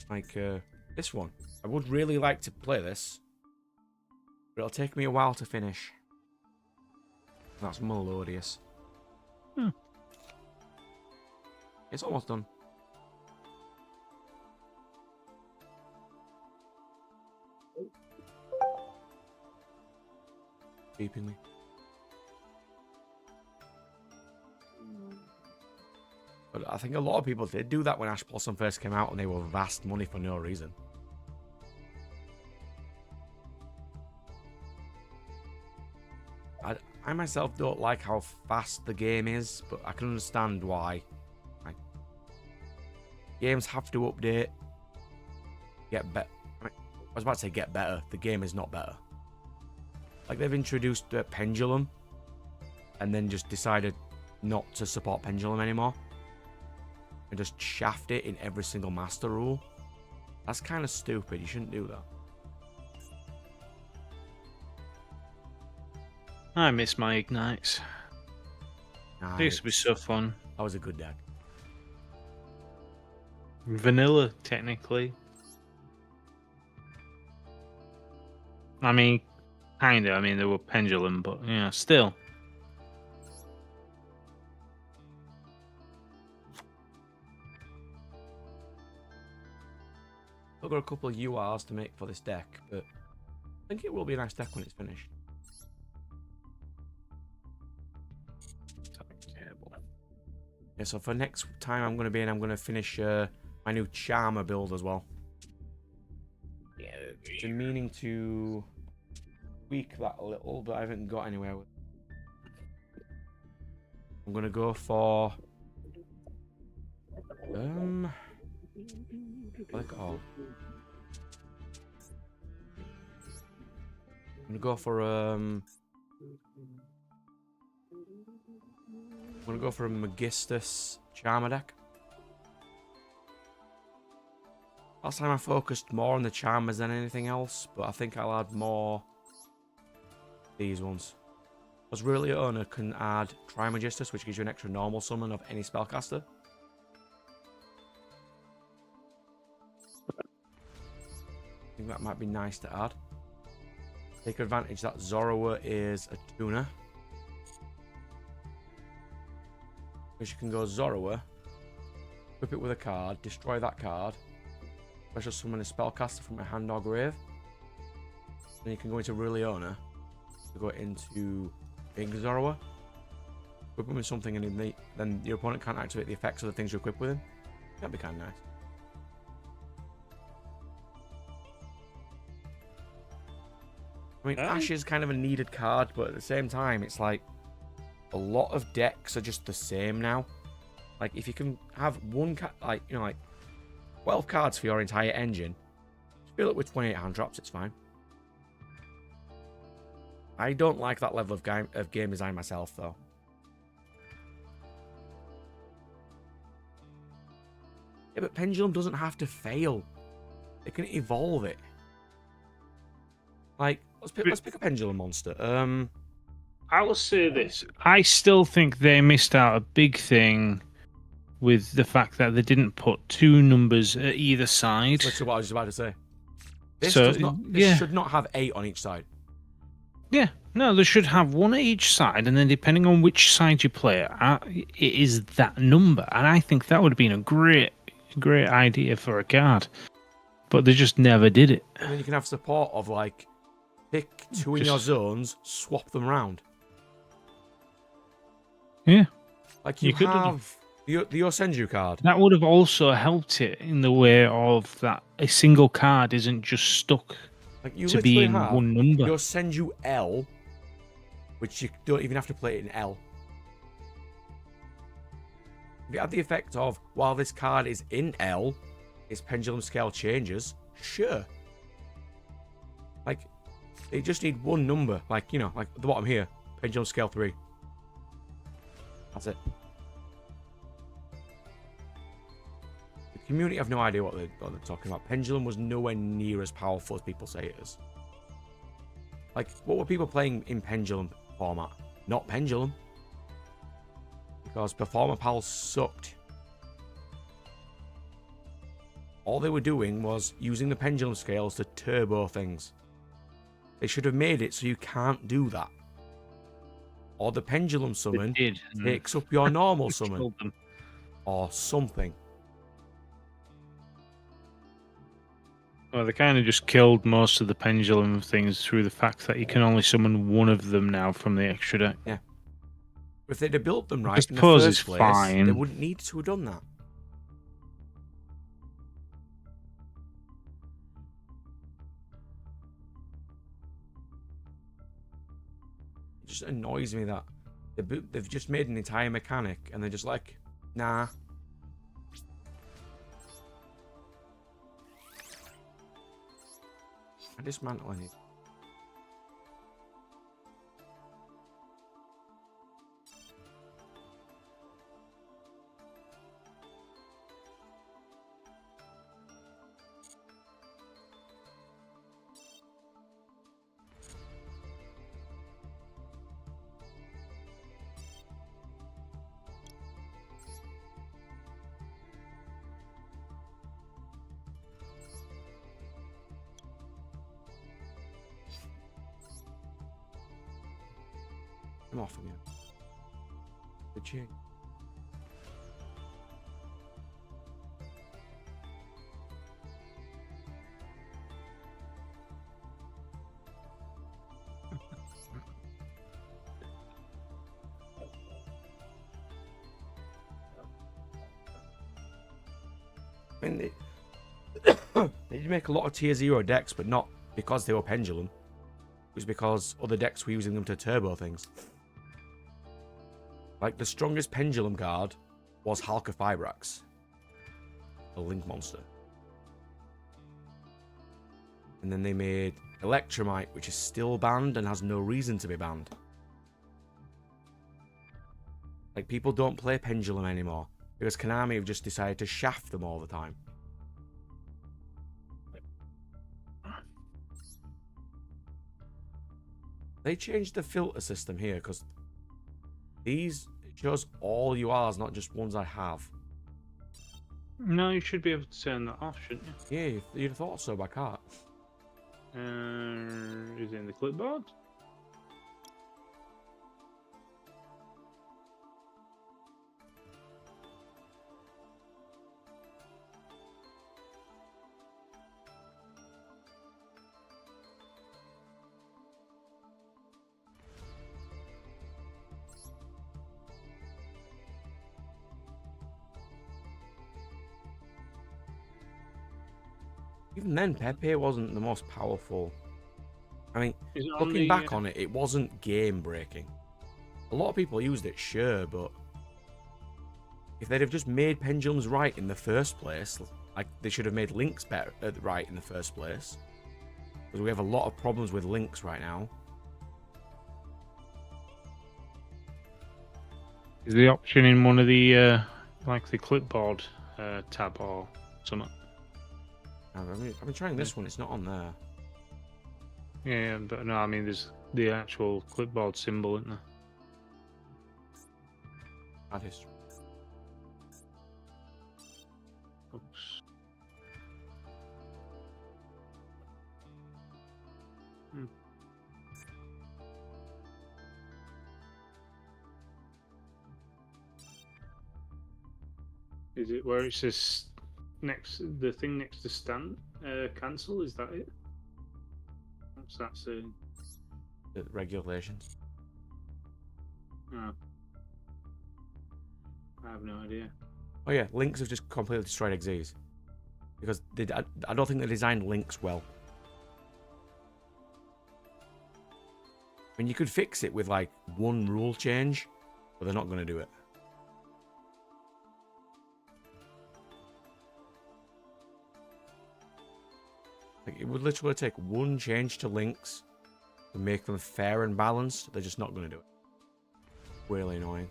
Speaker 1: Like this one. I would really like to play this, but it'll take me a while to finish. That's Melodious. It's almost done. Beeping me. But I think a lot of people did do that when Ash Blossom first came out, and they were vast money for no reason. I myself don't like how fast the game is, but I can understand why. Like, games have to update, get better. I was about to say get better. The game is not better. Like, they've introduced Pendulum, and then just decided not to support Pendulum anymore, and just shaft it in every single master rule. That's kind of stupid. You shouldn't do that.
Speaker 3: I miss my Ignites.
Speaker 1: Nah,
Speaker 3: They used to be so fun.
Speaker 1: that was a good deck.
Speaker 3: Vanilla, technically. I mean, kinda. I mean, they were Pendulum, but yeah, still.
Speaker 1: I've got a couple of URs to make for this deck, but I think it will be a nice deck when it's finished. Yeah, so for next time I'm going to be in, I'm going to finish my new Charmer build as well. Yeah, I've been meaning to tweak that a little, but I haven't got anywhere with it. I'm going to go for... what are they called? I'm going to go for... I'm going to go for a Magistus Charmer deck. Last time I focused more on the Charmers than anything else, but I think I'll add more these ones. Because really owner can add Trimagistus, which gives you an extra normal summon of any spellcaster. I think that might be nice to add. Take advantage that Zorrower is a tuner. Because you can go Zorrower, equip it with a card, destroy that card, special summon a spellcaster from a hand or grave. Then you can go into Rulliona to go into Big Zorrower. Equip him with something and then your opponent can't activate the effects of the things you equip with him. That'd be kind of nice. I mean, Ash is kind of a needed card, but at the same time, it's like a lot of decks are just the same now. Like, if you can have one card, like, you know, like 12 cards for your entire engine, fill it with 28 hand drops, it's fine. I don't like that level of game design myself, though. Yeah, but Pendulum doesn't have to fail. They can evolve it. Like, let's pick a Pendulum monster.
Speaker 3: I will say this. I still think they missed out a big thing with the fact that they didn't put 2 numbers at either side.
Speaker 1: That's what I was just about to say. This should not have 8 on each side.
Speaker 3: Yeah, no, they should have 1 at each side, and then depending on which side you play it at, it is that number. And I think that would have been a great idea for a card. But they just never did it.
Speaker 1: And then you can have support of, like, pick 2 in your zones, swap them around.
Speaker 3: Yeah.
Speaker 1: Like, you have the Yosenju card.
Speaker 3: That would have also helped it in the way of that a single card isn't just stuck
Speaker 1: Like, you
Speaker 3: to being one number.
Speaker 1: Yosenju L, which you don't even have to play it in L. If you have the effect of, while this card is in L, its pendulum scale changes, sure. Like, they just need 1 number. Like, you know, like at the bottom here, pendulum scale 3. That's it. The community have no idea what they're talking about. Pendulum was nowhere near as powerful as people say it is. Like, what were people playing in Pendulum format? Not Pendulum. Because Performer Pals sucked. All they were doing was using the pendulum scales to turbo things. They should have made it so you can't do that. Or the pendulum summon takes up your normal summon. Or something.
Speaker 3: Well, they kind of just killed most of the pendulum things through the fact that you can only summon 1 of them now from the extra deck.
Speaker 1: Yeah. If they'd have built them right
Speaker 3: I
Speaker 1: in the
Speaker 3: suppose
Speaker 1: first
Speaker 3: it's
Speaker 1: place,
Speaker 3: fine.
Speaker 1: they wouldn't need to have done that. It just annoys me that they've just made an entire mechanic and they're just like, nah. I dismantle it. I'm off again. Good change. I mean, they did make a lot of tier 0 decks, but not because they were pendulum. It was because other decks were using them to turbo things. Like, the strongest pendulum card was Halka Fibrax, a Link monster. And then they made Electromite, which is still banned and has no reason to be banned. Like, people don't play Pendulum anymore because Konami have just decided to shaft them all the time. They changed the filter system here because these it shows all URs, not just ones I have.
Speaker 3: No, you should be able to turn that off, shouldn't you?
Speaker 1: Yeah, you'd have thought so, but I can't.
Speaker 3: Is it in the clipboard?
Speaker 1: Even then, Pepe wasn't the most powerful. I mean,
Speaker 3: Is it on
Speaker 1: looking
Speaker 3: the,
Speaker 1: back on it, it wasn't game breaking. A lot of people used it, sure, but if they'd have just made pendulums right in the first place, like they should have made links better right in the first place, because we have a lot of problems with links right now.
Speaker 3: Is the option in one of the like the clipboard tab or something?
Speaker 1: I've been trying this one; it's not on there.
Speaker 3: Yeah, but no, I mean there's the actual clipboard symbol, isn't there?
Speaker 1: Add history.
Speaker 3: Oops. Is it where it says the thing next to cancel? Is that it? What's that saying?
Speaker 1: The regulations.
Speaker 3: Oh. I have no idea.
Speaker 1: Oh yeah, links have just completely destroyed XZs because I don't think they designed links well. I mean, you could fix it with like one rule change, but they're not going to do it. Like, it would literally take one change to links to make them fair and balanced. They're just not going to do it. Really annoying.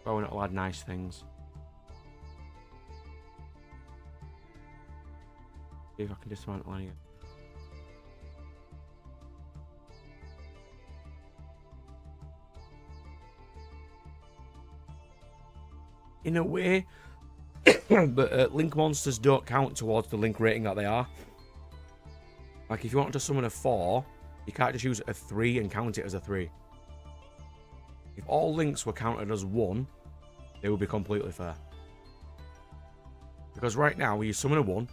Speaker 1: Why we're not allowed nice things. See if I can dismantle any. In a way, but link monsters don't count towards the link rating that they are. Like, if you want to summon a 4, you can't just use a 3 and count it as a 3. If all links were counted as 1, they would be completely fair. Because right now, when you summon a 1,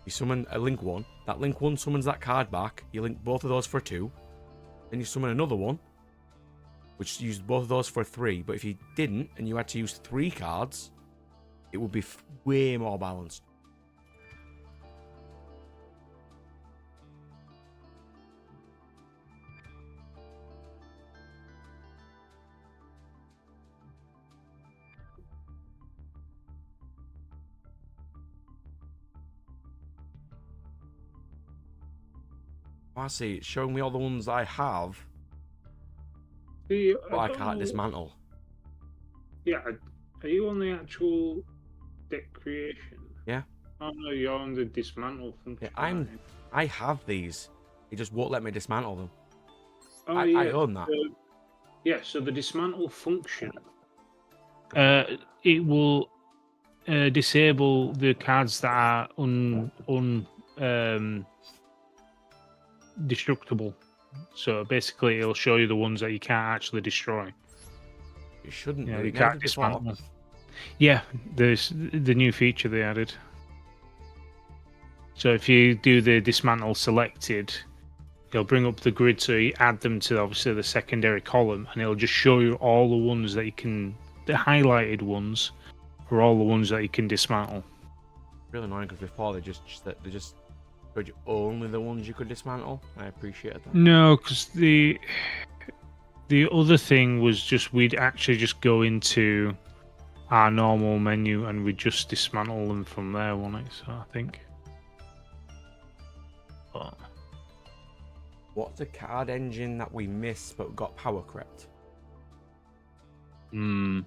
Speaker 1: you summon a link 1, that link 1 summons that card back, you link both of those for 2, then you summon another 1, which used both of those for 3, but if you didn't, and you had to use 3 cards, it would be way more balanced. I see, it's showing me all the ones I have, but I can't dismantle.
Speaker 3: Yeah, are you on the actual deck creation?
Speaker 1: Yeah.
Speaker 3: Oh no, you're on the dismantle function.
Speaker 1: Yeah, I have these. It just won't let me dismantle them.
Speaker 3: Oh,
Speaker 1: I own that.
Speaker 3: Yeah, so the dismantle function, it will disable the cards that are destructible. So basically, it'll show you the ones that you can't actually destroy.
Speaker 1: You shouldn't.
Speaker 3: Yeah,
Speaker 1: You
Speaker 3: you can't dismantle them. Yeah, there's the new feature they added. So if you do the dismantle selected, it'll bring up the grid, so you add them to obviously the secondary column, and it'll just show you all the ones that you can, the highlighted ones, are all the ones that you can dismantle.
Speaker 1: Really annoying because before they just showed you only the ones you could dismantle. I appreciated that.
Speaker 3: No, because the other thing was just we'd actually just go into our normal menu and we'd just dismantle them from there, wouldn't it? So I think. But
Speaker 1: What's a card engine that we missed but got power crept?
Speaker 3: Hmm.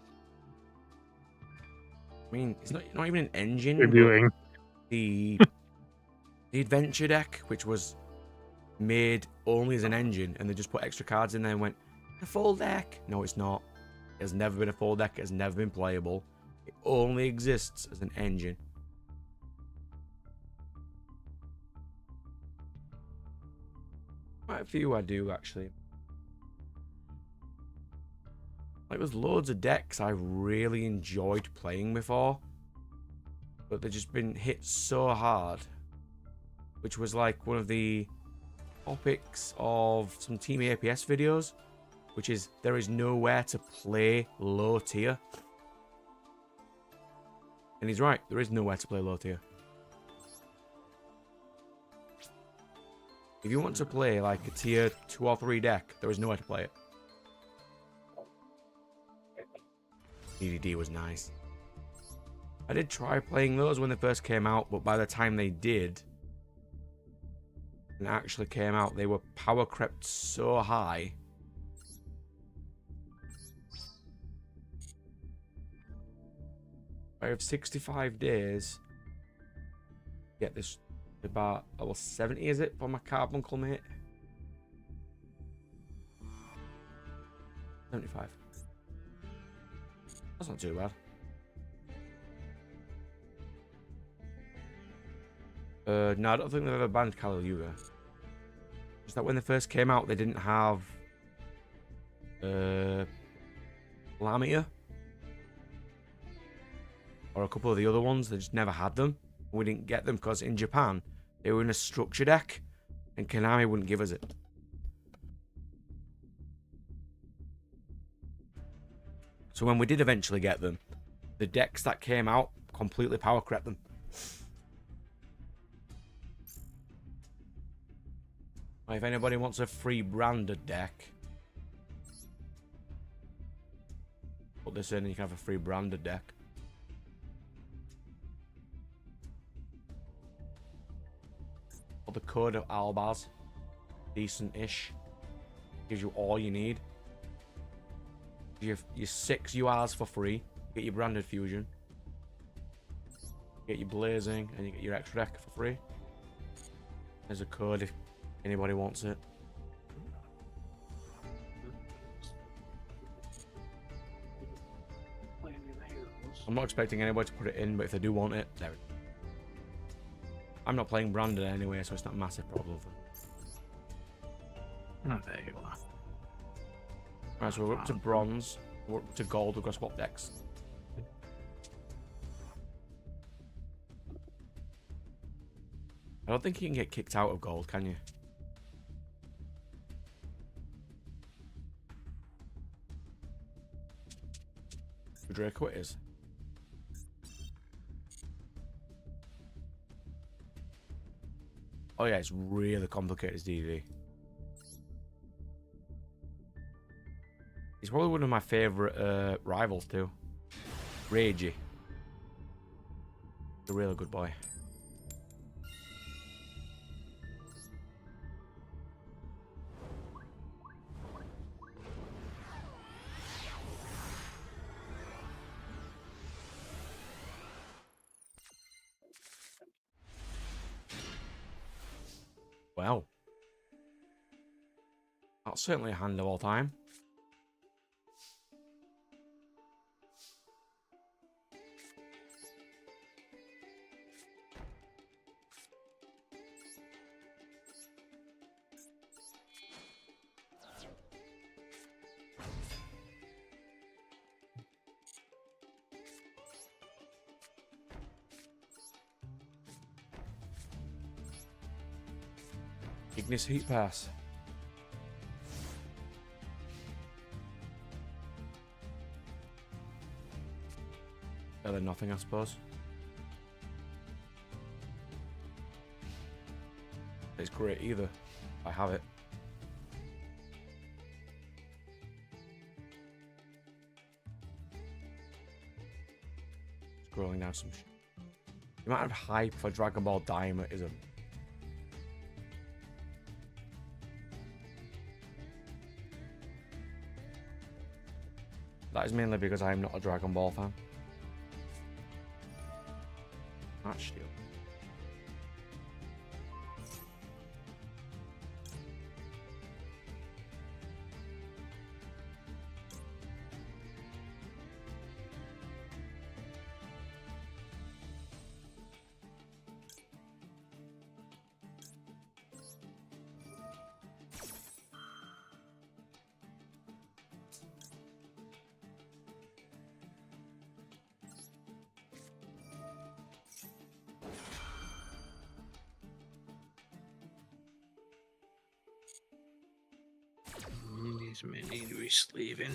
Speaker 1: I mean, it's not even an engine. But
Speaker 3: Reviewing.
Speaker 1: the adventure deck, which was made only as an engine, and they just put extra cards in there and went, a full deck. No, it's not. It has never been a full deck. It has never been playable. It only exists as an engine. Quite a few I do, actually. Like, there's loads of decks I really enjoyed playing before, but they've just been hit so hard, which was like one of the topics of some Team APS videos, which is there is nowhere to play low tier. And he's right, there is nowhere to play low tier. If you want to play like a tier 2 or 3 deck, there is nowhere to play it. DDD was nice. I did try playing those when they first came out, but by the time they did and actually came out, they were power crept so high. I have 65 days. Get this about level 70, is it, for my carbuncle mate? 75. That's not too bad. No, I don't think they've ever banned Kalalura. Just that when they first came out, they didn't have Lamia or a couple of the other ones. They just never had them. We didn't get them because in Japan they were in a structure deck, and Konami wouldn't give us it. So when we did eventually get them, the decks that came out completely power crept them. If anybody wants a free branded deck, put this in and you can have a free branded deck. Or the code of Albaz, decent-ish, gives you all you need. You have your 6 URs for free. Get your branded fusion, get your blazing, and you get your extra deck for free. There's a code if anybody wants it. I'm not expecting anybody to put it in, but if they do want it, there it is. I'm not playing branded anyway, so it's not a massive problem for me.
Speaker 3: Oh, there you are.
Speaker 1: Right, so we're up to bronze, we're up to gold, we've got to swap decks. I don't think you can get kicked out of gold, can you? Draco it is. Oh yeah, it's really complicated as DD. He's probably one of my favourite rivals too. Ragey. A really good boy. Well, that's certainly a hand of all time. Ignis Heat Pass. Better than nothing, I suppose. It's great either. I have it. Scrolling down some shit. The amount of hype for Dragon Ball Daima is a... That is mainly because I am not a Dragon Ball fan. Match steal.
Speaker 3: These may need re-sleeving.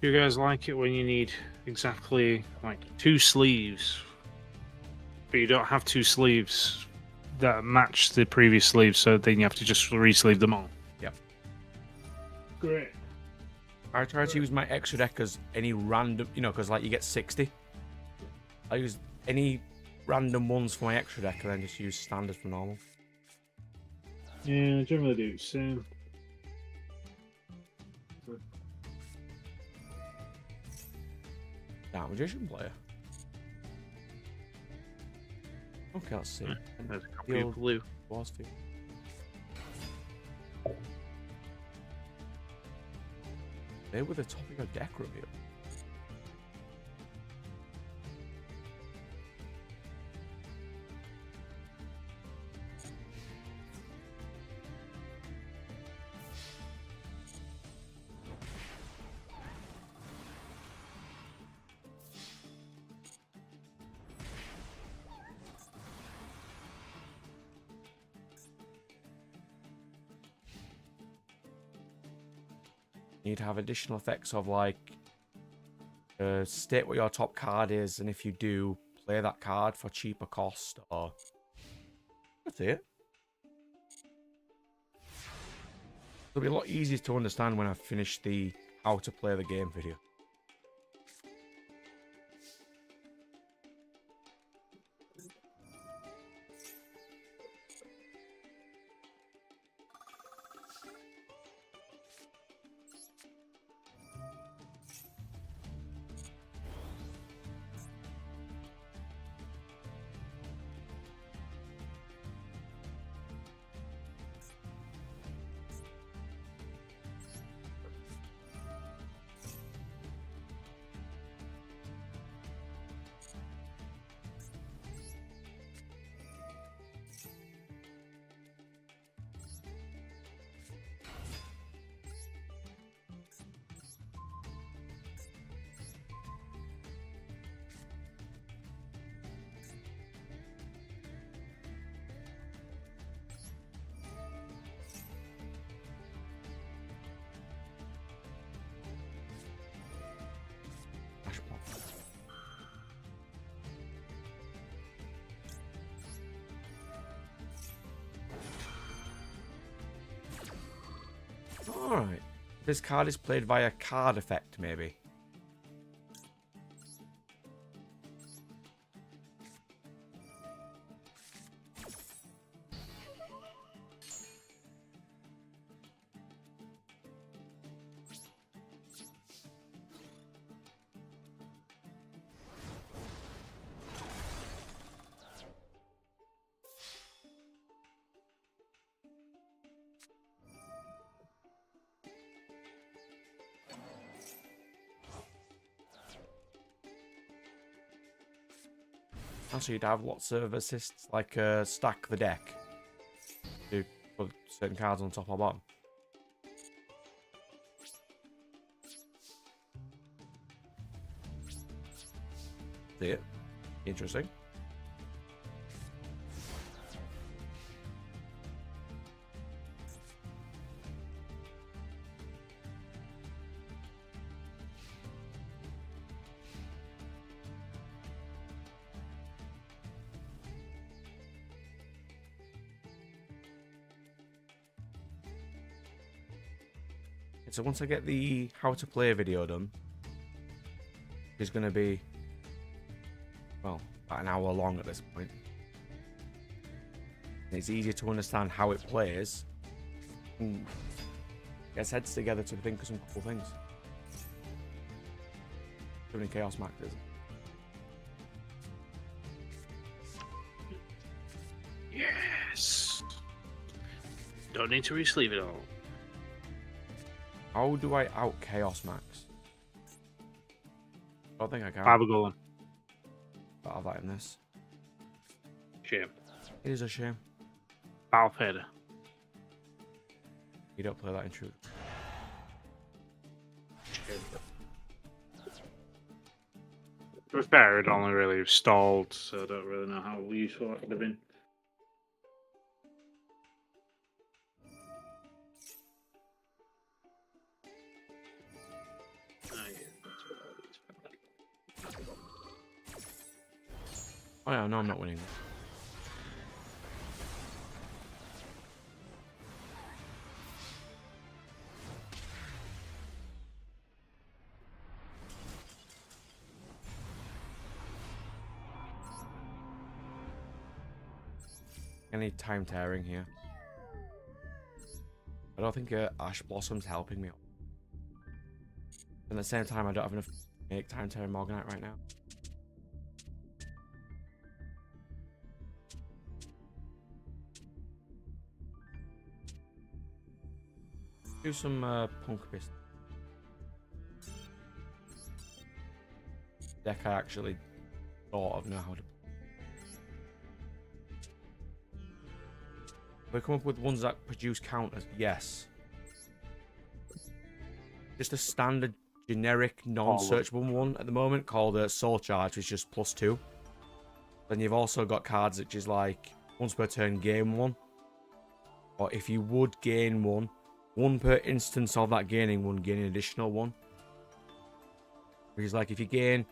Speaker 3: You guys like it when you need exactly like 2 sleeves, but you don't have 2 sleeves that match the previous sleeves, so then you have to just re-sleeve them all?
Speaker 1: Yep.
Speaker 3: Great.
Speaker 1: I try to use my extra deck as any random, because like you get 60. I use any random ones for my extra deck and then just use standard for normal.
Speaker 3: Yeah, I generally do. Same.
Speaker 1: Yeah, magician player. Okay, let's see.
Speaker 3: There's a copy of blue.
Speaker 1: Wars field. They were the top of your deck reveal. You'd have additional effects of like state what your top card is, and if you do, play that card for cheaper cost, or that's it. It'll be a lot easier to understand when I finish the how to play the game video. Alright. This card is played via card effect, maybe. Also, you'd have lots of assists, like stack the deck to put certain cards on top or bottom. See it? Interesting. So once I get the how to play video done, it's going to be, well, about an hour long at this point. And it's easier to understand how it plays. Gets heads together to think of some cool things. Too many Chaos Maxes.
Speaker 3: Yes. Don't need to re-sleeve it all.
Speaker 1: How do I out Chaos Max? I don't think I can.
Speaker 3: Have a go on.
Speaker 1: I'll have that in this.
Speaker 3: Shame.
Speaker 1: It is a shame.
Speaker 3: Battle fader.
Speaker 1: You don't play that in True.
Speaker 3: To be fair, it only really stalled, so I don't really know how useful it would have been.
Speaker 1: Oh yeah, no, I'm not winning. I need time tearing here. I don't think Ash Blossom's helping me. At the same time, I don't have enough to make time tearing Morganite right now. Do some punk pist. Deck I actually thought of know how to. We come up with ones that produce counters. Yes. Just a standard, generic, non-searchable one at the moment called Soul Charge, which is just +2. Then you've also got cards which is like once per turn gain 1, or if you would gain 1 per instance of that gaining 1, gain an additional 1. Which is like if you gain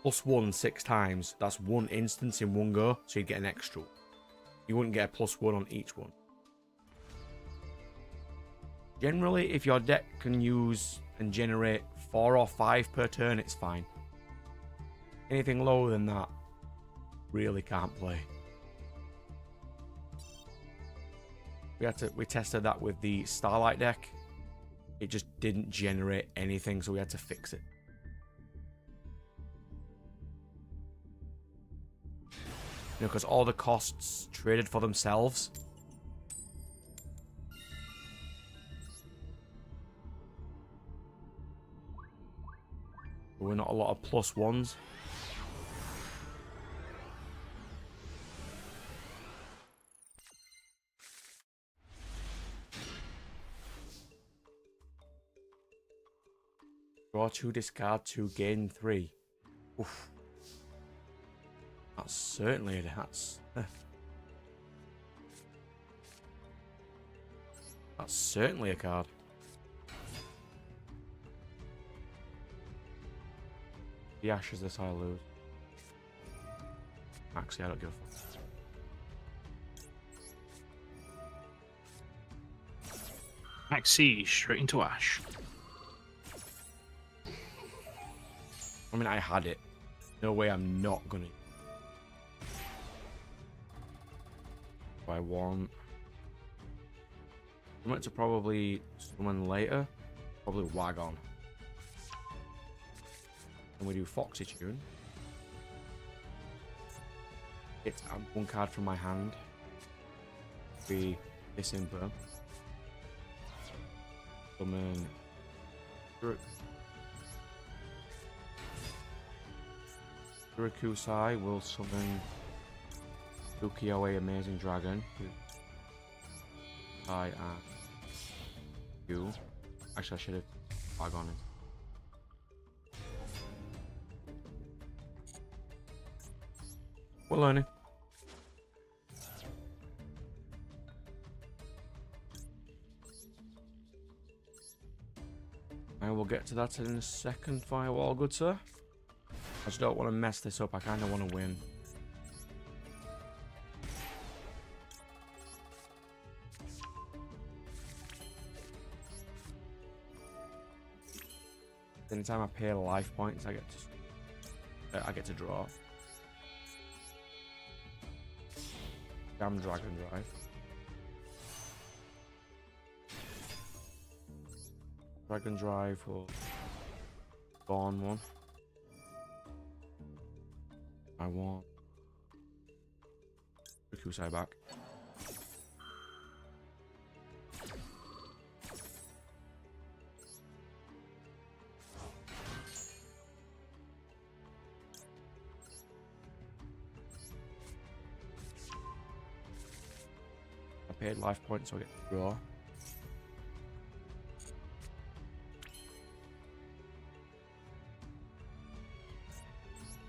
Speaker 1: +1 6 times, that's 1 instance in 1 go, so you'd get an extra. You wouldn't get a +1 on each one. Generally, if your deck can use and generate 4 or 5 per turn, it's fine. Anything lower than that, really can't play. We tested that with the Starlight deck. It just didn't generate anything, so we had to fix it. You know, because all the costs traded for themselves. We're not a lot of +1s. Draw 2, discard 2, gain 3. Oof. That's certainly that's certainly a card. The Ashes this I lose. Actually, I don't give a fuck.
Speaker 3: Max Siege straight into Ash.
Speaker 1: I mean, I had it. No way I'm not gonna. I want to probably summon later. Probably Wagon. And we do Foxy Tune. It's 1 card from my hand. Be this Imper. Summon. Urikusai will summon Ukiyo-e Amazing Dragon. I am you. Actually, I should have Wagon it. We're learning. I will get to that in a second, Firewall, good sir. I just don't want to mess this up. I kind of want to win. Anytime I pay life points, I get to draw. Damn Dragon Drive. Dragon Drive will spawn one. I want Rikusai back. I paid life points, so I get to draw.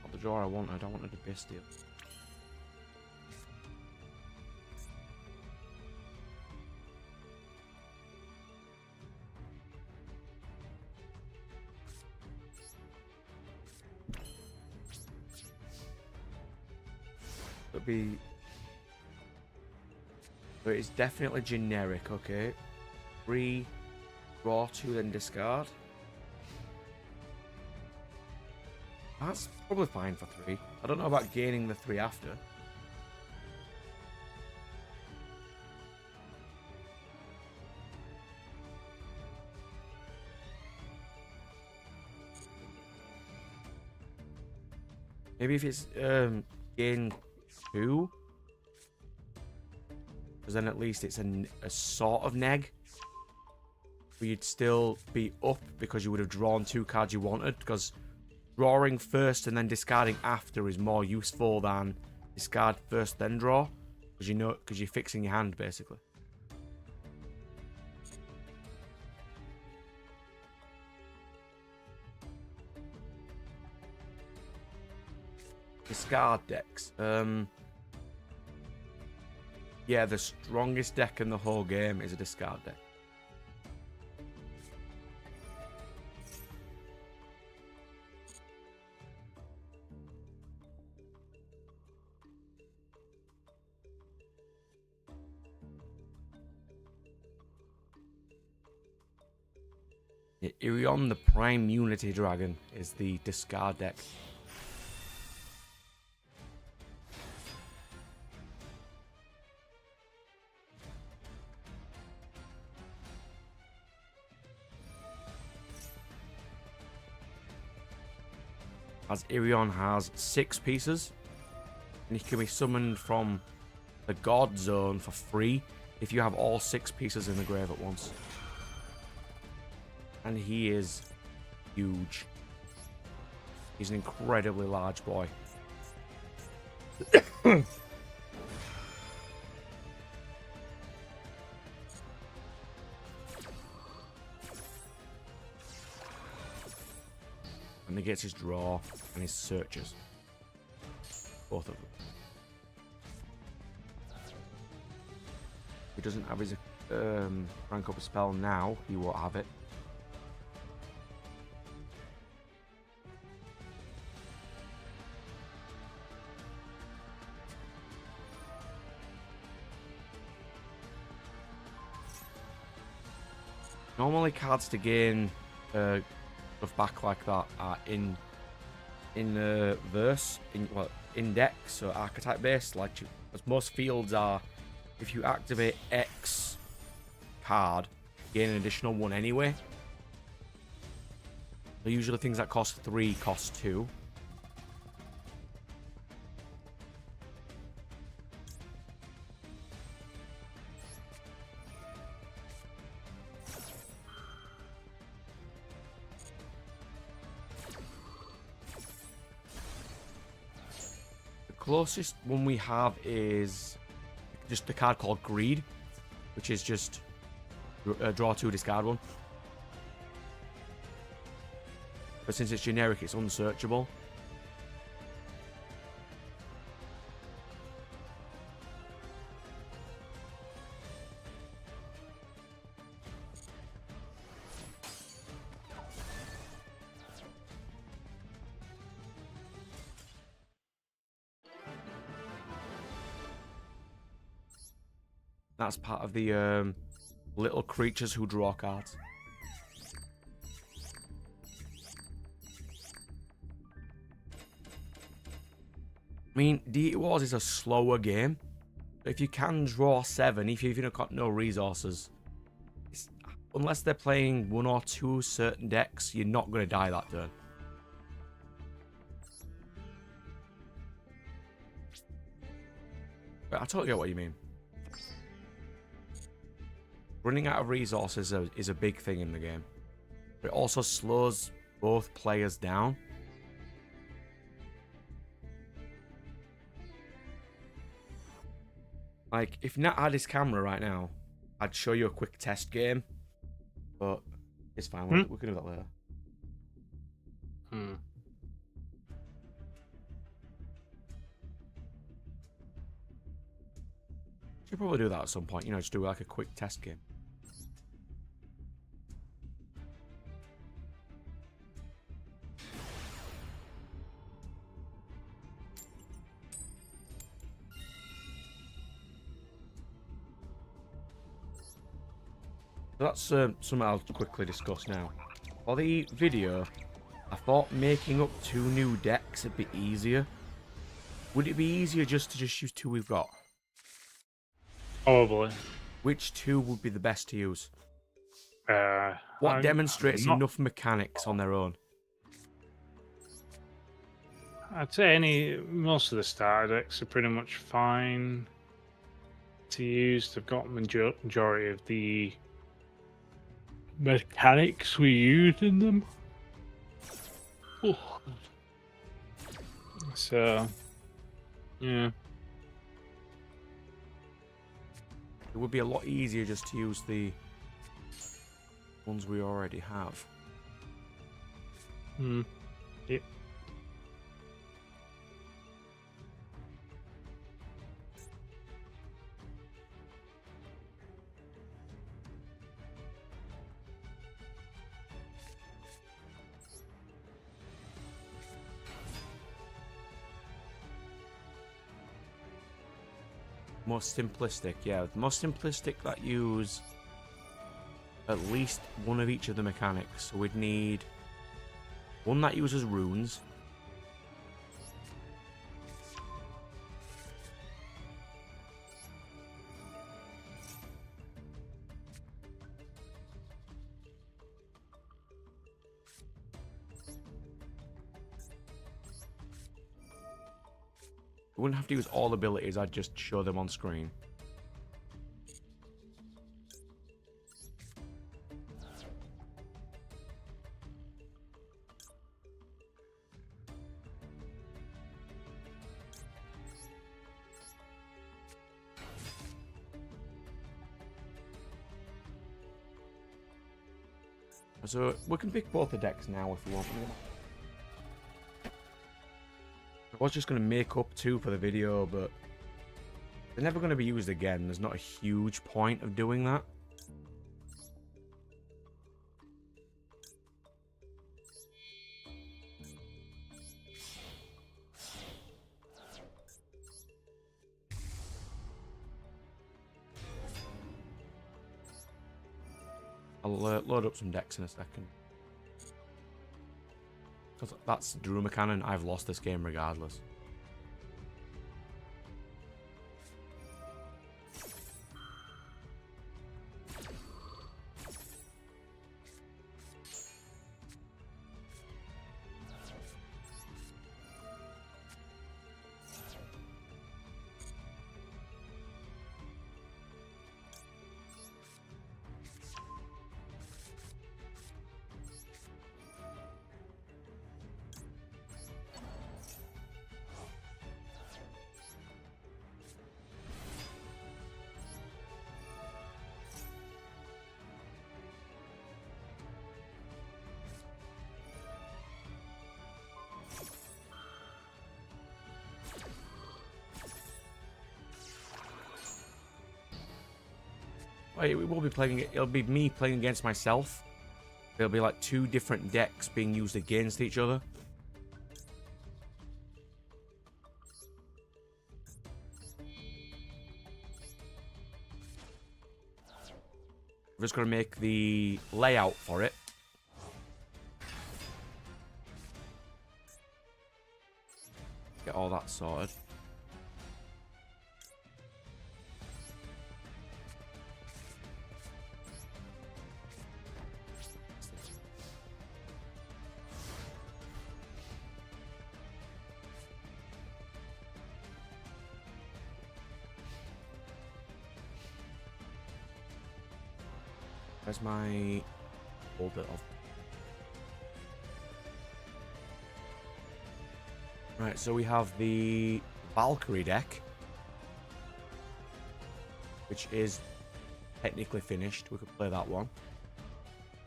Speaker 1: Not the draw I wanted. I don't want a Abyss deal. It'll be. But it's definitely generic, okay? 3, draw 2, then discard. That's probably fine for 3. I don't know about gaining the 3 after. Maybe if it's gain 2. Because then at least it's a sort of neg. But you'd still be up because you would have drawn 2 cards you wanted. Because drawing first and then discarding after is more useful than discard first then draw. Because you're fixing your hand basically. Discard decks. Yeah, the strongest deck in the whole game is a discard deck. Yeah, Irion, the Prime Unity Dragon, is the discard deck. As Irion has 6 pieces, and he can be summoned from the God Zone for free if you have all 6 pieces in the grave at once. And he is huge. He's an incredibly large boy. And he gets his draw and his searches. Both of them. If he doesn't have his rank up a spell now, he won't have it. Normally cards to gain stuff back like that are in verse, in deck, so archetype based, like as most fields are. If you activate X card, gain an additional 1 anyway. So usually things that cost 3 cost 2. Closest one we have is just the card called Greed, which is just draw 2, discard 1. But since it's generic, it's unsearchable. That's part of the little creatures who draw cards. I mean, Deity Wars is a slower game. If you can draw 7, if you've got no resources, unless they're playing 1 or 2 certain decks, you're not going to die that turn. But I totally get what you mean. Running out of resources is a big thing in the game. But it also slows both players down. Like, if Nat had his camera right now, I'd show you a quick test game. But it's fine, we can do that later. Should probably do that at some point, just do like a quick test game. So that's something I'll quickly discuss now. For the video, I thought making up 2 new decks would be easier. Would it be easier just to use 2 we've got?
Speaker 3: Probably.
Speaker 1: Which 2 would be the best to use?
Speaker 3: What
Speaker 1: demonstrates enough mechanics on their own?
Speaker 3: I'd say most of the starter decks are pretty much fine to use. They've got majority of the mechanics we use in them. Oh. So, yeah.
Speaker 1: It would be a lot easier just to use the ones we already have.
Speaker 3: Yep.
Speaker 1: Most simplistic, yeah. The most simplistic that use at least one of each of the mechanics. So we'd need one that uses runes. We wouldn't have to use all abilities, I'd just show them on screen. So we can pick both the decks now if we want. I was just going to make up 2 for the video, but they're never going to be used again. There's not a huge point of doing that. I'll load up some decks in a second. Because that's Druma Cannon. I've lost this game regardless. We will be playing it. It'll be me playing against myself. There'll be like 2 different decks being used against each other. I'm just going to make the layout for it. Get all that sorted. Where's my hold it off? Right, so we have the Valkyrie deck, which is technically finished. We could play that one.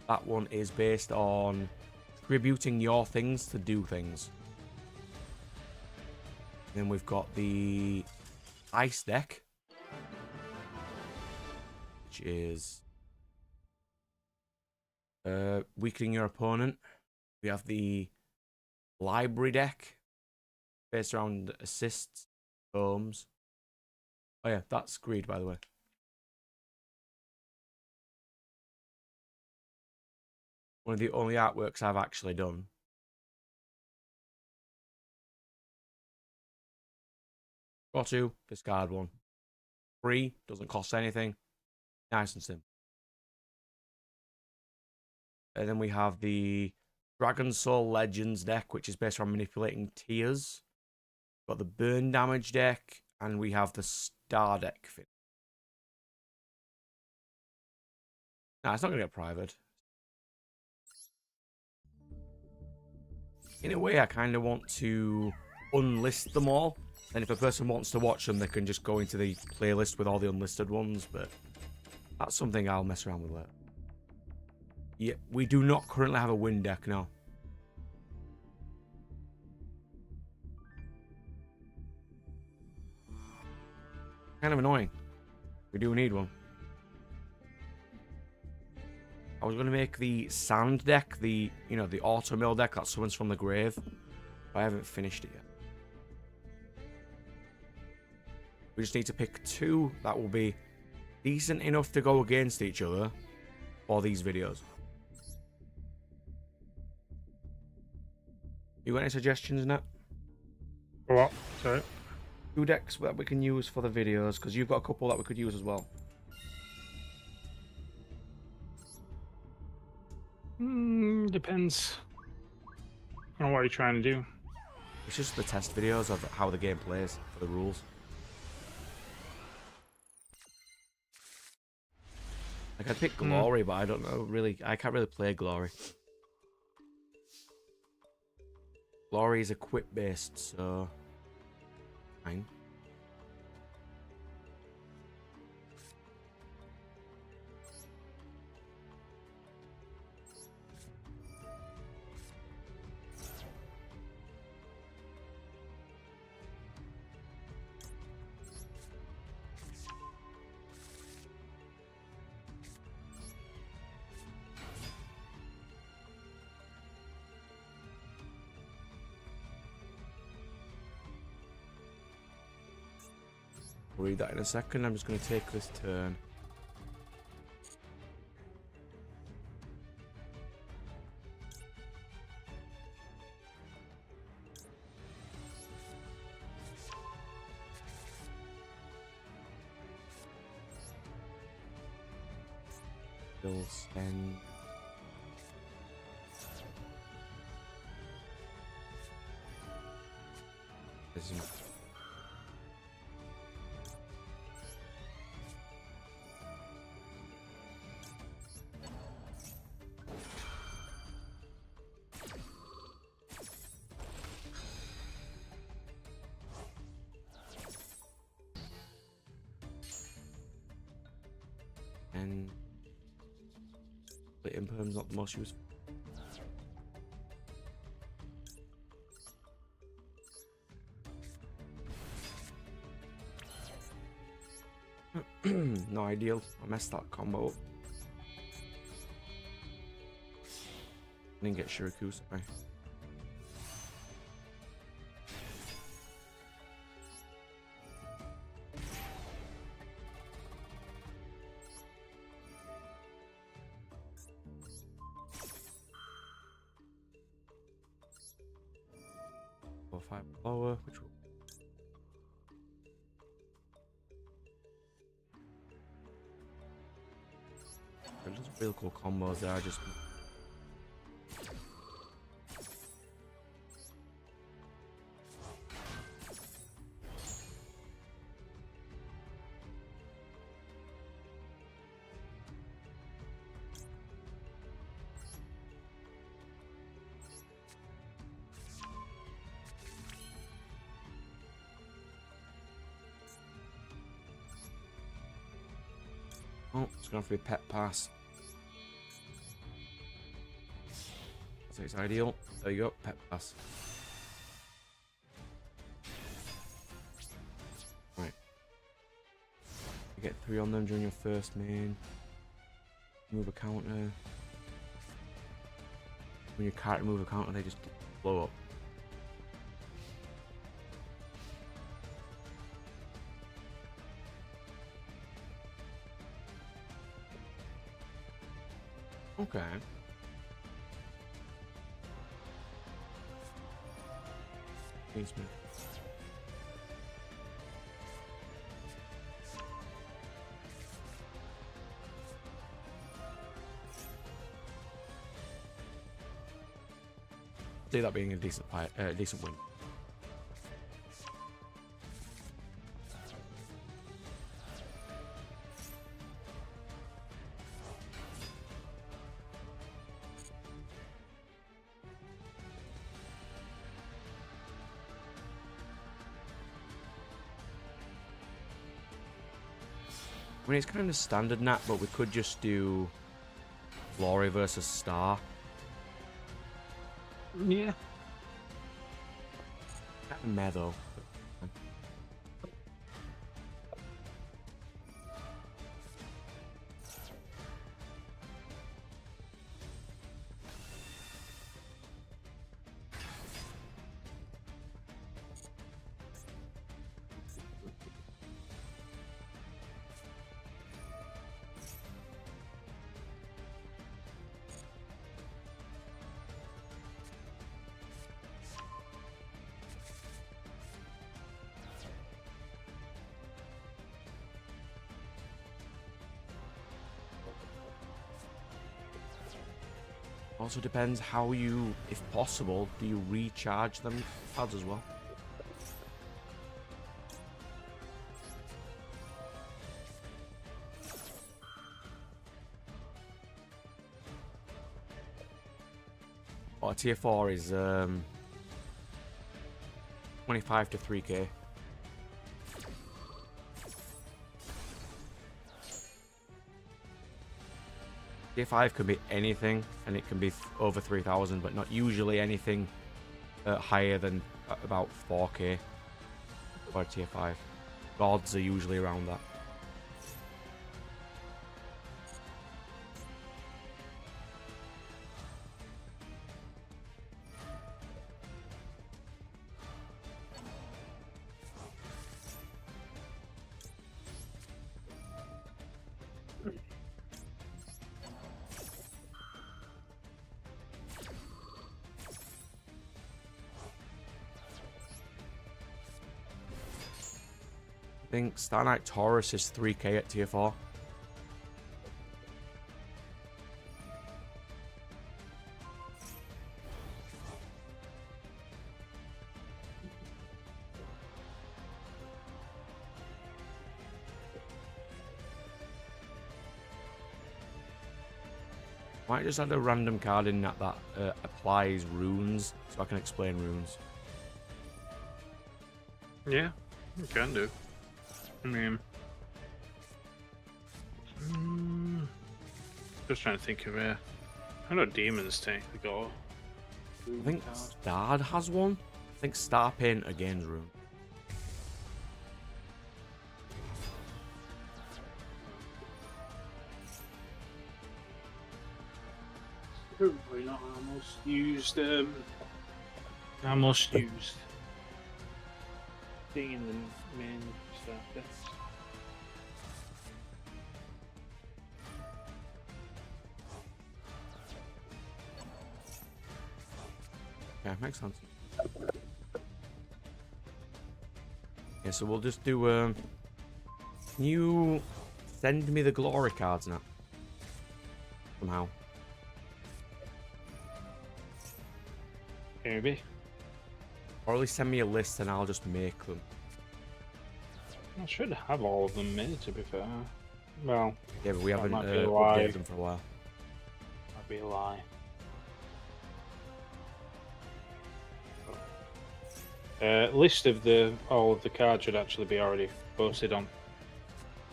Speaker 1: That one is based on tributing your things to do things. Then we've got the Ice deck, which is weakening your opponent. We have the Library deck, based around assists, homes. Oh yeah, that's Greed, by the way. One of the only artworks I've actually done. Draw 2, discard 1. Free, doesn't cost anything. Nice and simple. And then we have the Dragon Soul Legends deck, which is based on manipulating tiers. Got the Burn Damage deck, and we have the Star deck. Nah, it's not going to get private. In a way, I kind of want to unlist them all. And if a person wants to watch them, they can just go into the playlist with all the unlisted ones. But that's something I'll mess around with later. Yeah, we do not currently have a win deck now. Kind of annoying. We do need one. I was going to make the Sand deck, the Auto Mill deck that summons from the grave. But I haven't finished it yet. We just need to pick 2 that will be decent enough to go against each other for these videos. You got any suggestions, Nat?
Speaker 3: What? Sorry.
Speaker 1: 2 decks that we can use for the videos, because you've got a couple that we could use as well.
Speaker 3: Depends on what you're trying to do.
Speaker 1: It's just the test videos of how the game plays for the rules. Like, I'd pick Glory, but I don't know, really. I can't really play Glory. Glory is equip-based, so... fine. I'll read that in a second. I'm just going to take this turn. Still spend. And the imperm's not the most useful. No ideal. I messed that combo up. Didn't get Shuriku, sorry. 5 lower, which will... There's just real cool combos there, just... Oh, it's gonna have to be pet pass. So it's ideal. There you go, pet pass. Right. You get 3 on them during your first main. Move a counter. When you can't move a counter, they just blow up. Okay. Basement. See that being a decent fight, decent win. I mean, it's kind of standard Nat, but we could just do Glory versus Star.
Speaker 3: Yeah.
Speaker 1: Kind of meh though. Also depends how you, if possible, do you recharge them pads as well? Well, tier 4 is 25 to 3k. Tier 5 can be anything, and it can be over 3,000, but not usually anything higher than about 4k for tier 5. Gods are usually around that. I think Star Knight Taurus is 3k at tier 4. Might just add a random card in that applies runes, so I can explain runes.
Speaker 3: Yeah, you can do. I mean, just trying to think of it. I know demons technically got.
Speaker 1: I think Stard has one. I think Star Painter gains rune.
Speaker 3: Probably not almost used. Almost used. Thing in the main stuff.
Speaker 1: Yeah, makes sense. so we'll just do. Can you send me the glory cards now? Somehow.
Speaker 3: Maybe.
Speaker 1: Or at least send me a list and I'll just make them.
Speaker 3: I should have all of them made, to be fair. Well,
Speaker 1: Yeah, but we haven't
Speaker 3: might be a lie.
Speaker 1: updated them for a while.
Speaker 3: That'd be a lie. List of all of the cards should actually be already posted on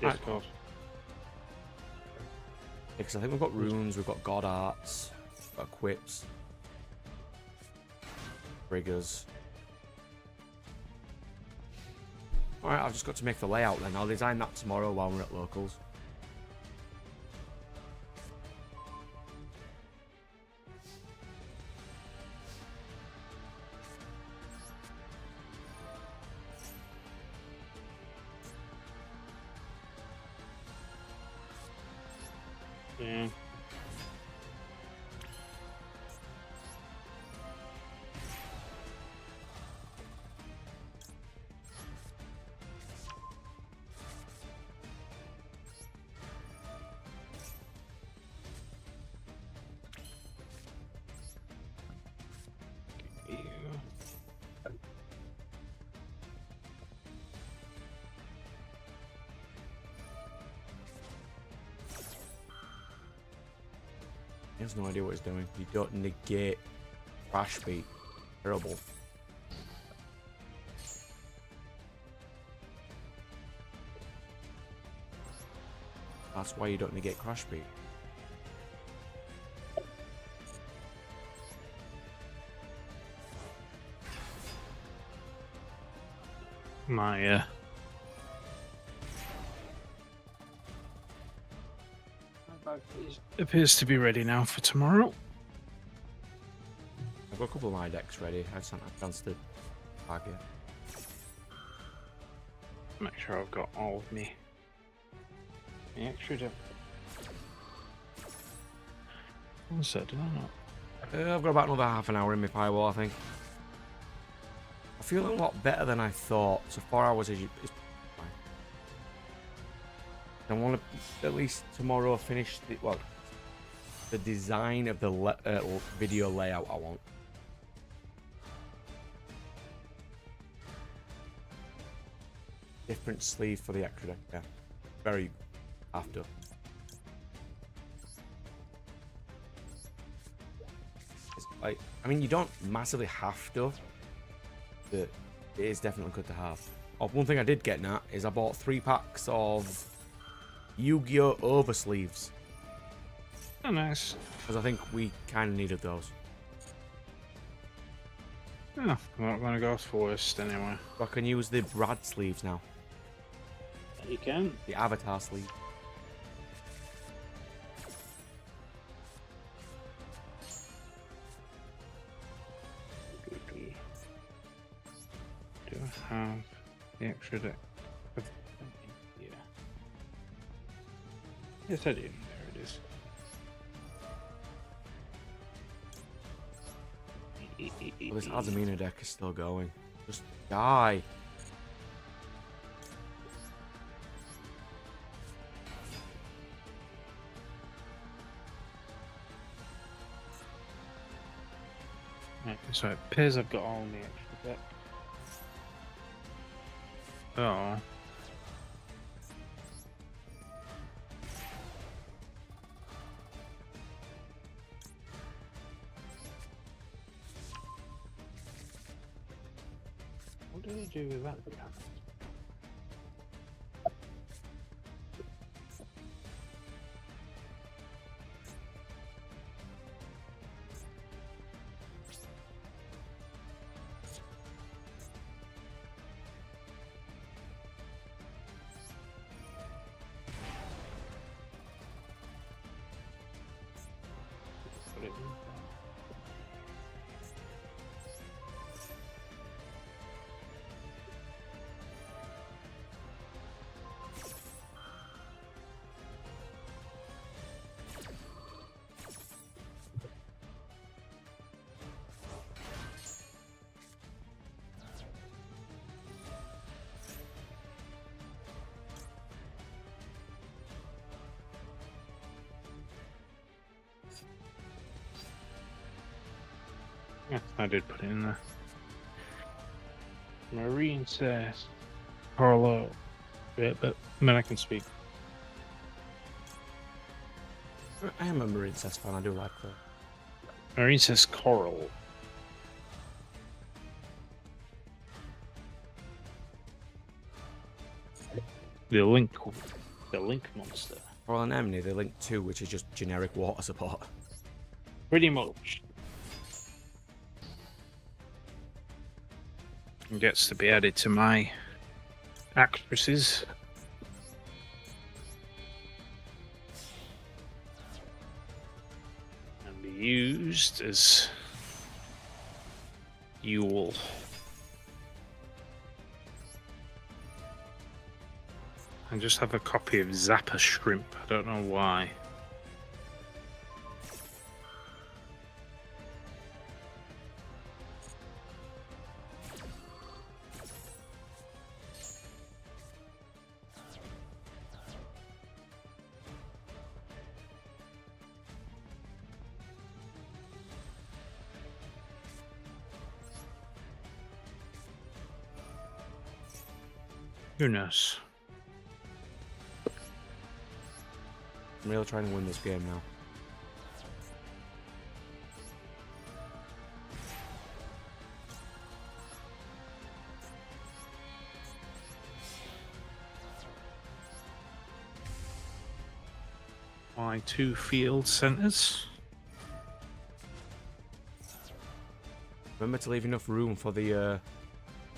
Speaker 3: Discord.
Speaker 1: Because I think we've got runes, we've got god arts, we've got equips, triggers. Alright, I've just got to make the layout then. I'll design that tomorrow while we're at locals.
Speaker 3: Yeah.
Speaker 1: He has no idea what he's doing. You don't negate crash beat. Terrible. That's why you don't negate crash beat.
Speaker 3: My bag appears to be ready now for tomorrow.
Speaker 1: I've got a couple of my decks ready. I just haven't had a chance to pack it.
Speaker 3: Make sure I've got all of me. The extra deck. What's that? Did I not?
Speaker 1: I've got about another half an hour in my firewall, I think. I feel a lot better than I thought. So 4 hours is fine. I want to at least tomorrow finish the design of the video layout I want. Different sleeve for the extra deck. Yeah, very after. It's like, I mean, you don't massively have to. But it is definitely good to have. Oh, one thing I did get now is I bought 3 packs of Yu-Gi-Oh! Oversleeves.
Speaker 3: Oh, nice.
Speaker 1: Because I think we kind of needed those.
Speaker 3: Oh, I'm not going to go first anyway.
Speaker 1: So I can use the Brad sleeves now.
Speaker 3: You can.
Speaker 1: The Avatar sleeve.
Speaker 3: Do I have the extra deck? Yeah. Yes, I do. There it is.
Speaker 1: Well, this Azamina deck is still going. Just die.
Speaker 3: Right, so it appears I've got all the extra deck. Oh. What did I do with that card? Put it in there. Yeah, I did put it in there. Marine says, Carlo. Yeah, but then I can speak.
Speaker 1: I am a Marine Cess fan. I do like that.
Speaker 3: Marine says coral. The link monster.
Speaker 1: Coral and Emily, they link 2, which is just generic water support.
Speaker 3: Pretty much. And gets to be added to my actresses. And be used as Duel. I just have a copy of Zappa Shrimp. I don't know why. Who knows?
Speaker 1: I'm really trying to win this game now.
Speaker 3: My 2 field centers.
Speaker 1: Remember to leave enough room for the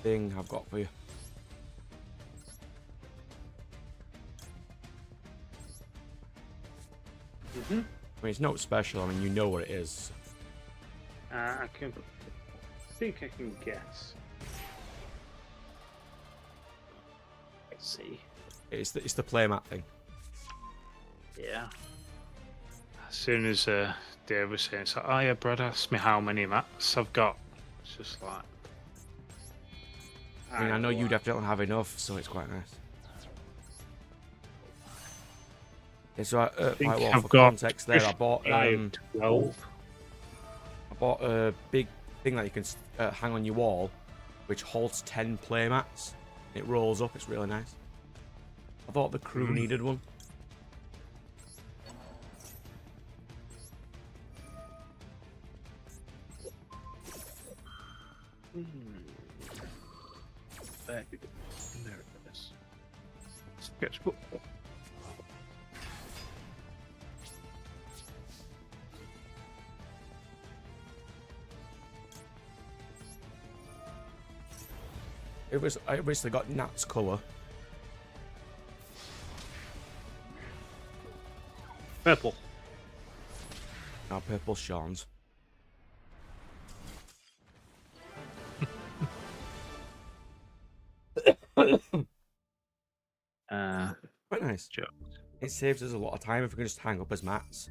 Speaker 1: thing I've got for you. I mean, it's not special. I mean, you know what it is.
Speaker 3: I think I can guess. Let's see.
Speaker 1: It's the playmat thing.
Speaker 3: Yeah. As soon as Dave was saying, so, oh yeah, Brad asked me how many mats I've got. It's just like.
Speaker 1: I mean, I know you definitely have enough, so it's quite nice. Yeah, so
Speaker 3: I've
Speaker 1: for
Speaker 3: got
Speaker 1: context there, I bought
Speaker 3: 12.
Speaker 1: I bought a big thing that you can hang on your wall, which holds 10 playmats. It rolls up. It's really nice. I thought the crew needed one.
Speaker 3: There it is. Sketchbook.
Speaker 1: I basically got Nat's colour.
Speaker 3: Purple.
Speaker 1: Now purple Sean's. Quite nice.
Speaker 3: Joke.
Speaker 1: It saves us a lot of time if we can just hang up as mats.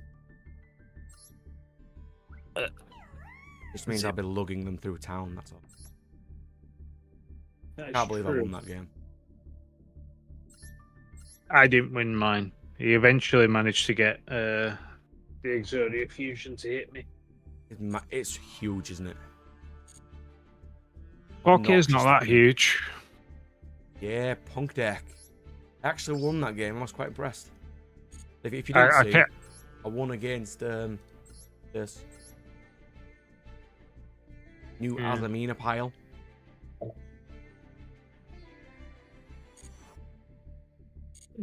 Speaker 1: Just means I'll be lugging them through town, that's all. Can't believe I won that game.
Speaker 3: I didn't win mine. He eventually managed to get the Exodia Fusion to hit me.
Speaker 1: It's huge, isn't it?
Speaker 3: Okay, it's not that huge.
Speaker 1: Yeah, Punk Deck. I actually won that game. I was quite impressed. If you didn't see, I won against this new Azamina pile.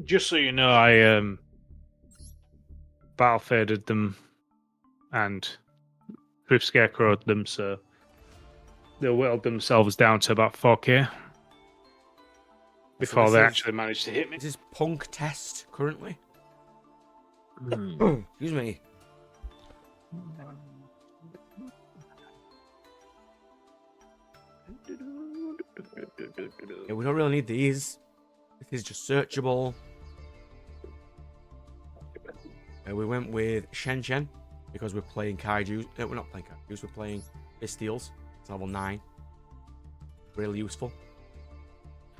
Speaker 3: Just so you know, I battle faded them and Cliff Scarecrowed them, so they whittled themselves down to about 4k before they actually managed to hit me.
Speaker 1: This is Punk Test currently. Excuse me. Yeah, we don't really need these. This is just searchable. We went with Shen Shen because we're playing Kaiju. We're not playing Kaijus, we're playing Bistials. It's level 9. Really useful.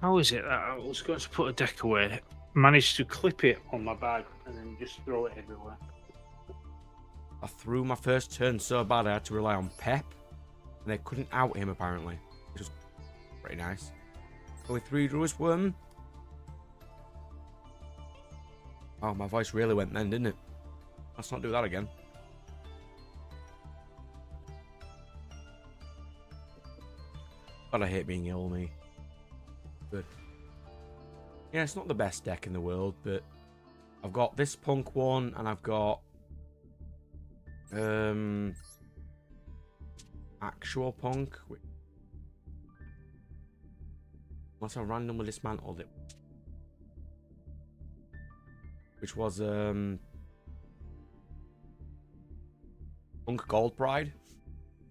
Speaker 3: How is it that I was going to put a deck away, managed to clip it on my bag, and then just throw it everywhere?
Speaker 1: I threw my first turn so bad I had to rely on Pep. And they couldn't out him, apparently. Which was pretty nice. Only 3 draws won. Oh, my voice really went then, didn't it? Let's not do that again. God, I hate being ill, me. But yeah, it's not the best deck in the world, but I've got this punk one, and I've got actual punk. Unless I randomly dismantled it, which was punk Gold Pride.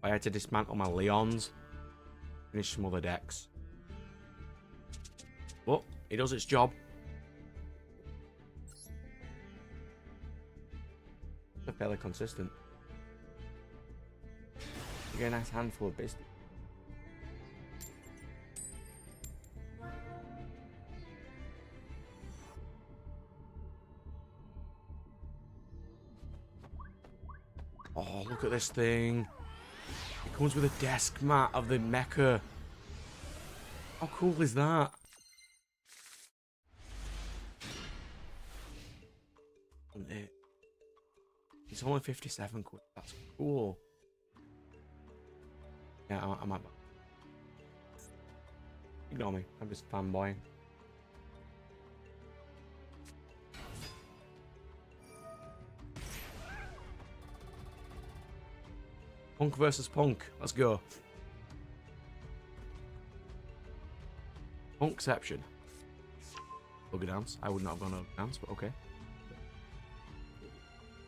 Speaker 1: I had to dismantle my Leons, finish some other decks. But it does its job. They're fairly consistent. You get a nice handful of business. Oh, look at this thing. It comes with a desk mat of the mecha. How cool is that? It's only 57 quid. That's cool. Yeah, I might. Ignore me. I'm just fanboying. Punk versus Punk. Let's go. Punkception. Ogre dance. I would not have gone ogre dance, but okay.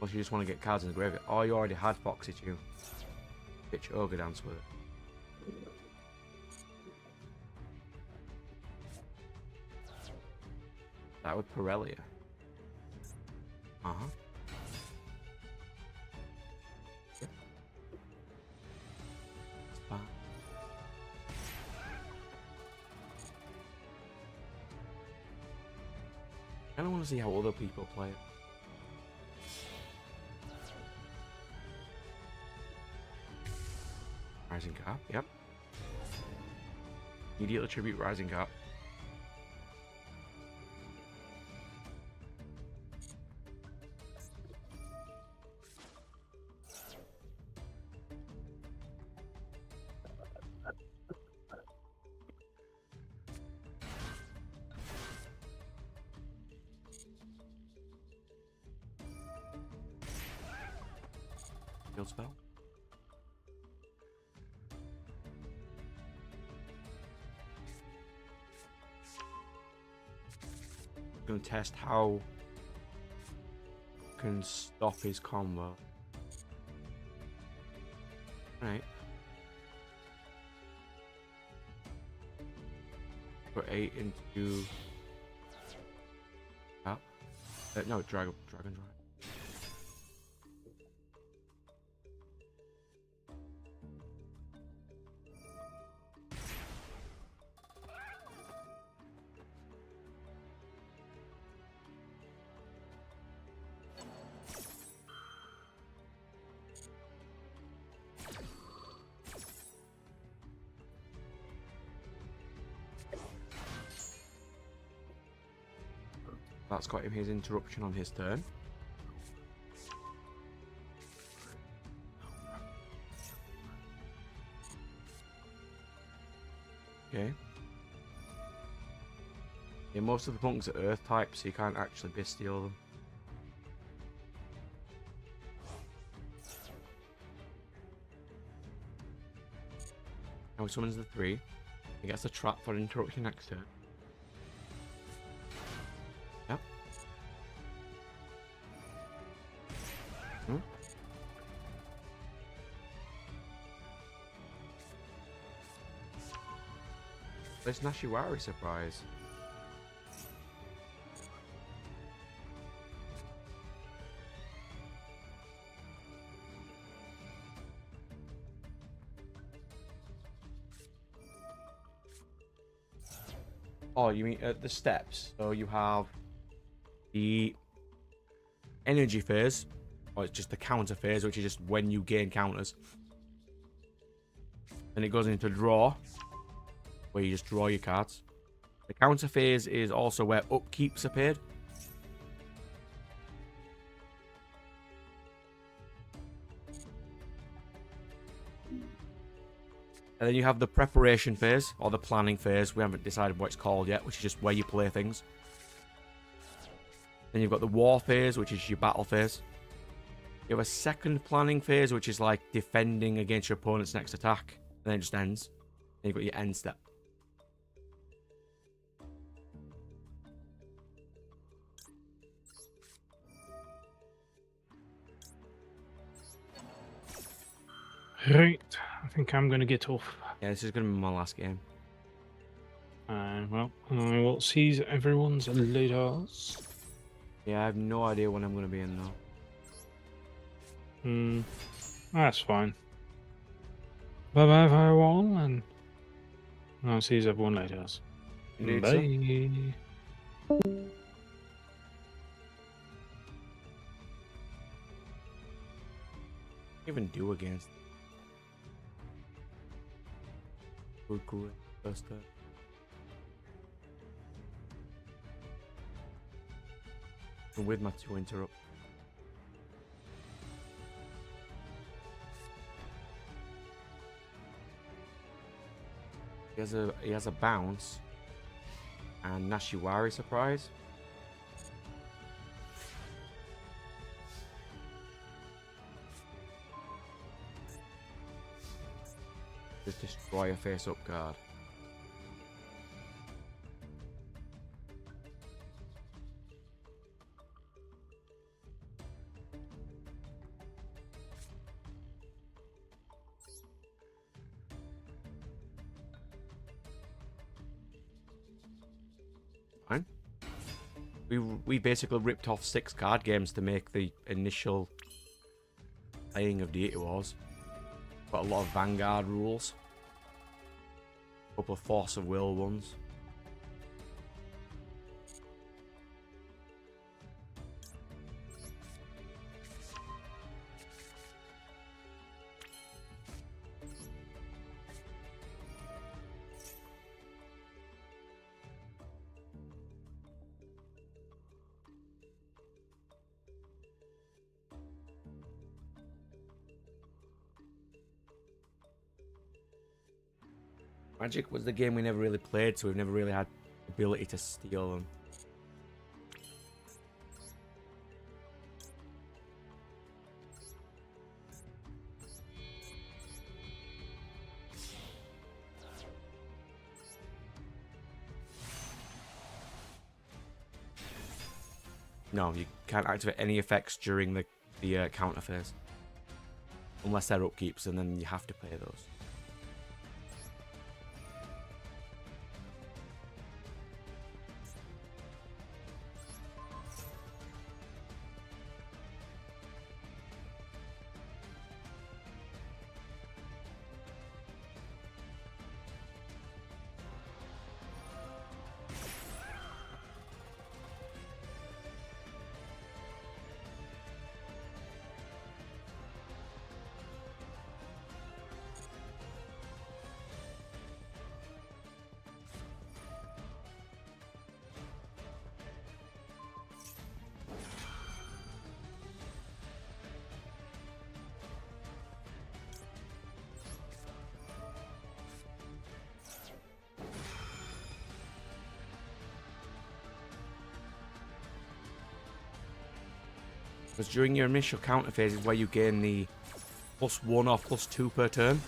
Speaker 1: Unless you just want to get cards in the graveyard. Oh, you already had Foxy too. Pitch ogre dance with it. That with Pirellia. Uh-huh. Yep. It's fine. I kind of want to see how other people play it. Rising Cap, yep. Immediately tribute Rising Cap. Field spell. Going to test how can stop his combo. Right. Put 8 into no, dragon drive. That's got him his interruption on his turn. Okay. Yeah, most of the punks are earth type, so you can't actually bestial them. Now he summons the 3. He gets a trap for interruption next turn. Yep. This Nashiwari surprise. Oh, you mean at the steps? So you have the energy phase, or it's just the counter phase, which is just when you gain counters. Then it goes into draw, where you just draw your cards. The counter phase is also where upkeeps are paid. And then you have the preparation phase, or the planning phase. We haven't decided what it's called yet, which is just where you play things. Then you've got the war phase, which is your battle phase. You have a second planning phase, which is like defending against your opponent's next attack. And then it just ends. Then you've got your end step.
Speaker 3: Right, I think I'm going to get off.
Speaker 1: Yeah, this is going to be my last game.
Speaker 3: Well, I will seize everyone's later.
Speaker 1: Yeah, I have no idea when I'm going to be in though.
Speaker 3: That's fine. Bye bye, everyone, and I'll seize everyone later.
Speaker 1: Indeed,
Speaker 3: Bye.
Speaker 1: sir. Even do against. Good, good. First turn. And with my 2 interrupt. He has a bounce and Nashiwari surprise. Just destroy a face-up card. Fine. We basically ripped off 6 card games to make the initial playing of Deity Wars. Got a lot of Vanguard rules. A couple of Force of Will ones. Magic was the game we never really played, so we've never really had the ability to steal them. No, you can't activate any effects during the counter phase. Unless they're upkeeps, and then you have to play those. Because during your initial counter phase is where you gain the +1 or +2 per turn.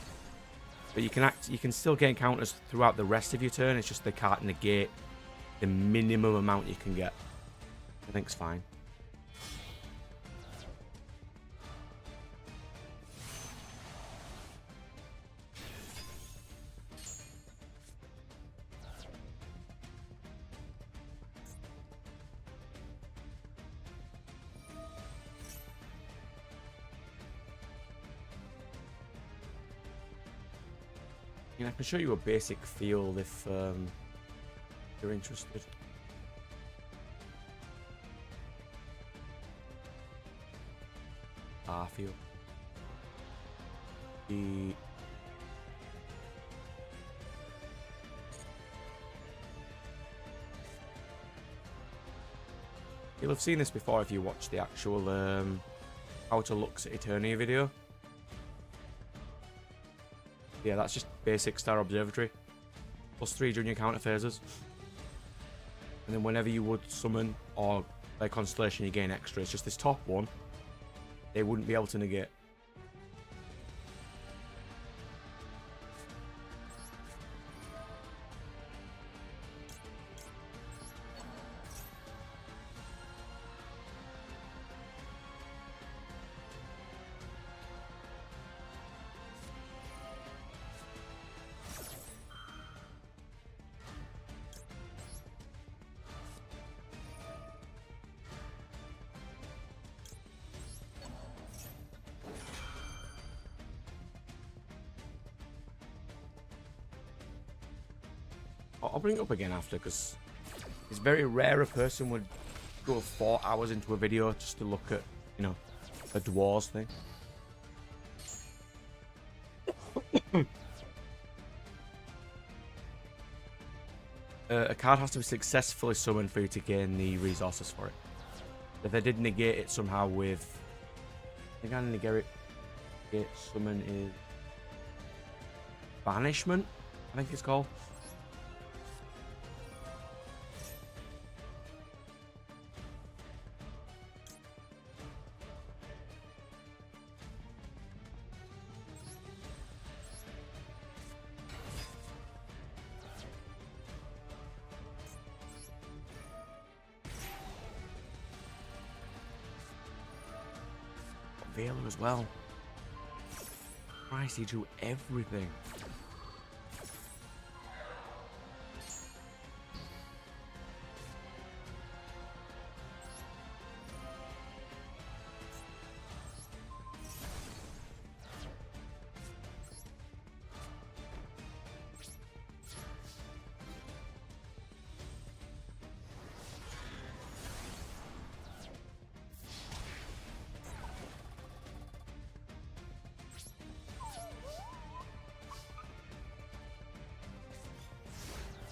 Speaker 1: But you can still gain counters throughout the rest of your turn. It's just they can't negate the minimum amount you can get. I think it's fine. I can show you a basic field if you're interested. Field. You'll have seen this before if you watch the actual How to Lux Eternia video. Yeah, that's just basic Star Observatory. +3 during your counter phases. And then whenever you would summon or play Constellation, you gain extra. It's just this top one, they wouldn't be able to negate. I'll bring it up again after, because it's very rare a person would go 4 hours into a video just to look at, you know, a Dwarves thing. A card has to be successfully summoned for you to gain the resources for it. If they did negate it somehow with... I think I negate summon is... Banishment, I think it's called. Veiler as well. Christ, he drew everything.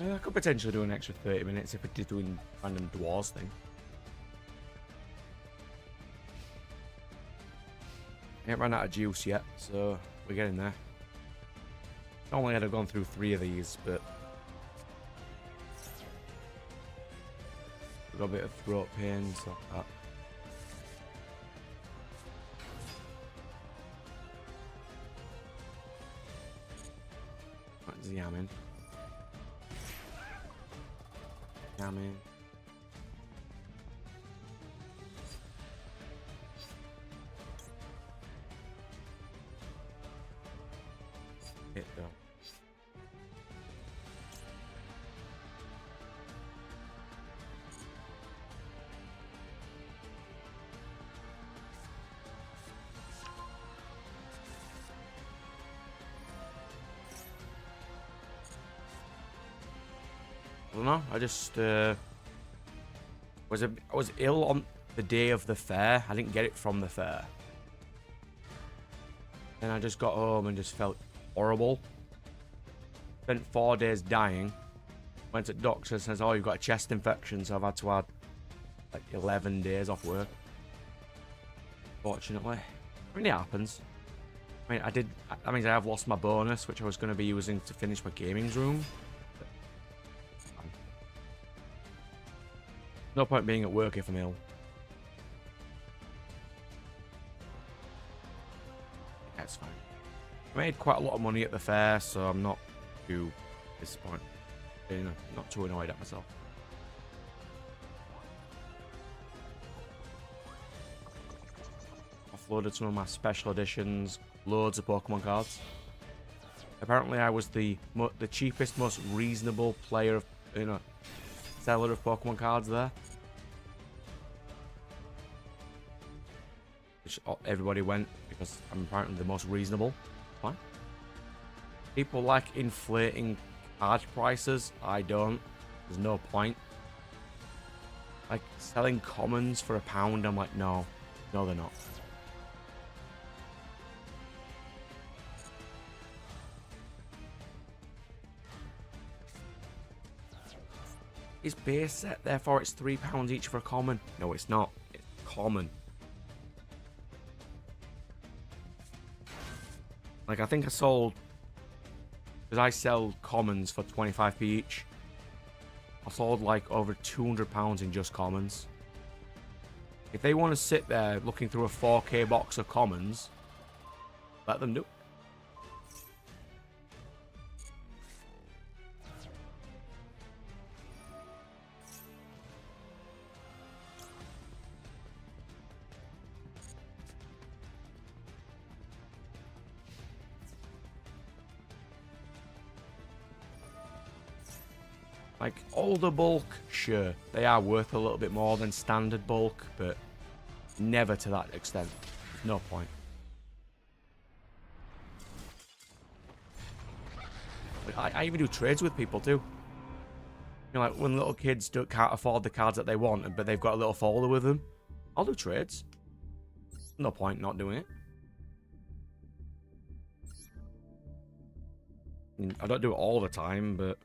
Speaker 1: Yeah, I could potentially do an extra 30 minutes if I did doing random Dwarves thing. I ain't run out of juice yet, so we're getting there. Normally I'd have gone through 3 of these, but got a bit of throat pain, stuff like that. That's yamming. Yamming. Hit though. I don't know. I just was ill on the day of the fair. I didn't get it from the fair. Then I just got home and just felt horrible. Spent 4 days dying. Went to the doctor, says, "Oh, you've got a chest infection," so I've had to add like 11 days off work. Fortunately, I mean, it happens. I mean, that means I have lost my bonus, which I was going to be using to finish my gaming room. No point being at work if I'm ill. That's fine. I made quite a lot of money at the fair, so I'm not too disappointed. You know, not too annoyed at myself. Offloaded some of my special editions, loads of Pokemon cards. Apparently, I was the cheapest, most reasonable player of, you know, seller of Pokemon cards there. Which everybody went because I'm apparently the most reasonable. Fine. People like inflating card prices. I don't. There's no point. Like selling commons for £1, I'm like, no. No, they're not. It's base set, therefore it's £3 each for a common. No, it's not. It's common. Like, I think I sold... Because I sell commons for 25p each. I sold like over £200 in just commons. If they want to sit there looking through a 4K box of commons, let them do it. Like, older bulk, sure, they are worth a little bit more than standard bulk, but never to that extent. No point. Like, I even do trades with people too. You know, like when little kids can't afford the cards that they want, but they've got a little folder with them. I'll do trades. No point not doing it. I mean, I don't do it all the time, but...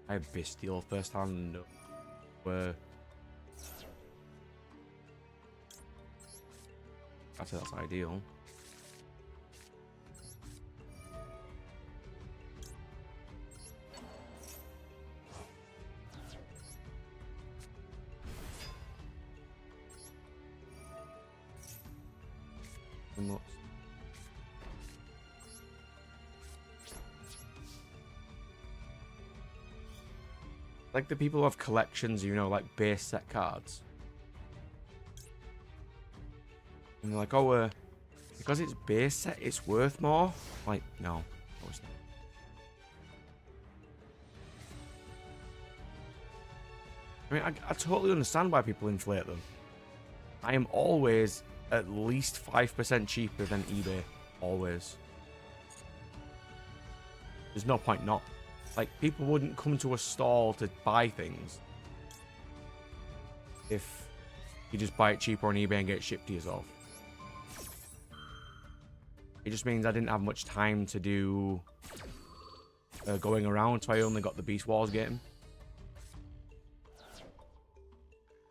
Speaker 1: I have Bestial first hand. Where I'd say that's ideal. Like the people who have collections, you know, like base set cards. And they're like, oh, because it's base set, it's worth more? Like, no. It's not. I mean, I totally understand why people inflate them. I am always at least 5% cheaper than eBay. Always. There's no point not. Like, people wouldn't come to a stall to buy things if you just buy it cheaper on eBay and get it shipped to yourself. It just means I didn't have much time to do going around, so I only got the Beast Wars game.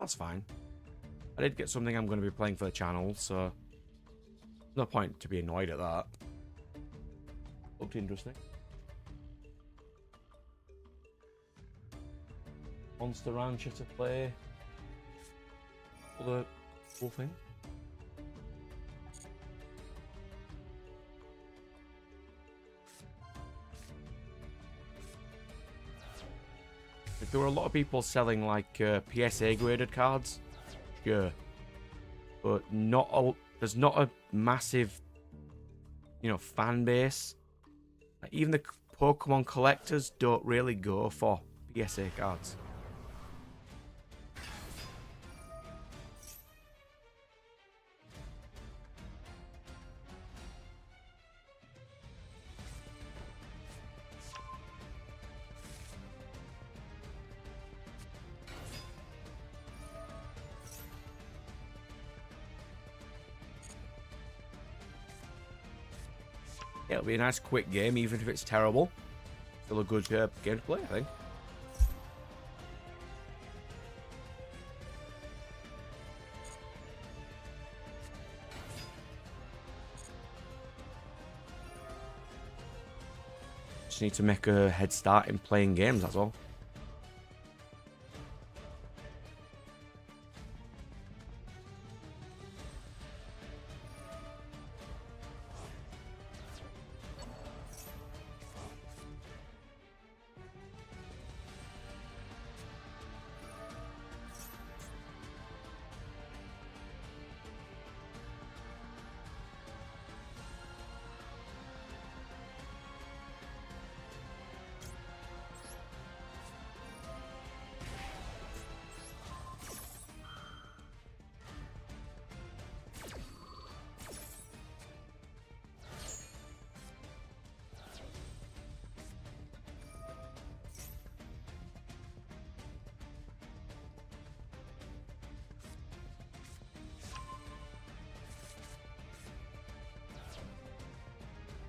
Speaker 1: That's fine. I did get something I'm going to be playing for the channel, so no point to be annoyed at that. Looked interesting. Monster Rancher to play. Other cool thing. If there were a lot of people selling like PSA graded cards, sure, but there's not a massive, you know, fan base. Like, even the Pokemon collectors don't really go for PSA cards. Yeah, it'll be a nice quick game, even if it's terrible. Still a good game to play, I think. Just need to make a head start in playing games, that's all.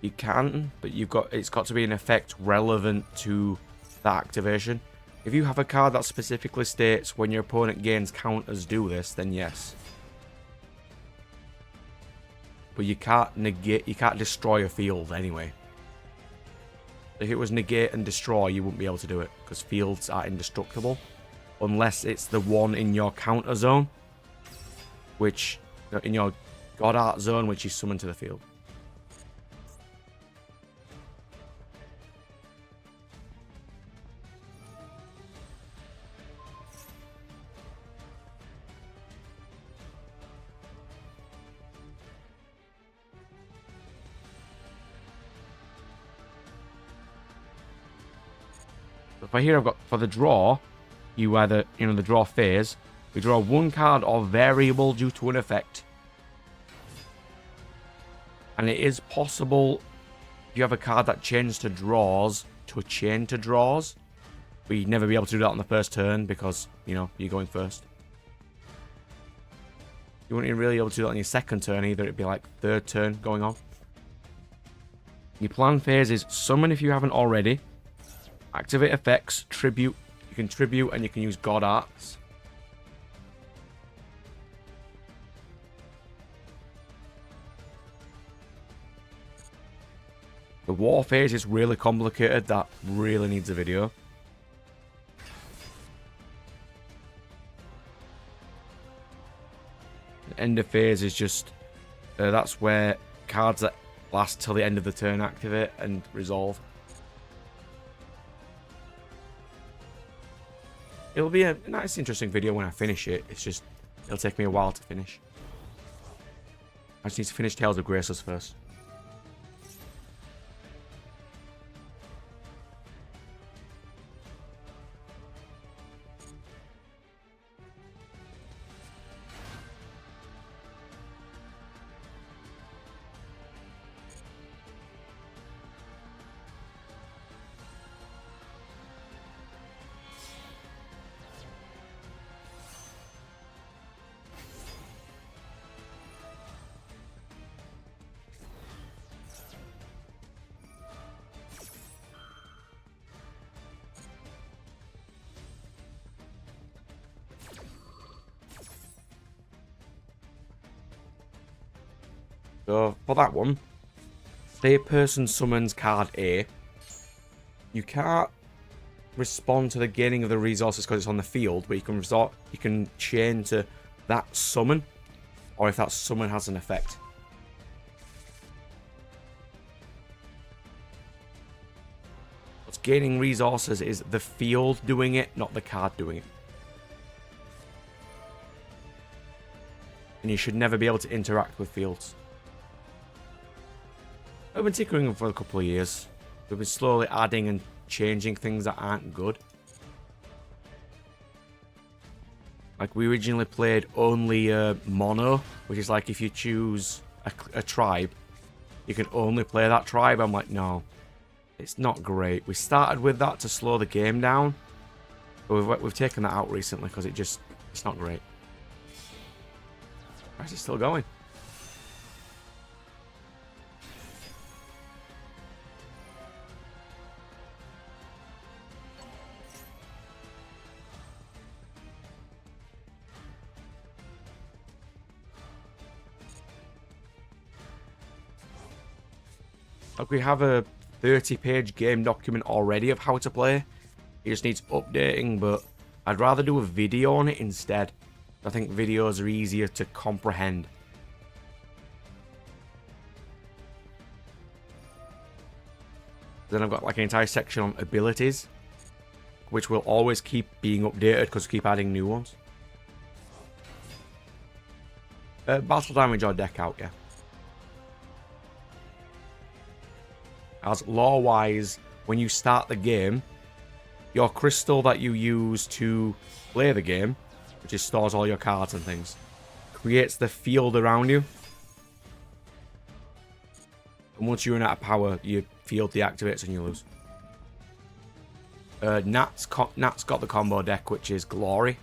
Speaker 1: You can, but it's got to be an effect relevant to that activation. If you have a card that specifically states when your opponent gains counters do this, then yes. But you can't destroy a field anyway. If it was negate and destroy, you wouldn't be able to do it, because fields are indestructible. Unless it's the one in your counter zone, which, in your God Art zone, which you summon to the field. For here I've got, for the draw, you either, the draw phase, we draw one card or variable due to an effect. And it is possible, if you have a card that changes to draws, to a chain to draws, but you'd never be able to do that on the first turn because, you're going first. You wouldn't even really be able to do that on your second turn either, it'd be like third turn going on. Your plan phase is summon if you haven't already. Activate effects, tribute. You can tribute and you can use God Arts. The war phase is really complicated. That really needs a video. The end of phase is just... that's where cards that last till the end of the turn activate and resolve. It'll be a nice, interesting video when I finish it. It's just, it'll take me a while to finish. I just need to finish Tales of Graces first. So, for that one, say a person summons card A. You can't respond to the gaining of the resources because it's on the field, but you can chain to that summon, or if that summon has an effect. What's gaining resources is the field doing it, not the card doing it. And you should never be able to interact with fields. I've been tinkering for a couple of years. We've been slowly adding and changing things that aren't good. Like, we originally played only mono, which is like if you choose a tribe, you can only play that tribe. I'm like, no, it's not great. We started with that to slow the game down, but we've taken that out recently because it's not great. Why is it still going? Like, we have a 30-page game document already of how to play. It just needs updating, but I'd rather do a video on it instead. I think videos are easier to comprehend. Then I've got like an entire section on abilities, which will always keep being updated because we keep adding new ones. Battle damage or deck out, yeah. As lore-wise, when you start the game, your crystal that you use to play the game, which is stores all your cards and things, creates the field around you. And once you run out of power, your field deactivates and you lose. Nat's got the combo deck, which is Glory.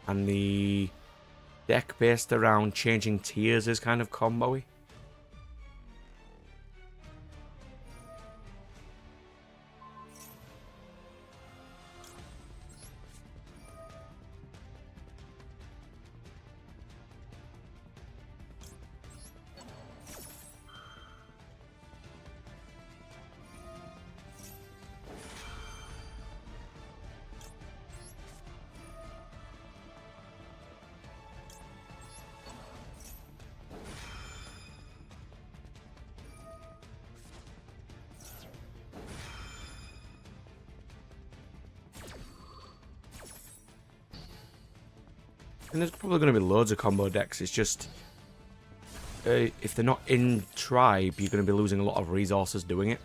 Speaker 1: And the deck based around changing tiers is kind of combo-y. And there's probably going to be loads of combo decks. It's just, if they're not in tribe, you're going to be losing a lot of resources doing it.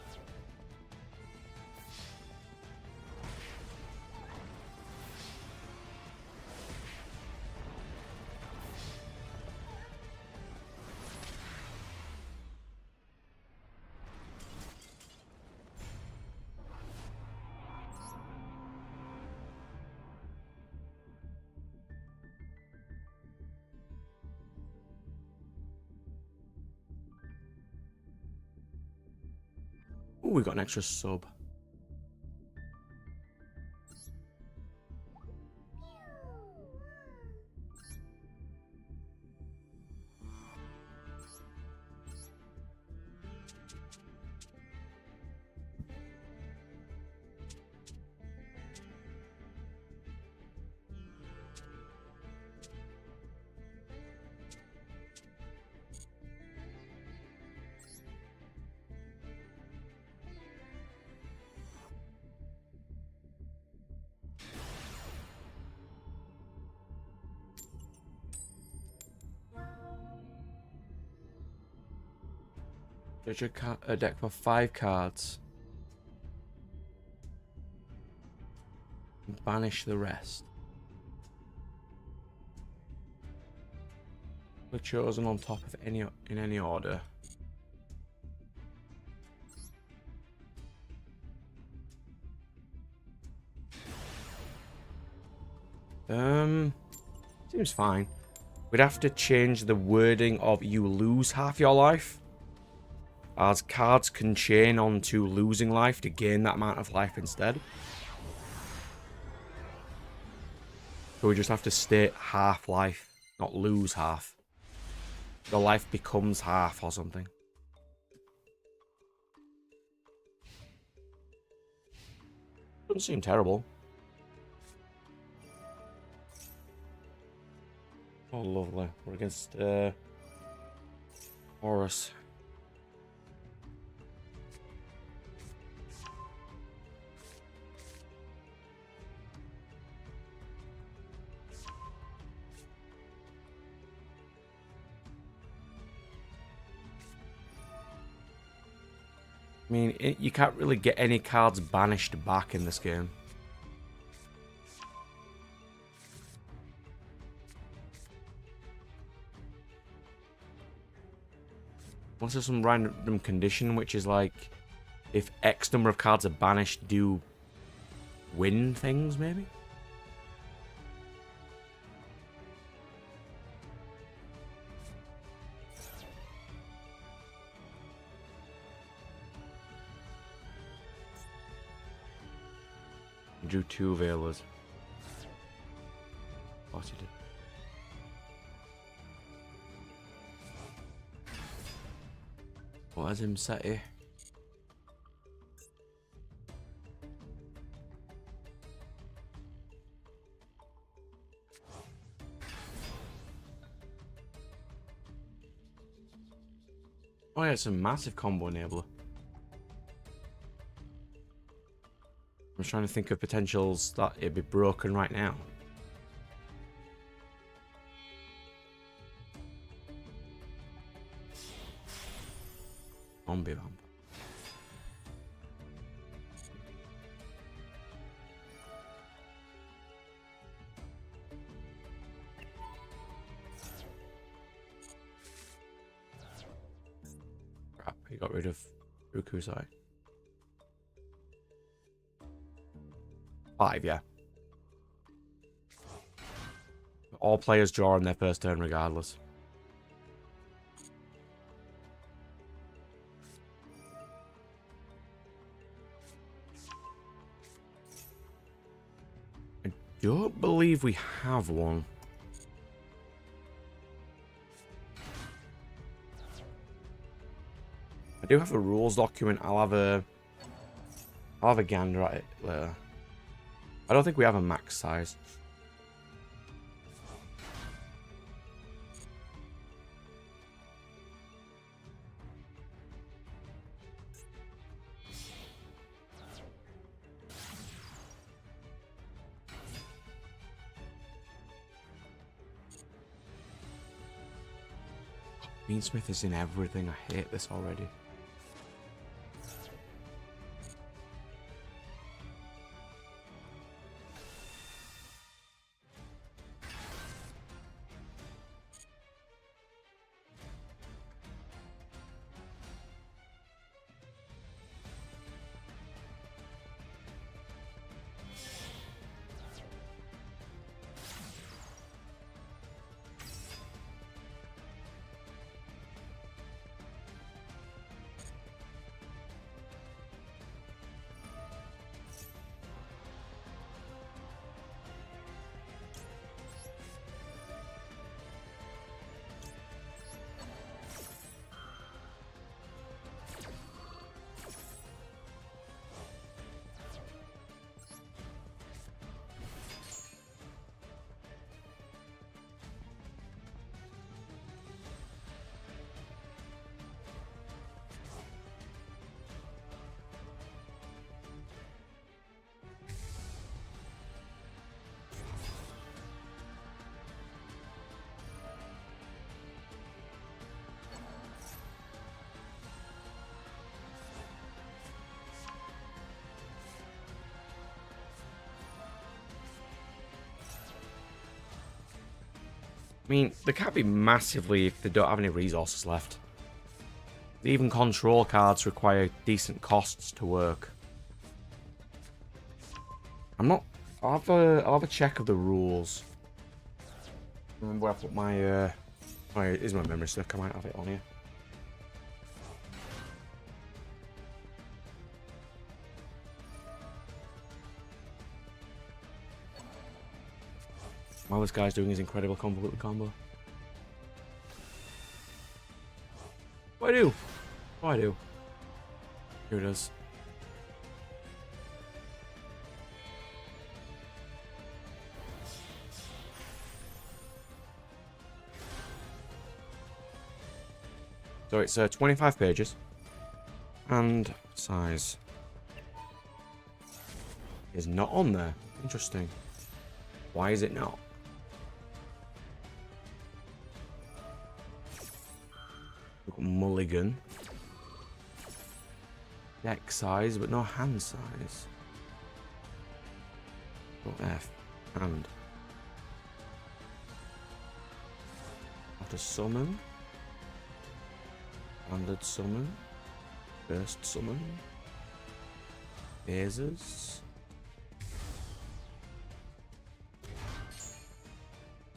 Speaker 1: Ooh, we got an extra sub. Judge a deck for 5 cards. And banish the rest. They're chosen on top of in any order. Seems fine. We'd have to change the wording of you lose half your life, as cards can chain onto losing life to gain that amount of life instead. So we just have to stay half life, not lose half. The life becomes half or something. Doesn't seem terrible. Oh, lovely. We're against Horus. I mean, you can't really get any cards banished back in this game. Unless there's some random condition, which is like, if X number of cards are banished, do win things, maybe? Drew 2 Veilers. What he did. What has him set here? Oh yeah, it's a massive combo enabler. I'm trying to think of potentials that it'd be broken right now. Zombie vamp. Crap, he got rid of Rukusai. 5, yeah. All players draw on their first turn regardless. I don't believe we have one. I do have a rules document. I'll have a gander at it later. I don't think we have a max size. Beansmith is in everything. I hate this already. I mean, they can't be massively if they don't have any resources left. Even control cards require decent costs to work. I'll have a check of the rules. Remember where I put my is my memory stick? I might have it on here. While this guy's doing his incredible convoluted combo. What do I do? What do I do? Here it is. So it's 25 pages. And size is not on there. Interesting. Why is it not? Mulligan. Deck size, but no hand size. F. Hand. After summon. Standard summon. Burst summon. Phasers.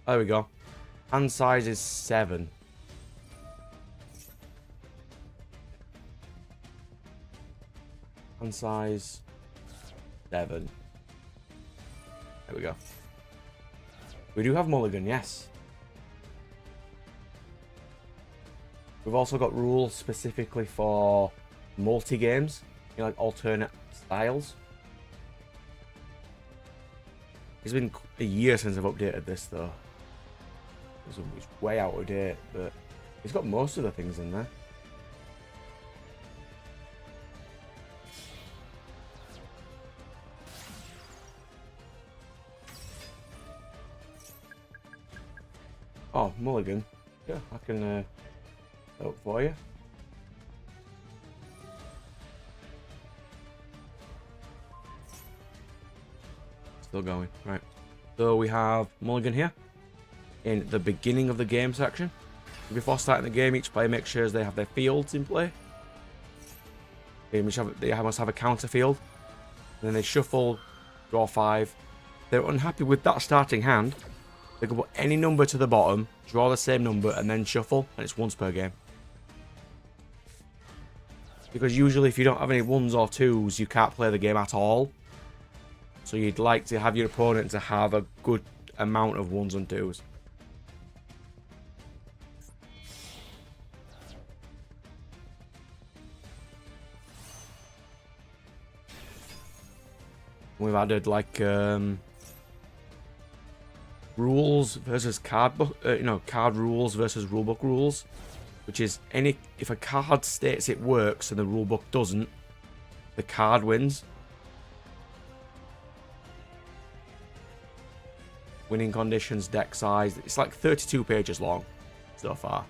Speaker 1: There we go. Hand size is 7. Hand size 7. There we go. We do have mulligan, yes. We've also got rules specifically for multi-games, you know, like alternate styles. It's been a year since I've updated this though. It's way out of date, but it's got most of the things in there. Oh, mulligan. Yeah, I can help for you. Still going. Right. So we have mulligan here in the beginning of the game section. Before starting the game, each player makes sure they have their fields in play. They must have a counter field. And then they shuffle, draw 5. They're unhappy with that starting hand. They can put any number to the bottom, draw the same number, and then shuffle, and it's once per game. Because usually if you don't have any 1s or 2s, you can't play the game at all. So you'd like to have your opponent to have a good amount of 1s and 2s. We've added like rules versus card book, card rules versus rulebook rules, which is if a card states it works and the rulebook doesn't, the card wins. Winning conditions, deck size. It's like 32 pages long so far.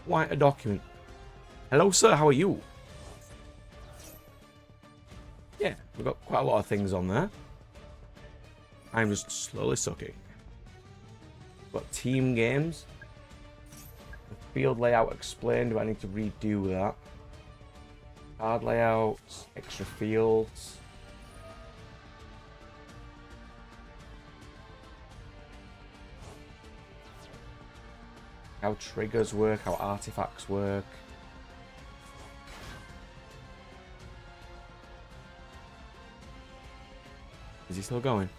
Speaker 1: Quite a document. Hello, sir. How are you? Yeah, we've got quite a lot of things on there. I'm just slowly sucking. Got team games. The field layout explained. Do I need to redo that? Card layouts, extra fields. How triggers work, how artifacts work. Is he still going?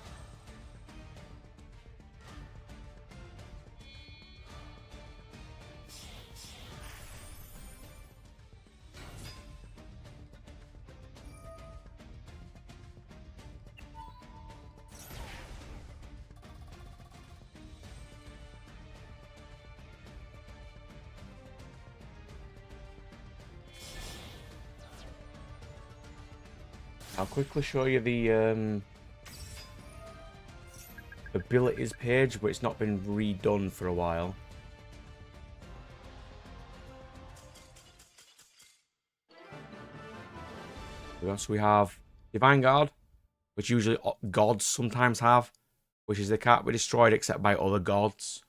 Speaker 1: I'll quickly show you the abilities page, but it's not been redone for a while. So we have Divine Guard, which usually gods sometimes have, which is they can't be destroyed except by other gods.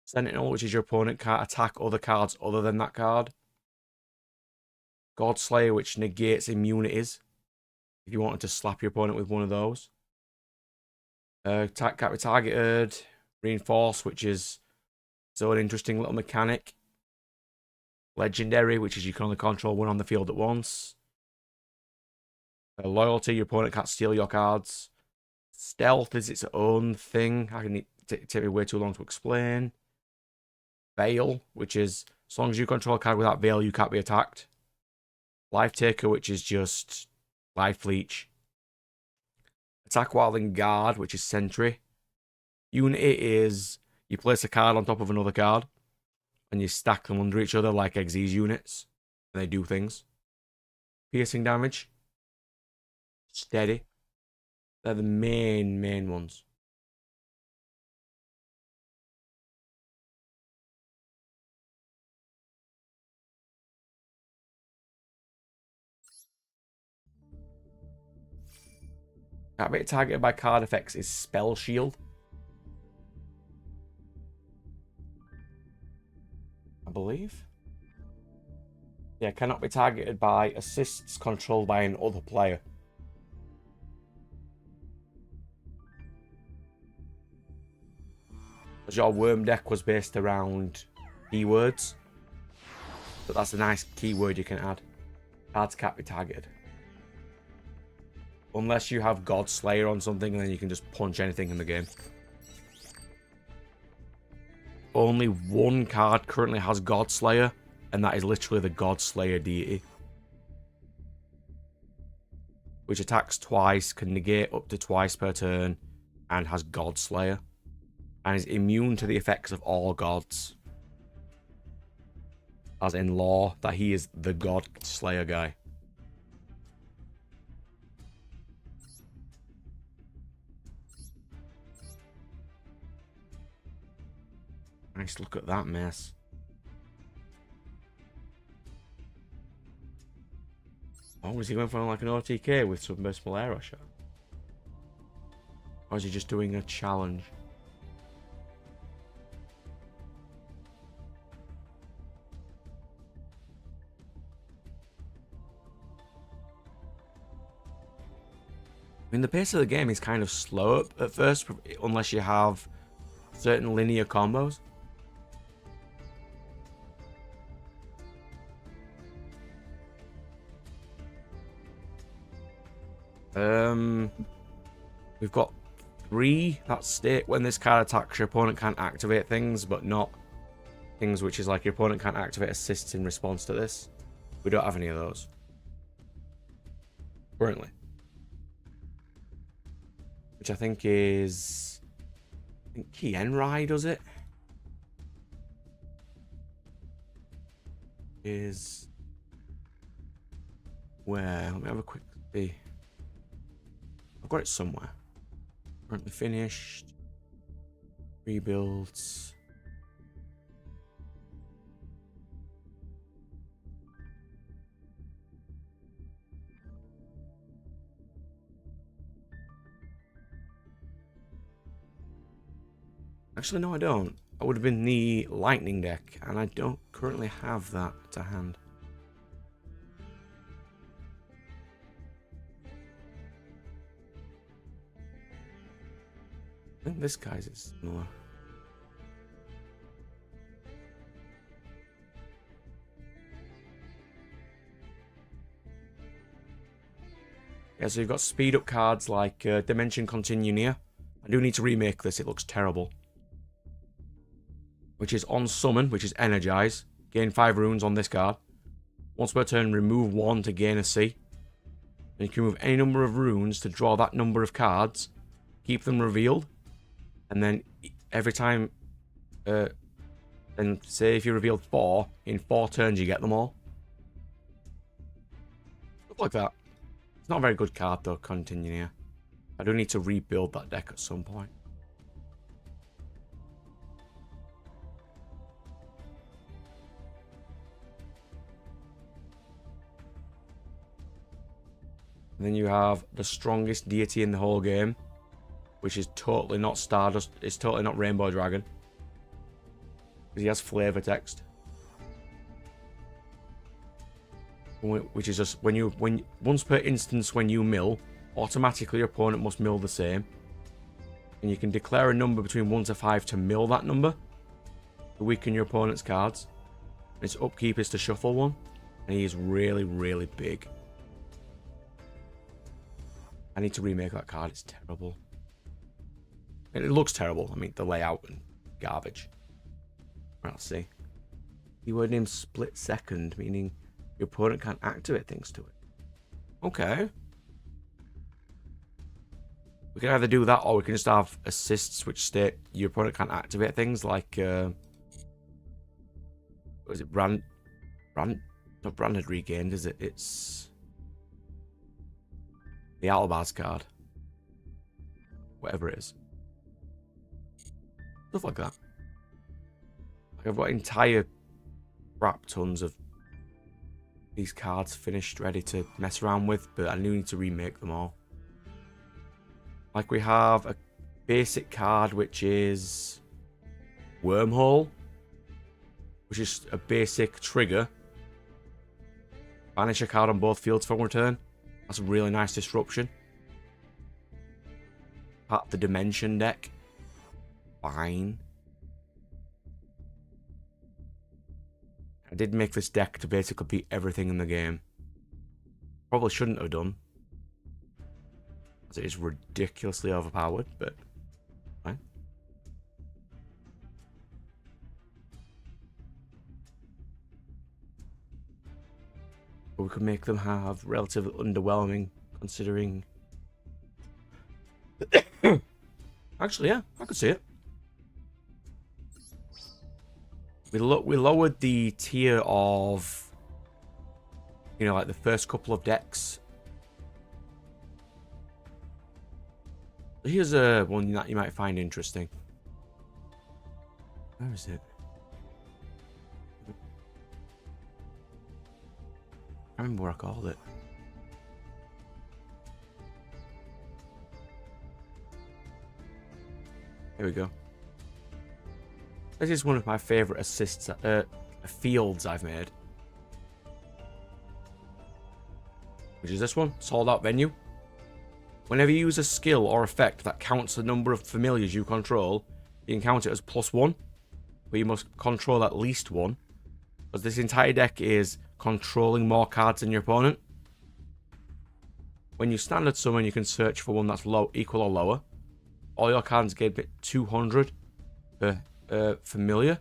Speaker 1: Sentinel, which is your opponent can't attack other cards other than that card. God Slayer, which negates immunities. If you wanted to slap your opponent with one of those. Can't be targeted. Reinforce, which is its own interesting little mechanic. Legendary, which is you can only control one on the field at once. Loyalty, your opponent can't steal your cards. Stealth is its own thing. I can take me way too long to explain. Veil, which is as long as you control a card without Veil, you can't be attacked. Life Taker, which is just life leech. Attack while in guard, which is sentry. Unity is you place a card on top of another card and you stack them under each other like Xyz units. And they do things. Piercing damage. Steady. They're the main ones. Can't be targeted by card effects is Spell Shield. I believe. Yeah, cannot be targeted by assists controlled by another player. Because your worm deck was based around keywords. But that's a nice keyword you can add. Cards can't be targeted. Unless you have God Slayer on something, and then you can just punch anything in the game. Only one card currently has God Slayer, and that is literally the God Slayer deity. Which attacks twice, can negate up to twice per turn, and has God Slayer. And is immune to the effects of all gods. As in lore, that he is the God Slayer guy. Nice look at that mess. Oh, is he going for like an OTK with submersible aero shot? Or is he just doing a challenge? mean, the pace of the game is kind of slow at first, unless you have certain linear combos. We've got 3 that state when this card attacks, your opponent can't activate things, but not things which is like your opponent can't activate assists in response to this. We don't have any of those currently, which I think is, I think Kienrai does it. Is where? Let me have a quick see. I've got it somewhere. Currently finished. Rebuilds. Actually, no, I don't. I would have been the lightning deck, and I don't currently have that to hand. I think this guy's is similar. Yeah, so you've got speed up cards like Dimension Continue Near. I do need to remake this, it looks terrible. Which is on summon, which is energize. Gain 5 runes on this card. Once per turn, remove 1 to gain a C. And you can remove any number of runes to draw that number of cards. Keep them revealed. And then every time, and say if you revealed 4, in 4 turns you get them all. Stuff like that. It's not a very good card though, Continue Near. I do need to rebuild that deck at some point. And then you have the strongest deity in the whole game, which is totally not Stardust. It's totally not Rainbow Dragon, because he has flavor text, which is just when once per instance when you mill, automatically your opponent must mill the same, and you can declare a number between 1 to 5 to mill that number to weaken your opponent's cards. Its upkeep is to shuffle 1, and he is really, really big. I need to remake that card, it's terrible. It looks terrible, I mean, the layout and garbage. Right, let's see. Keyword name split second, meaning your opponent can't activate things to it. Okay. We can either do that, or we can just have assists which state your opponent can't activate things, like, what is it, Brand, not Branded Regained, is it? It's the Alabaz card. Whatever it is. Stuff like that. Like, I've got entire crap tons of these cards finished, ready to mess around with, but I do need to remake them all. Like, we have a basic card which is Wormhole, which is a basic trigger. Banish a card on both fields for return. That's a really nice disruption. Part of the Dimension deck. Fine. I did make this deck to basically beat everything in the game. Probably shouldn't have done, as it is ridiculously overpowered, but fine. But we could make them have relatively underwhelming, considering... Actually, yeah, I could see it. We lowered the tier of, you know, like the first couple of decks. Here's a one that you might find interesting. Where is it? I remember what I called it. Here we go. This is one of my favourite assists, fields I've made. Which is this one, Sold Out Venue. Whenever you use a skill or effect that counts the number of familiars you control, you can count it as +1, but you must control at least one. Because this entire deck is controlling more cards than your opponent. When you standard summon, you can search for one that's equal or lower. All your cards give it 200 per familiar.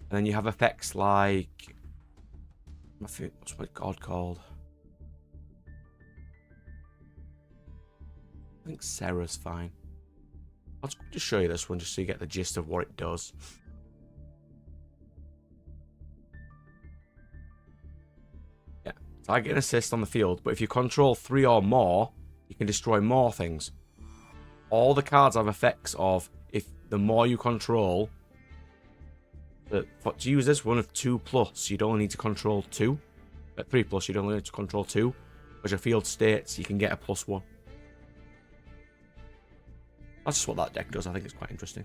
Speaker 1: And then you have effects like... what's my god called? I think Sarah's fine. I'll just show you this one just so you get the gist of what it does. Yeah, so I get an assist on the field, but if you control 3 or more, you can destroy more things. All the cards have effects of, if the more you control, to use this one of 2+, you'd only need to control 2. At 3+, you'd only need to control 2. As your field states, you can get a +1. That's just what that deck does. I think it's quite interesting.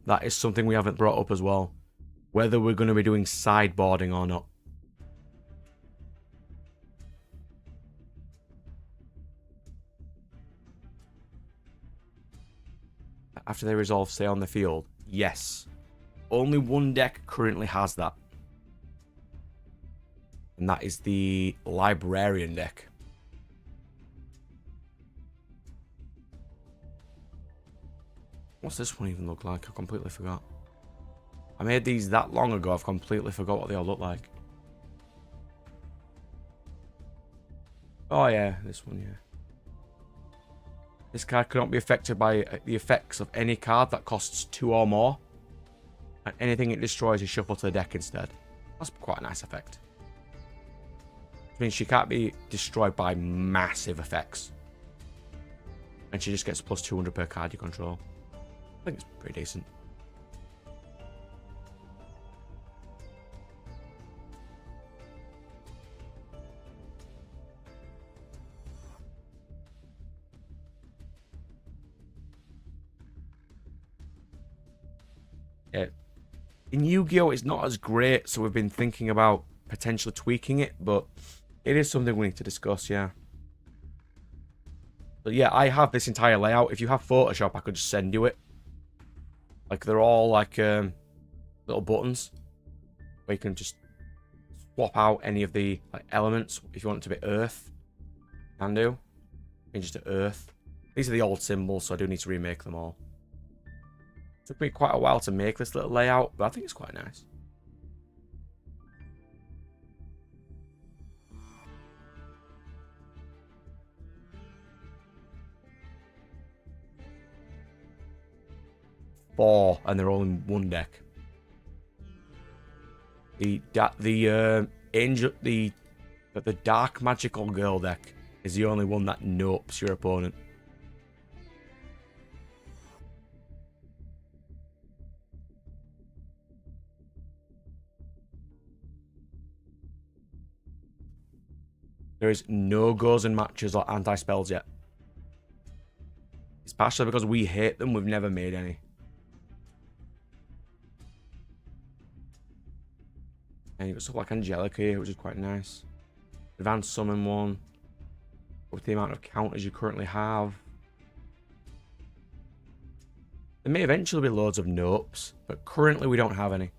Speaker 1: That is something we haven't brought up as well. Whether we're going to be doing sideboarding or not. After they resolve, stay on the field. Yes. Only one deck currently has that. And that is the Librarian deck. What's this one even look like? I completely forgot. I made these that long ago, I've completely forgot what they all look like. Oh yeah, this one, yeah. This card cannot be affected by the effects of any card that costs 2 or more. And anything it destroys is shuffled to the deck instead. That's quite a nice effect. Which means she can't be destroyed by massive effects. And she just gets plus 200 per card you control. I think it's pretty decent. Yeah. In Yu-Gi-Oh! It's not as great, so we've been thinking about potentially tweaking it, but it is something we need to discuss, yeah. But yeah, I have this entire layout. If you have Photoshop, I could just send you it. Like, they're all like little buttons where you can just swap out any of the like elements. If you want it to be Earth, you can do. Change it to Earth. These are the old symbols, so I do need to remake them all. It took me quite a while to make this little layout, but I think it's quite nice. Four, and they're all in one deck. The Dark Magical Girl deck is the only one that nopes your opponent. There is no goes in matches or anti-spells yet. It's partially because we hate them, we've never made any. And you've got stuff like Angelica here, which is quite nice. Advanced Summon one. With the amount of counters you currently have. There may eventually be loads of nopes, but currently we don't have any.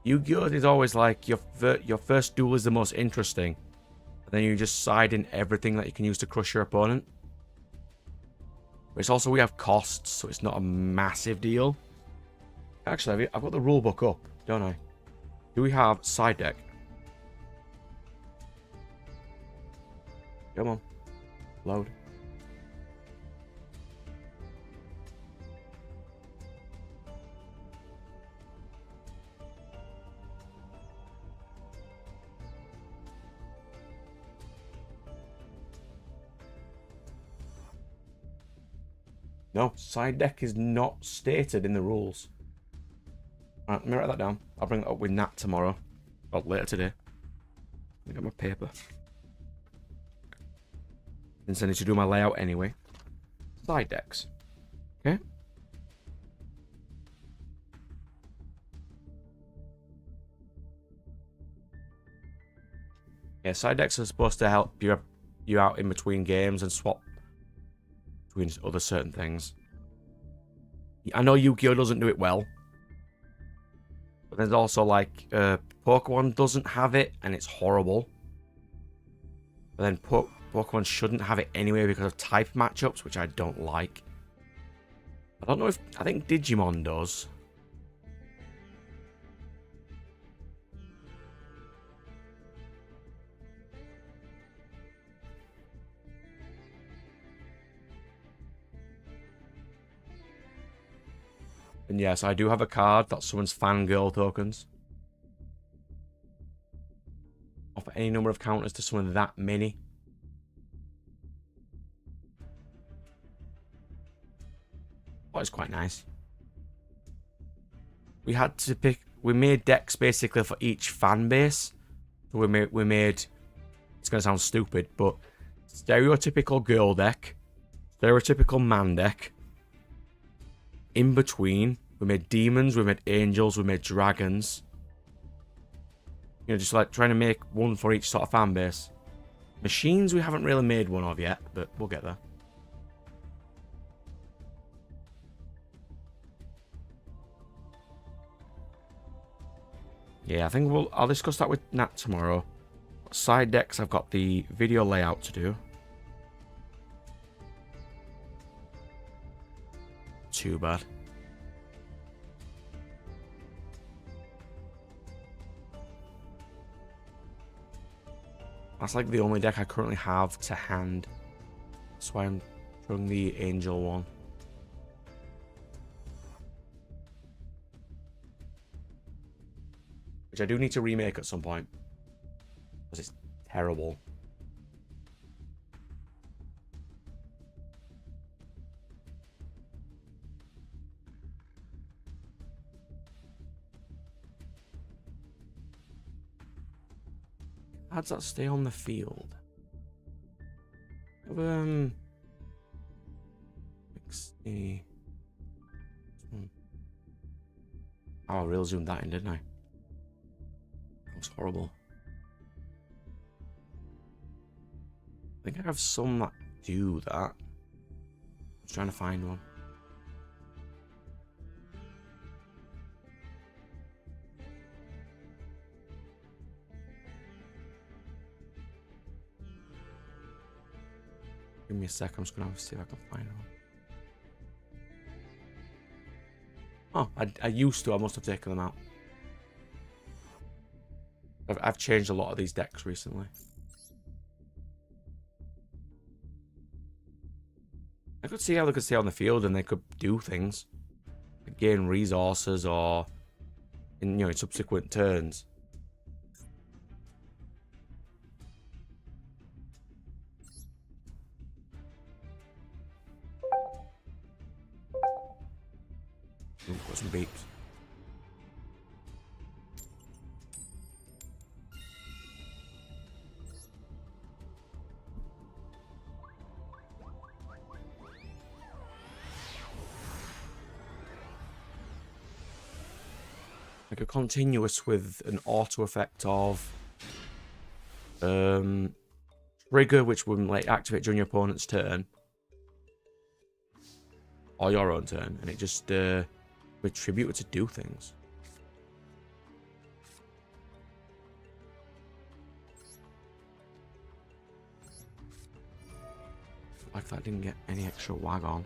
Speaker 1: Yu-Gi-Oh! Is always like, your first duel is the most interesting. And then you just side in everything that you can use to crush your opponent. But it's also, we have costs, so it's not a massive deal. Actually, I've got the rulebook up, don't I? Do we have side deck? Come on. Load. No, side deck is not stated in the rules. Alright, let me write that down. I'll bring that up with Nat tomorrow. Or later today. I got my paper. Since I need to do my layout anyway. Side decks. Okay. Yeah, side decks are supposed to help you out in between games and swap between other certain things. I know Yu-Gi-Oh doesn't do it well, but there's also like Pokemon doesn't have it and it's horrible. But then Pokemon shouldn't have it anyway because of type matchups, which I don't like. I don't know if I think Digimon does. And yes, I do have a card that summons fangirl tokens. Offer any number of counters to summon that many. That is quite nice. We had to pick. We made decks basically for each fan base. So we made. It's gonna sound stupid, but stereotypical girl deck, stereotypical man deck. In between, we made demons, we made angels, we made dragons. You know, just like trying to make one for each sort of fan base. Machines, we haven't really made one of yet, but we'll get there. Yeah, I think I'll discuss that with Nat tomorrow. Side decks, I've got the video layout to do. Too bad. That's like the only deck I currently have to hand. That's why I'm throwing the angel one. Which I do need to remake at some point. Because it's terrible. How does that stay on the field? Fix the... Oh, I real zoomed that in, didn't I? That was horrible. I think I have some that do that. I'm just trying to find one. Give me a sec, I'm just gonna have to see if I can find one. Oh, I used to, I must have taken them out. I've changed a lot of these decks recently. I could see how they could stay on the field and they could do things. Like gain resources or in in subsequent turns. Ooh, got some beeps. Like a continuous with an auto effect of trigger, which would like activate during your opponent's turn or your own turn, and it just retribute it to do things. Like that didn't get any extra wag on.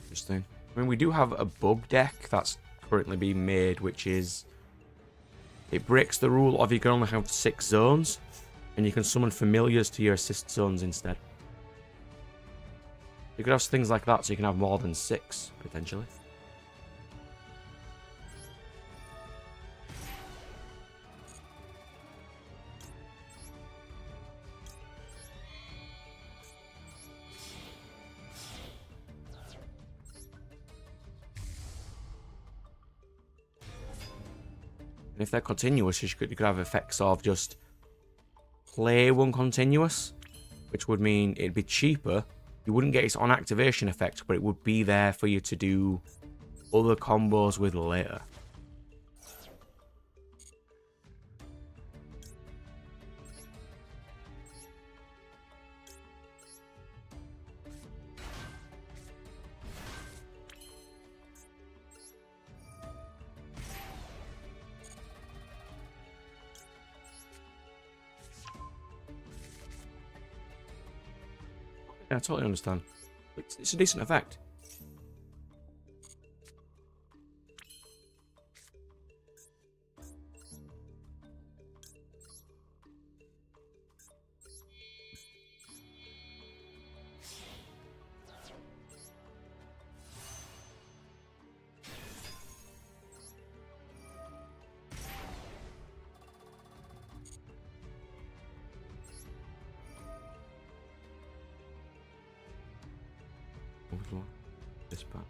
Speaker 1: Interesting. I mean, we do have a bug deck that's currently being made, which is it breaks the rule of you can only have 6 zones, and you can summon familiars to your assist zones instead. You could have things like that, so you can have more than 6 potentially. And if they're continuous, you could have effects of just play one continuous, which would mean it'd be cheaper. You wouldn't get its on activation effect, but it would be there for you to do other combos with later. Yeah, I totally understand. It's a decent effect. This part.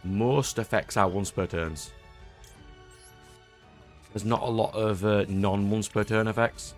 Speaker 1: Most effects are once per turns. There's not a lot of non-once per turn effects.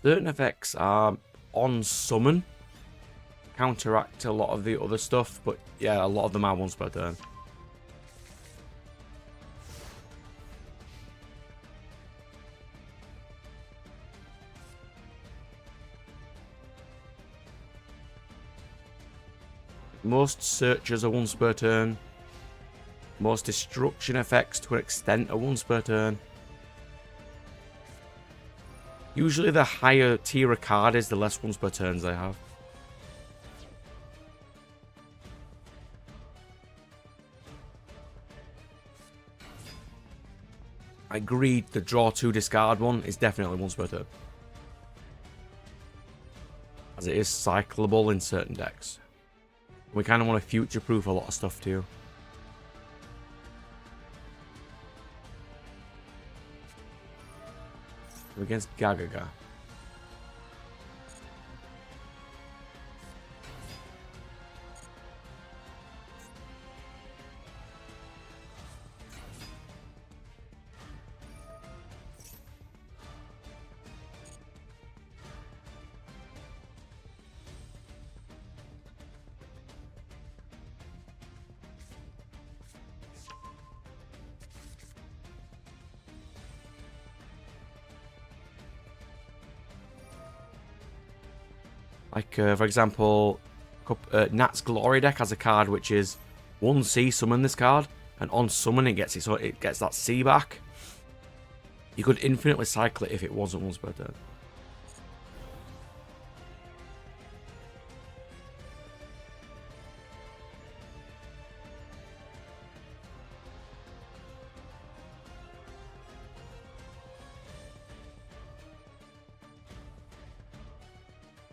Speaker 1: Certain effects are on summon, counteract a lot of the other stuff, but yeah, a lot of them are once per turn. Most searches are once per turn. Most destruction effects to an extent are once per turn. Usually the higher tier a card is, the less once per turns they have. I agreed the draw 2 discard one is definitely once per turn, as it is cyclable in certain decks. We kind of want to future-proof a lot of stuff too. Against Gagaga. Like, for example, Nat's Glory deck has a card which is 1C, summon this card, and on summon it gets that C back. You could infinitely cycle it if it wasn't once per turn.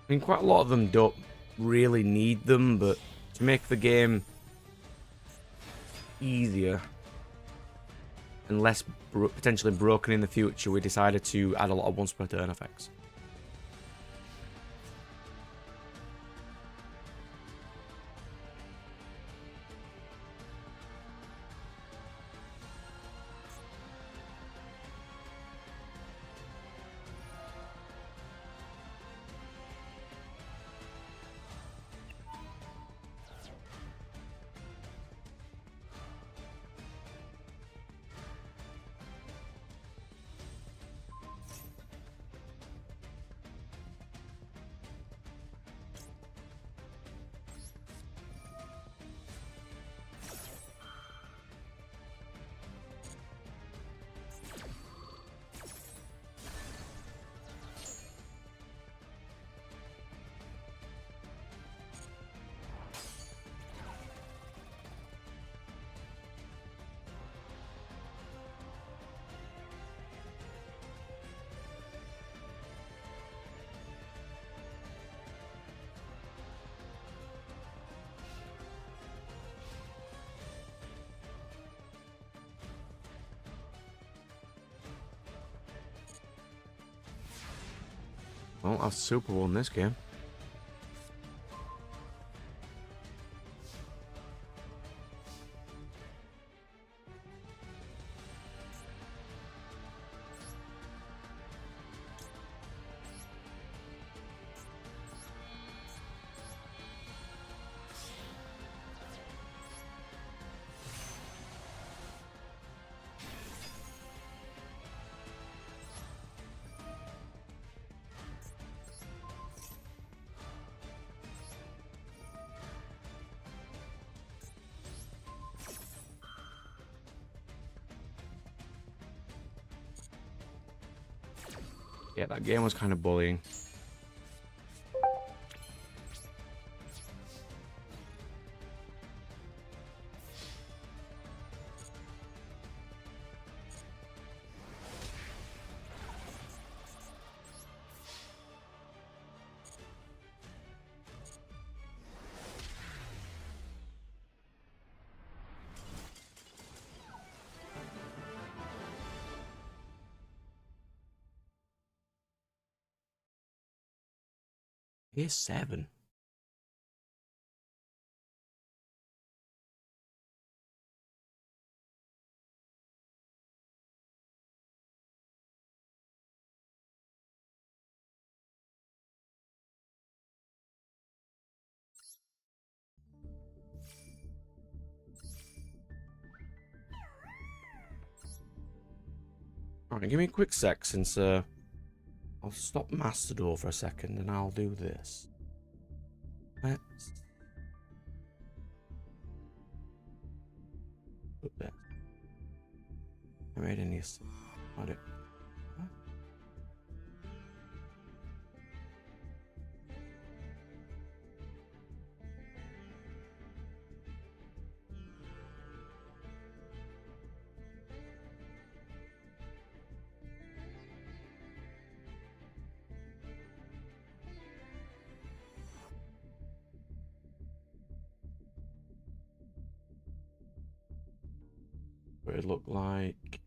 Speaker 1: I mean, quite a lot of them don't really need them, but to make the game easier and less potentially broken in the future, we decided to add a lot of once per turn effects. Well, I've super won this game. Yeah, that game was kind of bullying. Here's 7. Alright, give me a quick sec since I'll stop Master Duel for a second and I'll do this. Let's put that. I made any. I don't. What? What it look like.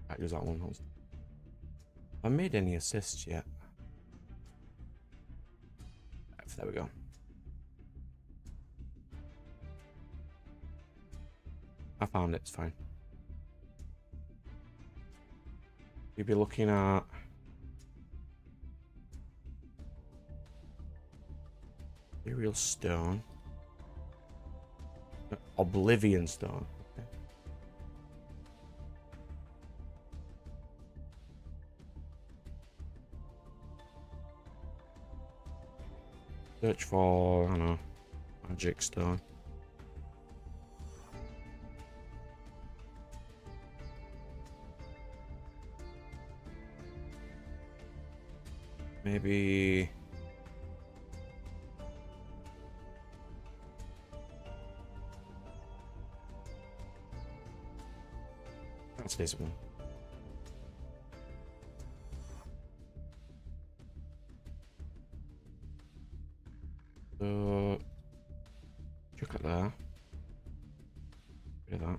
Speaker 1: That goes that one. Have I made any assists yet? There we go. I found it, it's fine. You'll be looking at Ethereal Stone. Oblivion Stone. Okay. Search for, I don't know, Magic Stone. Maybe that's this one. So, check it there. Look at that.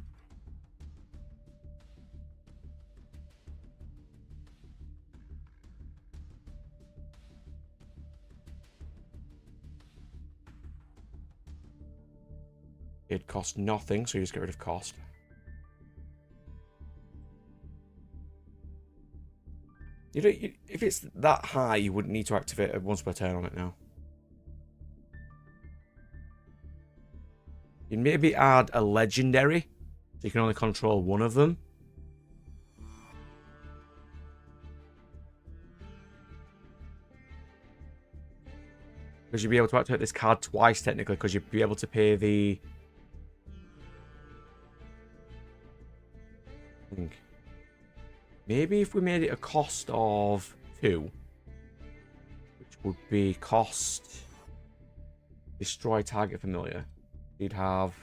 Speaker 1: It costs nothing, so you just get rid of cost. You don't, if it's that high, you wouldn't need to activate it once per turn on it now. You'd maybe add a legendary, so you can only control one of them. Because you'd be able to activate this card twice, technically, because you'd be able to pay the... I think... Maybe if we made it a cost of 2, which would be cost... Destroy target familiar. You'd have...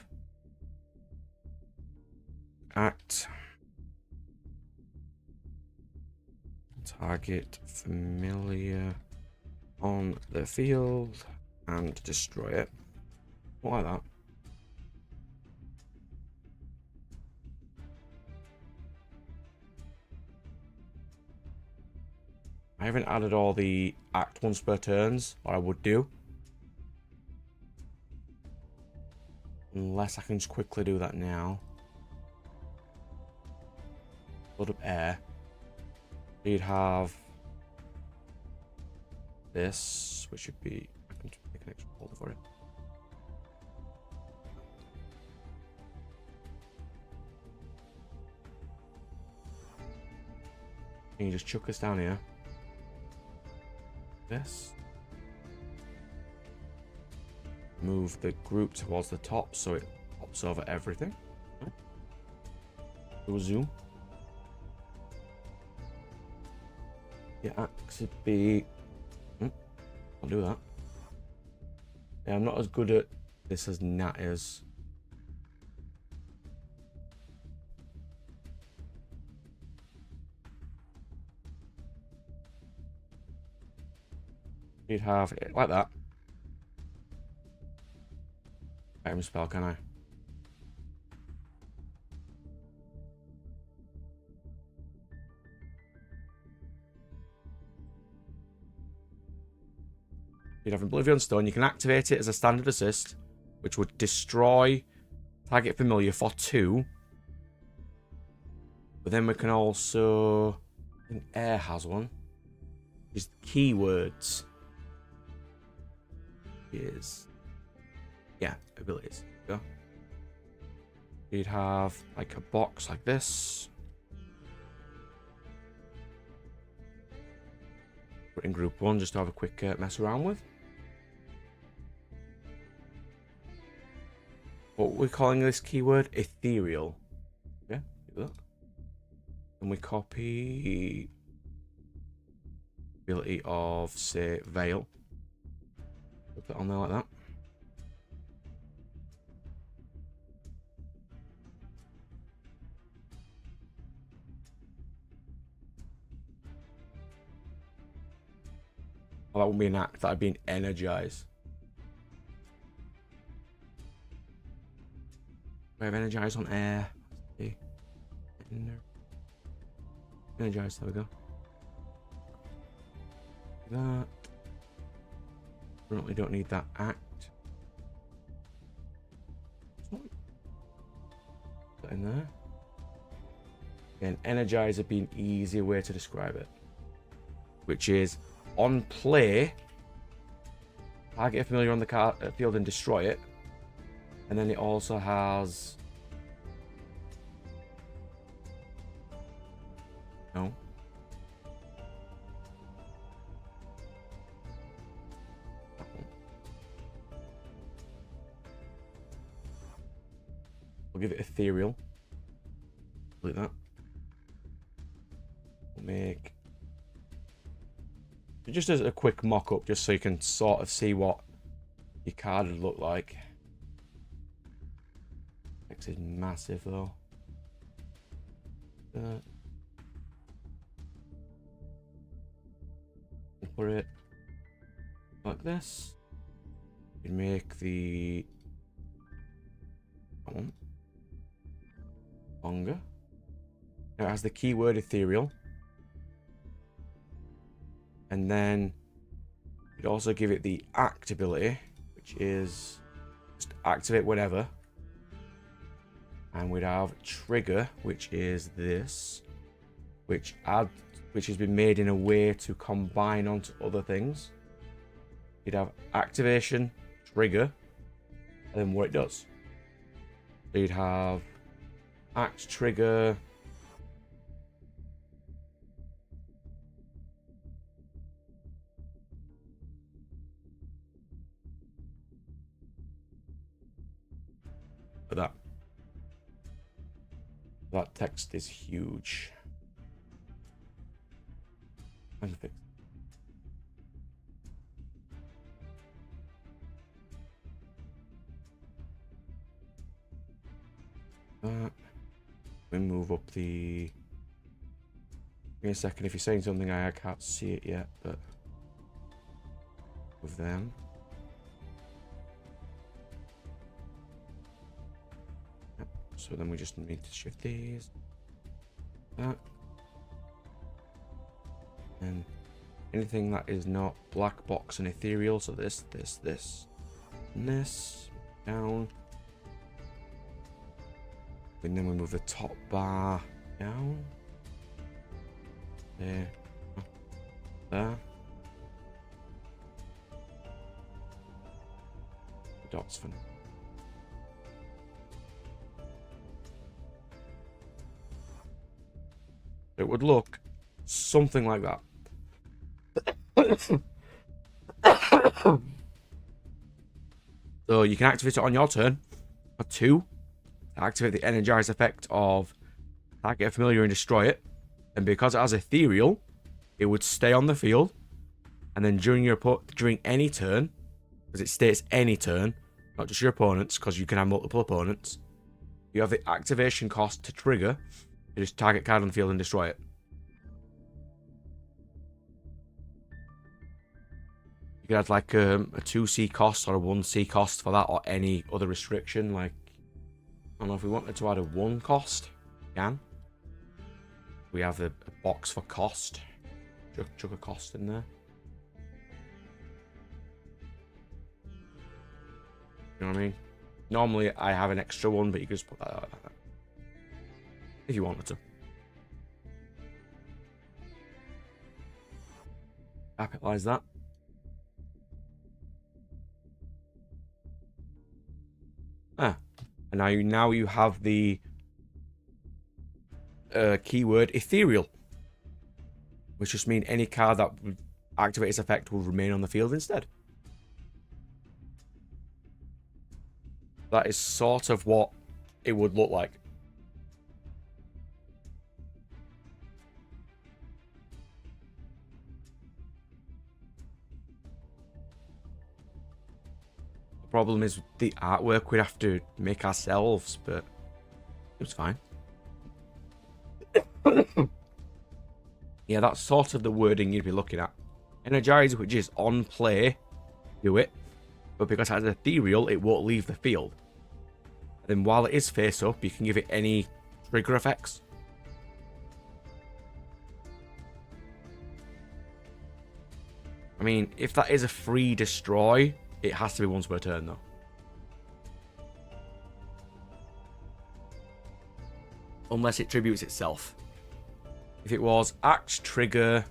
Speaker 1: Act... Target familiar... on the field and destroy it. Not like that. I haven't added all the act once per turns, or I would do. Unless I can just quickly do that now. Load up air. You'd have this, which should be... I can make an extra folder for it. Can you just chuck this down here? This. Move the group towards the top so it pops over everything. Do a zoom. Your axe would be... I'll do that. Yeah, I'm not as good at this as Nat is. You'd have it like that. Item spell, can I? You'd have Oblivion Stone. You can activate it as a standard assist, which would destroy target familiar for 2. But then we can also... I think Air has one. Just keywords. Is... Yeah, abilities. Go. You'd have like a box like this. Put in group 1 just to have a quick mess around with. What we're calling this keyword? Ethereal. Yeah, do that. And we copy ability of, say, Veil. Put it on there like that. Well, that wouldn't be an act, that'd be an energize. We have energize on air. Energize, there we go. That. Currently don't need that act. Put that in there. Again, energize would be an easier way to describe it. Which is on play, target a familiar on the field and destroy it. And then it also has... No. We'll give it ethereal. Like that. We'll make... Just as a quick mock-up, just so you can sort of see what your card would look like. X is massive though. Put it like this. You make the that one longer. Now it has the keyword ethereal. And then you'd also give it the act ability, which is just activate whenever. And we'd have trigger, which is this, which has been made in a way to combine onto other things. You'd have activation, trigger, and then what it does. So you'd have act, trigger, that. That text is huge. And fix. We move up the. Give me a second. If you're saying something, I can't see it yet, but with them. So then we just need to shift these. That. And anything that is not black box and ethereal. So this, and this. Down. And then we move the top bar down. There. There. The dots for now. It would look something like that. So you can activate it on your turn for 2. Activate the energize effect of target a familiar and destroy it. And because it has ethereal, it would stay on the field. And then during any turn, because it states any turn, not just your opponent's, because you can have multiple opponents, you have the activation cost to trigger. You just target card on the field and destroy it. You could add like a 2C cost or a 1C cost for that, or any other restriction. Like, I don't know if we wanted to add a 1 cost. We can. We have a box for cost. Chuck a cost in there. You know what I mean? Normally I have an extra one, but you can just put that out like that. If you wanted to. Capitalize that. And now you have the keyword ethereal, which just means any card that would activate its effect will remain on the field instead. That is sort of what it would look like. The problem is the artwork we'd have to make ourselves, but it was fine. Yeah, that's sort of the wording you'd be looking at. Energize, which is on play, do it. But because it has ethereal, it won't leave the field. And then while it is face up, you can give it any trigger effects. I mean, if that is a free destroy, it has to be once per turn, though. Unless it tributes itself. If it was act, trigger,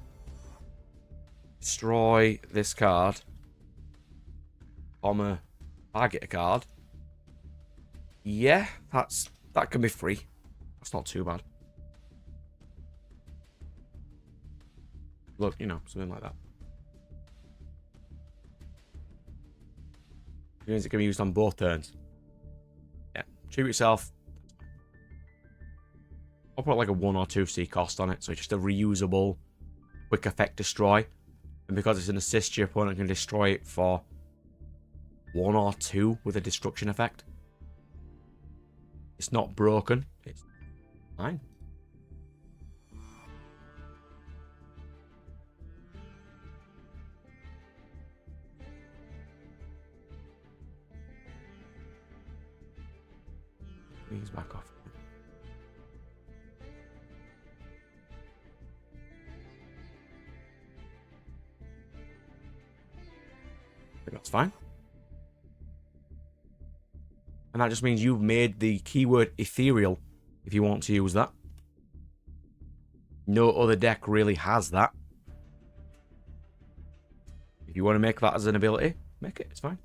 Speaker 1: destroy this card, comma, target a card. Yeah, that can be free. That's not too bad. Look, you know, something like that. It means it can be used on both turns. Yeah, tribute yourself. I'll put like a 1 or 2C cost on it, so it's just a reusable quick effect destroy. And because it's an assist, your opponent can destroy it for 1 or 2 with a destruction effect. It's not broken. It's fine. These back off. I think that's fine. And that just means you've made the keyword ethereal, if you want to use that. No other deck really has that. If you want to make that as an ability, make it, it's fine.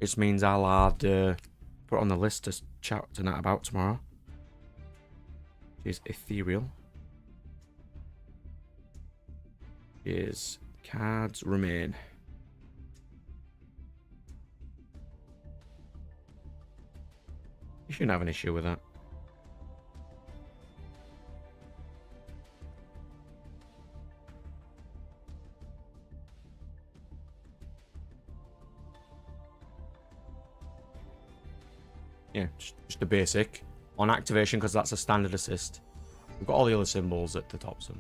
Speaker 1: It just means I'll add, put it on the list to chat tonight about tomorrow. Is ethereal. Is cards remain. You shouldn't have an issue with that. Yeah, just the basic. On activation, because that's a standard assist. We've got all the other symbols at the top. So.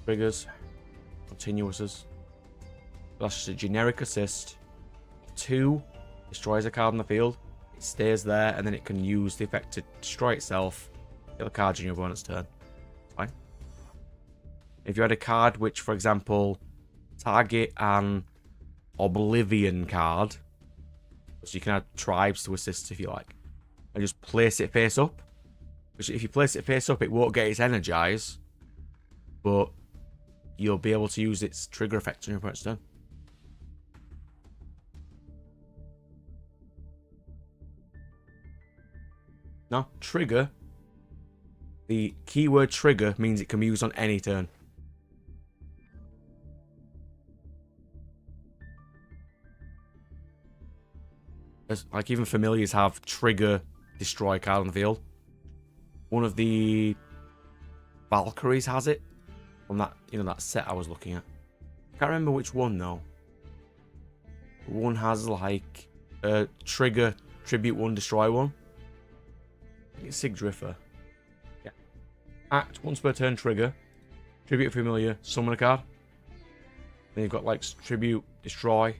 Speaker 1: Triggers. Continuouses. That's just a generic assist. 2. Destroys a card on the field. It stays there, and then it can use the effect to destroy itself. The other cards in your opponent's turn. Fine. If you had a card which, for example, target an Oblivion card, so you can add tribes to assist if you like, and just place it face up. Which, if you place it face up, it won't get its energize, but you'll be able to use its trigger effect on your opponent's turn. No, trigger. The keyword trigger means it can be used on any turn. Like, even familiars have trigger destroy card on the field. One of the Valkyries has it from that, that set I was looking at. Can't remember which one though. One has like trigger tribute 1, destroy 1. I think it's Sigdriffer. Yeah. Act once per turn, trigger. Tribute a familiar, summon a card. Then you've got like tribute, destroy.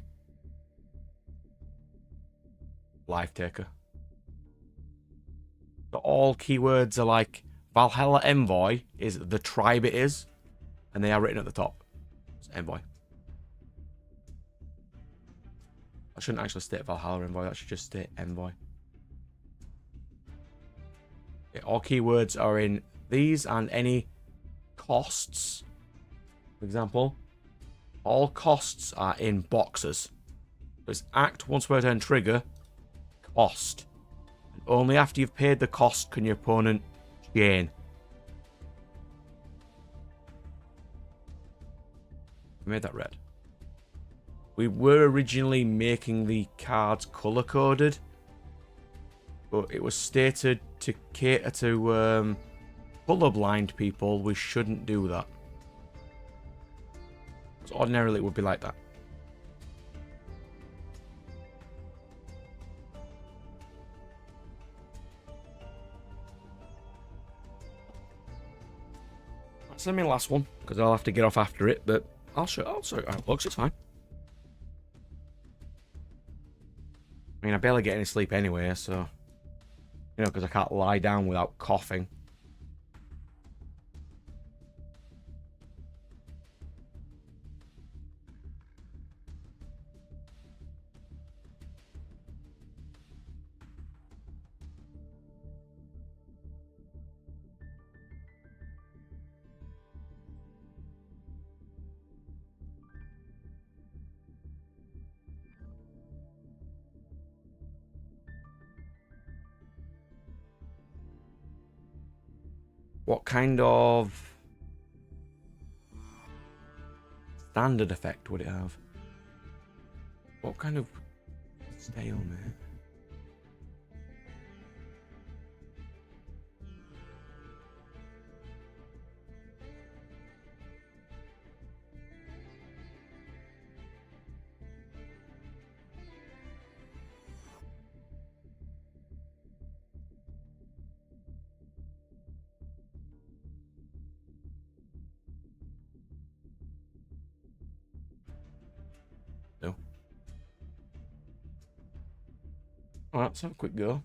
Speaker 1: Life Taker. So all keywords are like Valhalla Envoy is the tribe it is, and they are written at the top. It's Envoy. I shouldn't actually state Valhalla Envoy, that should just state Envoy. Yeah, all keywords are in these, and any costs, for example, all costs are in boxes. So it's act once per turn, trigger, cost. And only after you've paid the cost can your opponent chain. I made that red. We were originally making the cards color coded, but it was stated to cater to colorblind people. We shouldn't do that. So ordinarily it would be like that. That's my last one, because I'll have to get off after it, but I'll show you how it looks, it's fine. I mean, I barely get any sleep anyway, so, because I can't lie down without coughing. What kind of standard effect would it have? What kind of stalemate? No. Alright, let's have a quick go.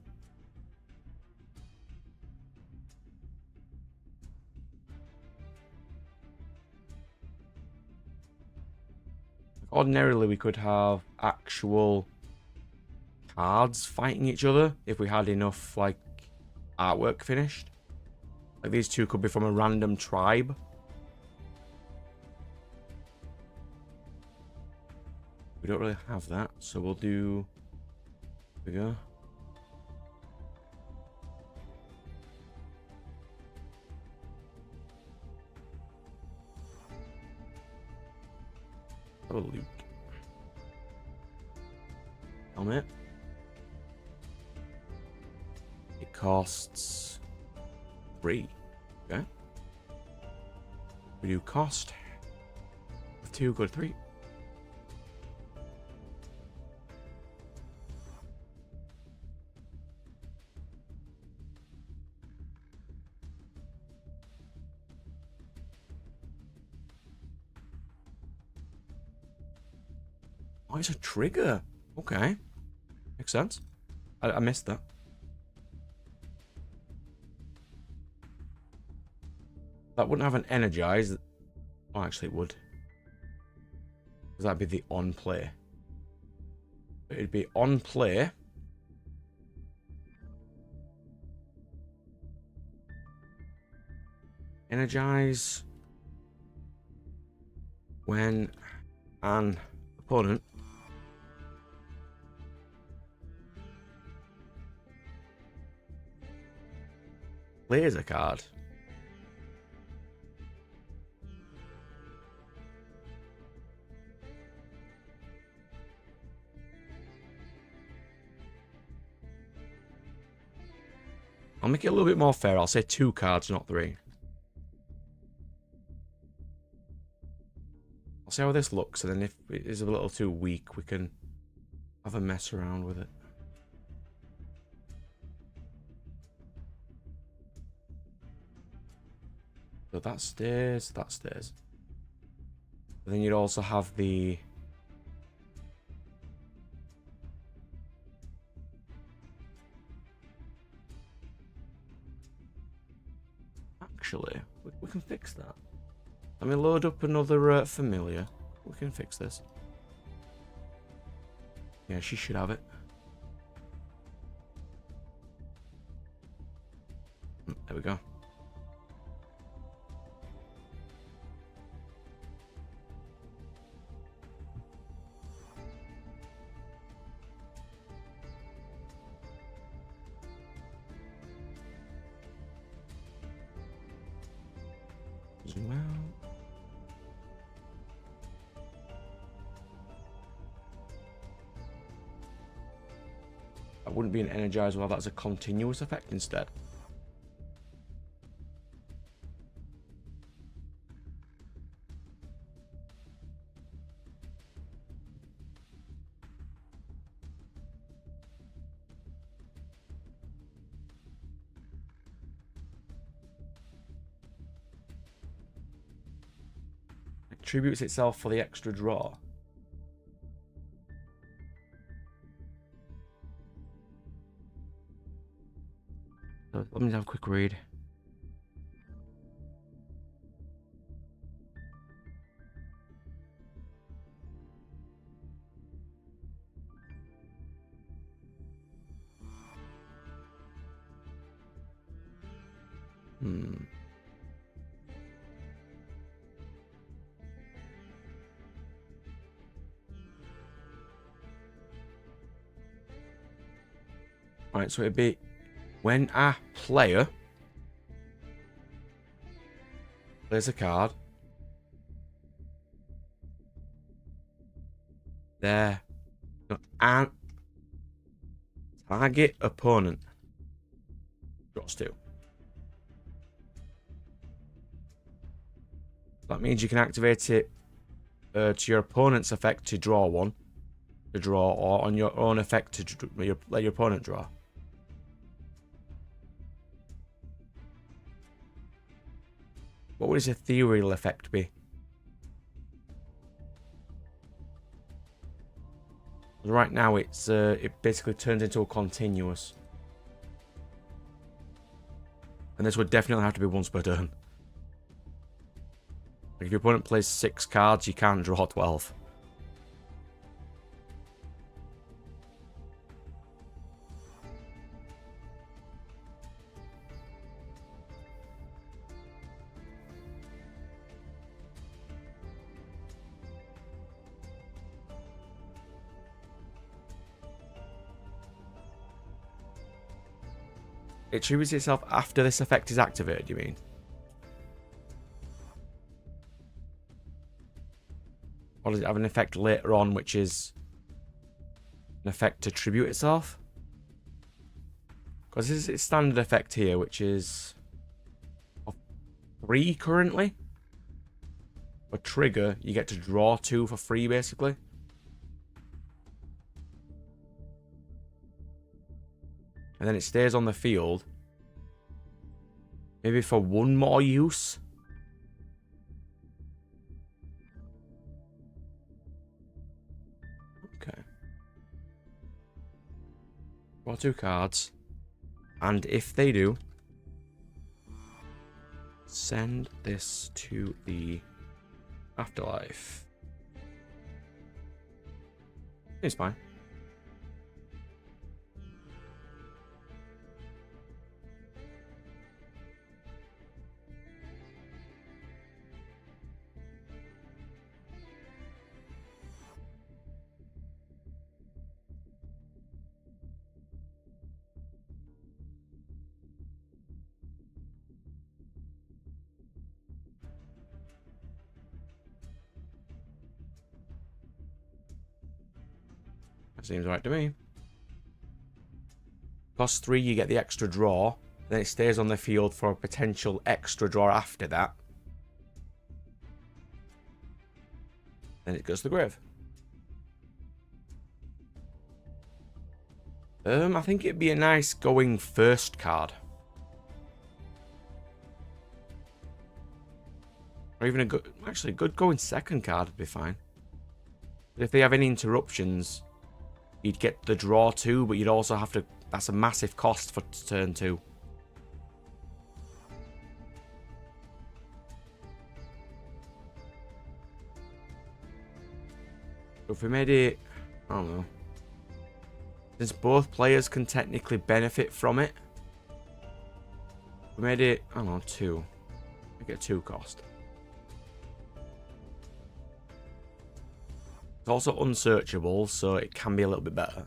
Speaker 1: Ordinarily, we could have actual cards fighting each other if we had enough, like, artwork finished. Like, these two could be from a random tribe. We don't really have that, so we'll do... Here we go. Oh, Luke. Helmet. It costs 3. Okay. We do cost. With 2, go to 3. Oh, it's a trigger. Okay. Makes sense. I missed that. That wouldn't have an energize. Oh, actually, it would. Because that'd be the on play. It'd be on play. Energize when an opponent plays a card. I'll make it a little bit more fair. I'll say 2 cards, not 3. I'll see how this looks, and then if it is a little too weak, we can have a mess around with it. So that stays, that stays. But then you'd also have the... Actually, we can fix that. Let me load up another familiar. We can fix this. Yeah, she should have it. There we go. Zoom out. That wouldn't be an energize, well, that's a continuous effect instead. It tributes itself for the extra draw. So let me have a quick read. Right, so it'd be when a player plays a card, their and target opponent draws 2. That means you can activate it to your opponent's effect to draw 1, or on your own effect to let your opponent draw. What would his ethereal effect be? Right now, it basically turns into a continuous. And this would definitely have to be once per turn. Like if your opponent plays 6 cards, you can't draw 12. It triggers itself after this effect is activated, you mean? Or does it have an effect later on, which is an effect to tribute itself? Because this is its standard effect here, which is 3 currently. For trigger, you get to draw 2 for free, basically. And then it stays on the field. Maybe for 1 more use. Okay. Draw 2 cards. And if they do, send this to the afterlife. It's fine. That seems right to me. Cost 3, you get the extra draw. Then it stays on the field for a potential extra draw after that. Then it goes to the grave. I think it'd be a nice going first card. Or even a good, actually, good going second card would be fine. But if they have any interruptions, you'd get the draw 2, but you'd also have to, that's a massive cost for turn 2. So if we made it, I don't know. Since both players can technically benefit from it, we made it, I don't know, 2. Make it a 2 cost. It's also unsearchable, so it can be a little bit better.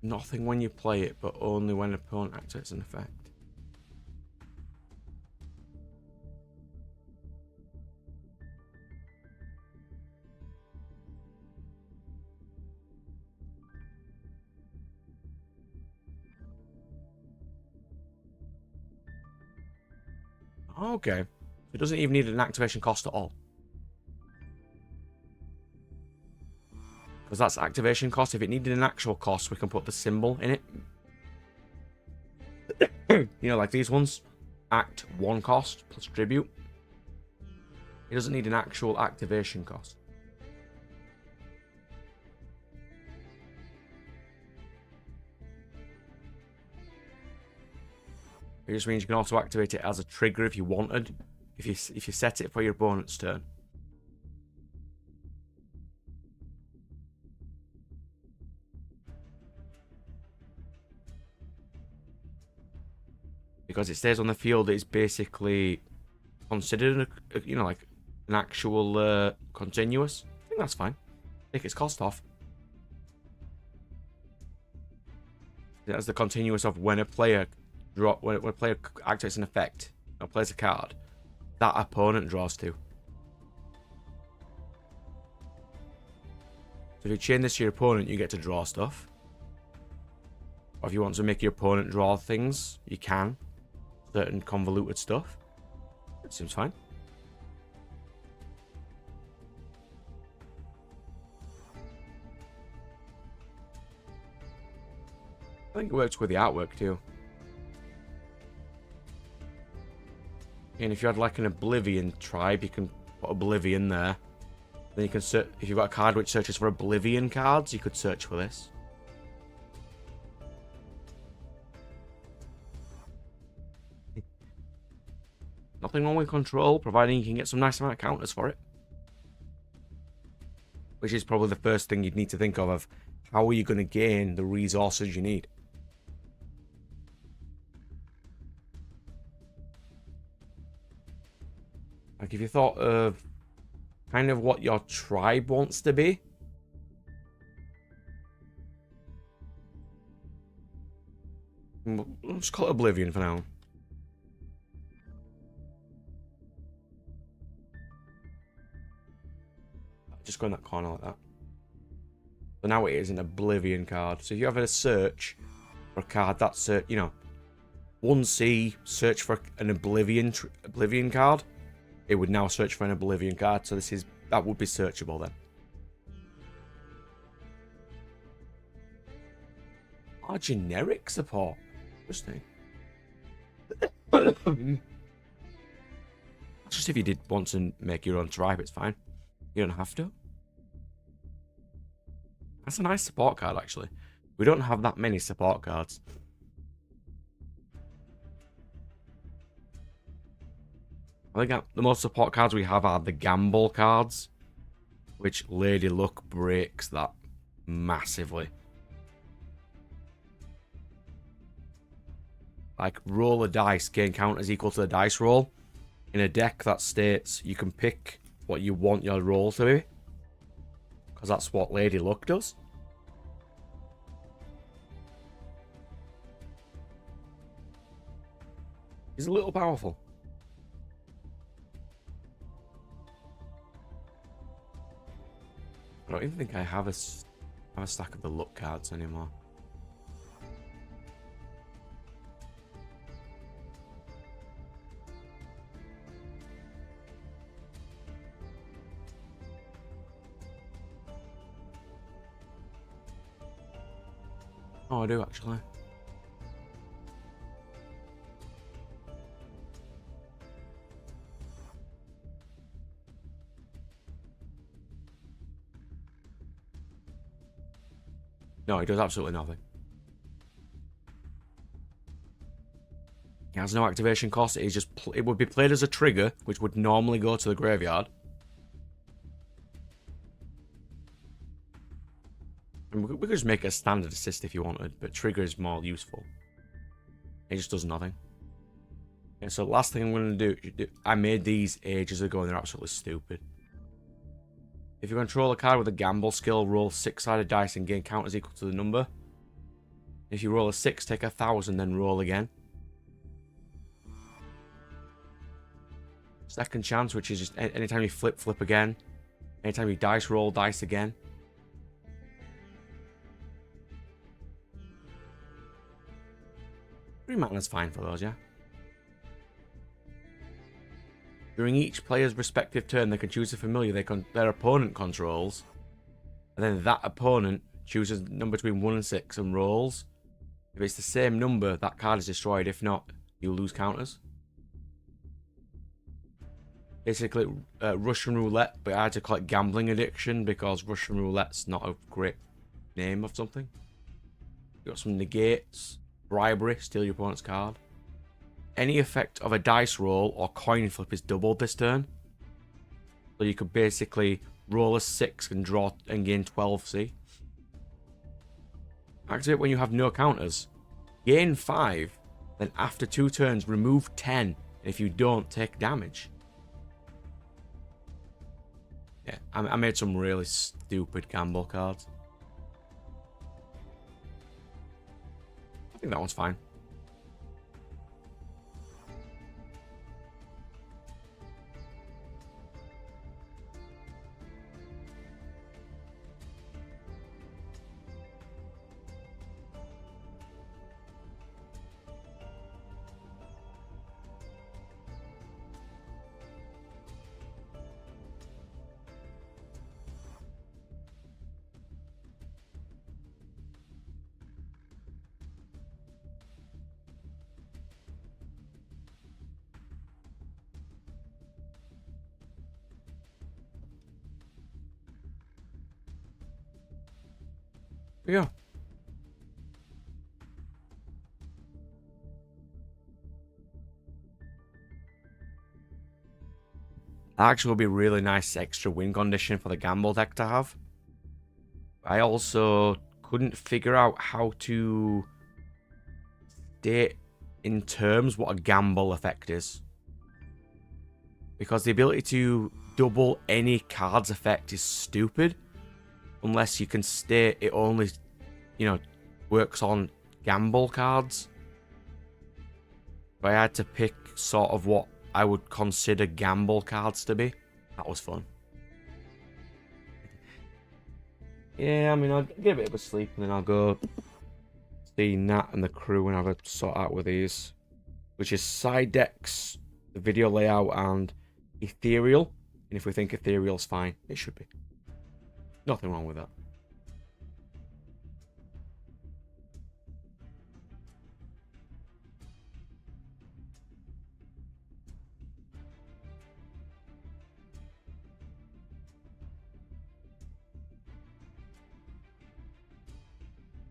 Speaker 1: Nothing when you play it, but only when an opponent activates an effect. Okay. It doesn't even need an activation cost at all. Because that's activation cost. If it needed an actual cost, we can put the symbol in it. You know, like these ones. Act 1 cost plus tribute. It doesn't need an actual activation cost. It just means you can also activate it as a trigger if you wanted. If you set it for your opponent's turn. Because it stays on the field, it's basically considered, you know, like an actual continuous. I think that's fine. Take its cost off. That's the continuous of when a player when a player activates an effect or plays a card, that opponent draws 2. So if you chain this to your opponent, you get to draw stuff. Or if you want to make your opponent draw things, you can. Certain convoluted stuff. That seems fine. I think it works with the artwork too. And if you had like an Oblivion tribe, you can put Oblivion there. Then you can search, if you've got a card which searches for Oblivion cards, you could search for this. Nothing wrong with control, providing you can get some nice amount of counters for it. Which is probably the first thing you'd need to think of how are you going to gain the resources you need. Like if you thought of kind of what your tribe wants to be. Let's call it Oblivion for now. Just go in that corner like that. So now it is an Oblivion card. So if you have a search for a card that's, you know, 1C, search for an Oblivion card, it would now search for an Oblivion card. So that would be searchable then. Oh, generic support. Interesting. Just if you did want to make your own tribe, it's fine. You don't have to. That's a nice support card, actually. We don't have that many support cards. I think the most support cards we have are the gamble cards, which Lady Luck breaks that massively. Like, roll a dice, gain counters equal to the dice roll. In a deck that states you can pick what you want your roll to be, because that's what Lady Luck does. He's a little powerful. I don't even think I have a stack of the luck cards anymore. Oh, I do actually. No, he does absolutely nothing. He has no activation cost. It would be played as a trigger, which would normally go to the graveyard. And we could just make it a standard assist if you wanted, but trigger is more useful. It just does nothing. Okay, so last thing I'm going to do, I made these ages ago and they're absolutely stupid. If you control a card with a gamble skill, roll 6-sided dice and gain counters equal to the number. If you roll a 6, take 1,000, then roll again. Second chance, which is just anytime you flip again. Anytime you dice roll, dice again. 3 mana's fine for those, yeah. During each player's respective turn, they can choose a familiar their opponent controls. And then that opponent chooses a number between 1 and 6 and rolls. If it's the same number, that card is destroyed. If not, you lose counters. Basically, Russian roulette, but I had to call it gambling addiction because Russian roulette's not a great name of something. You got some negates, bribery, steal your opponent's card. Any effect of a dice roll or coin flip is doubled this turn. So you could basically roll a 6 and draw and gain 12C. Activate when you have no counters. Gain 5, then after 2 turns, remove 10. And if you don't, take damage. Yeah, I made some really stupid gamble cards. I think that one's fine. Yeah. That actually would be a really nice extra win condition for the gamble deck to have. I also couldn't figure out how to state in terms what a gamble effect is. Because the ability to double any card's effect is stupid. Unless you can state it only, works on gamble cards. If I had to pick sort of what I would consider gamble cards to be, that was fun. Yeah, I mean, I'll get a bit of a sleep and then I'll go see Nat and the crew and have a sort out with these. Which is side decks, the video layout, and ethereal. And if we think ethereal's fine, it should be. Nothing wrong with that.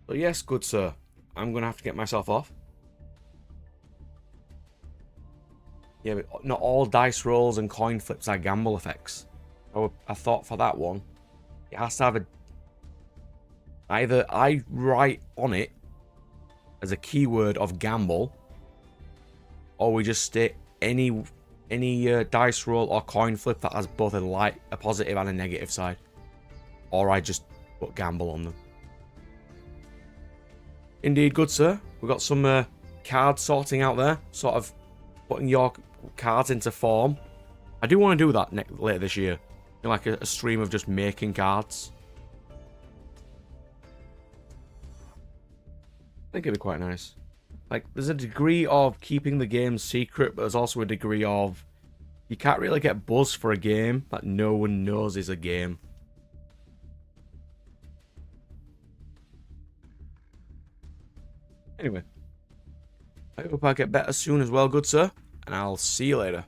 Speaker 1: So yes, good sir. I'm going to have to get myself off. Yeah, but not all dice rolls and coin flips are gamble effects. I thought for that one, it has to have a... Either I write on it as a keyword of gamble, or we just state any dice roll or coin flip that has both a positive and a negative side. Or I just put gamble on them. Indeed, good sir. We've got some card sorting out there. Sort of putting your cards into form. I do want to do that later this year. Like a stream of just making cards. I think it'd be quite nice. Like, there's a degree of keeping the game secret, but there's also a degree of... You can't really get buzz for a game that no one knows is a game. Anyway. I hope I get better soon as well, good sir. And I'll see you later.